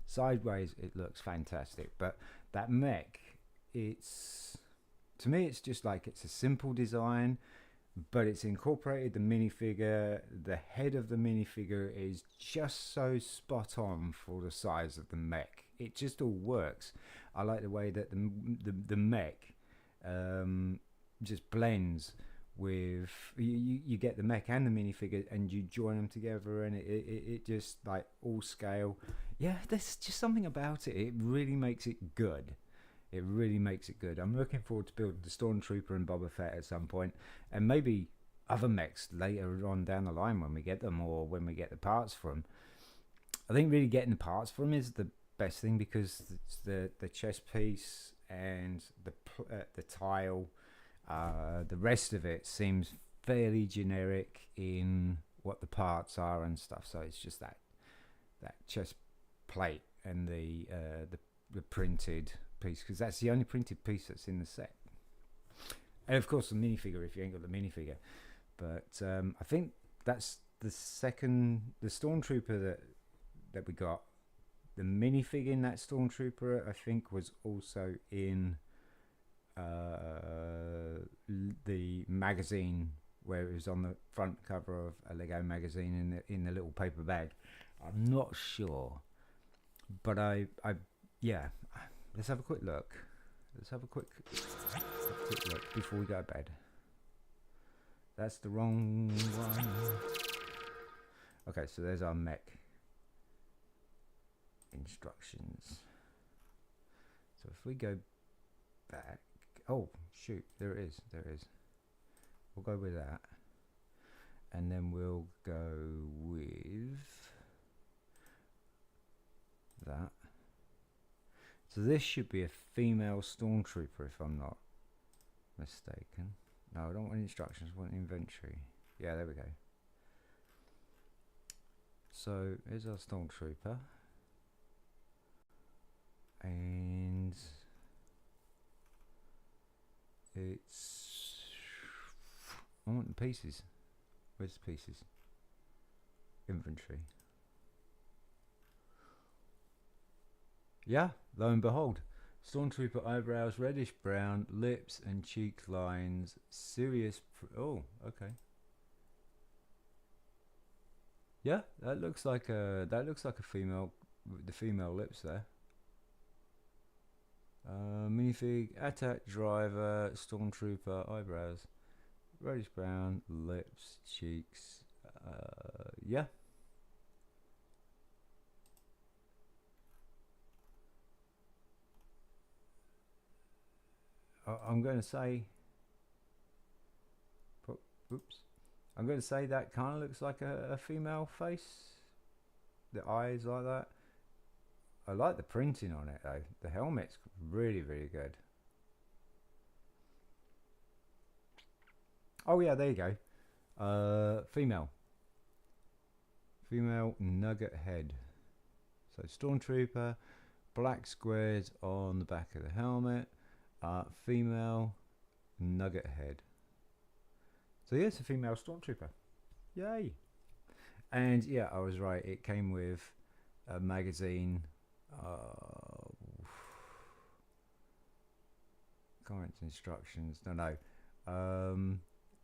Sideways it looks fantastic, but that mech, to me it's just like it's a simple design, but it's incorporated the minifigure. The head of the minifigure is just so spot on for the size of the mech. It just all works. I like the way that the mech just blends with you get the mech and the minifigure and you join them together, and it just like all scale. Yeah, there's just something about it. It really makes it good. I'm looking forward to building the Stormtrooper and Boba Fett at some point, and maybe other mechs later on down the line when we get them, or when we get the parts for them. I think really getting the parts for them is the best thing, because it's the chest piece and the tile. The rest of it seems fairly generic in what the parts are and stuff. So it's just that chest plate and the printed piece because that's the only printed piece that's in the set. And of course the minifigure if you ain't got the minifigure. But I think that's the Stormtrooper that we got. The minifig in that Stormtrooper, I think, was also in the magazine where it was on the front cover of a Lego magazine in the little paper bag. I'm not sure, but yeah. Let's have a quick look. Let's have a quick look before we go to bed. That's the wrong one. Okay, so there's our mech instructions. So if we go back, oh shoot, there it is. We'll go with that, and then we'll go with that. So this should be a female Stormtrooper if I'm not mistaken. No, I don't want instructions, I want inventory. Yeah, there we go. So here's our Stormtrooper. And it's, I want the pieces. Where's the pieces? Inventory. Yeah, lo and behold. Stormtrooper eyebrows, reddish brown, lips and cheek lines, serious. Oh, okay. Yeah, that looks like a female with the female lips there. Minifig, attack driver, Stormtrooper eyebrows, reddish brown, lips, cheeks. Yeah. I'm going to say, oops, I'm going to say that kind of looks like a female face. The eyes like that. I like the printing on it though. The helmet's really, really good. Oh yeah, there you go. Female nugget head. So Stormtrooper, black squares on the back of the helmet. Female nugget head. So yes, a female Stormtrooper. Yay! And yeah, I was right. It came with a magazine. Current instructions. No.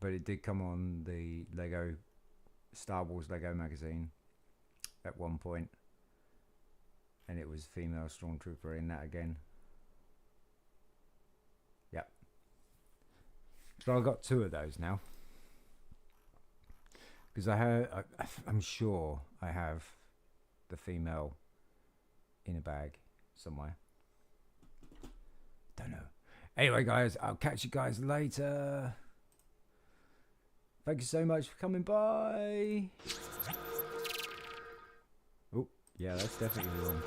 But it did come on the Lego Star Wars Lego magazine at one point, and it was female Stormtrooper in that again. Yep. So I've got two of those now because I'm sure I have the female in a bag somewhere. Don't know. Anyway, guys, I'll catch you guys later. Thank you so much for coming by. Oh, yeah, that's definitely wrong.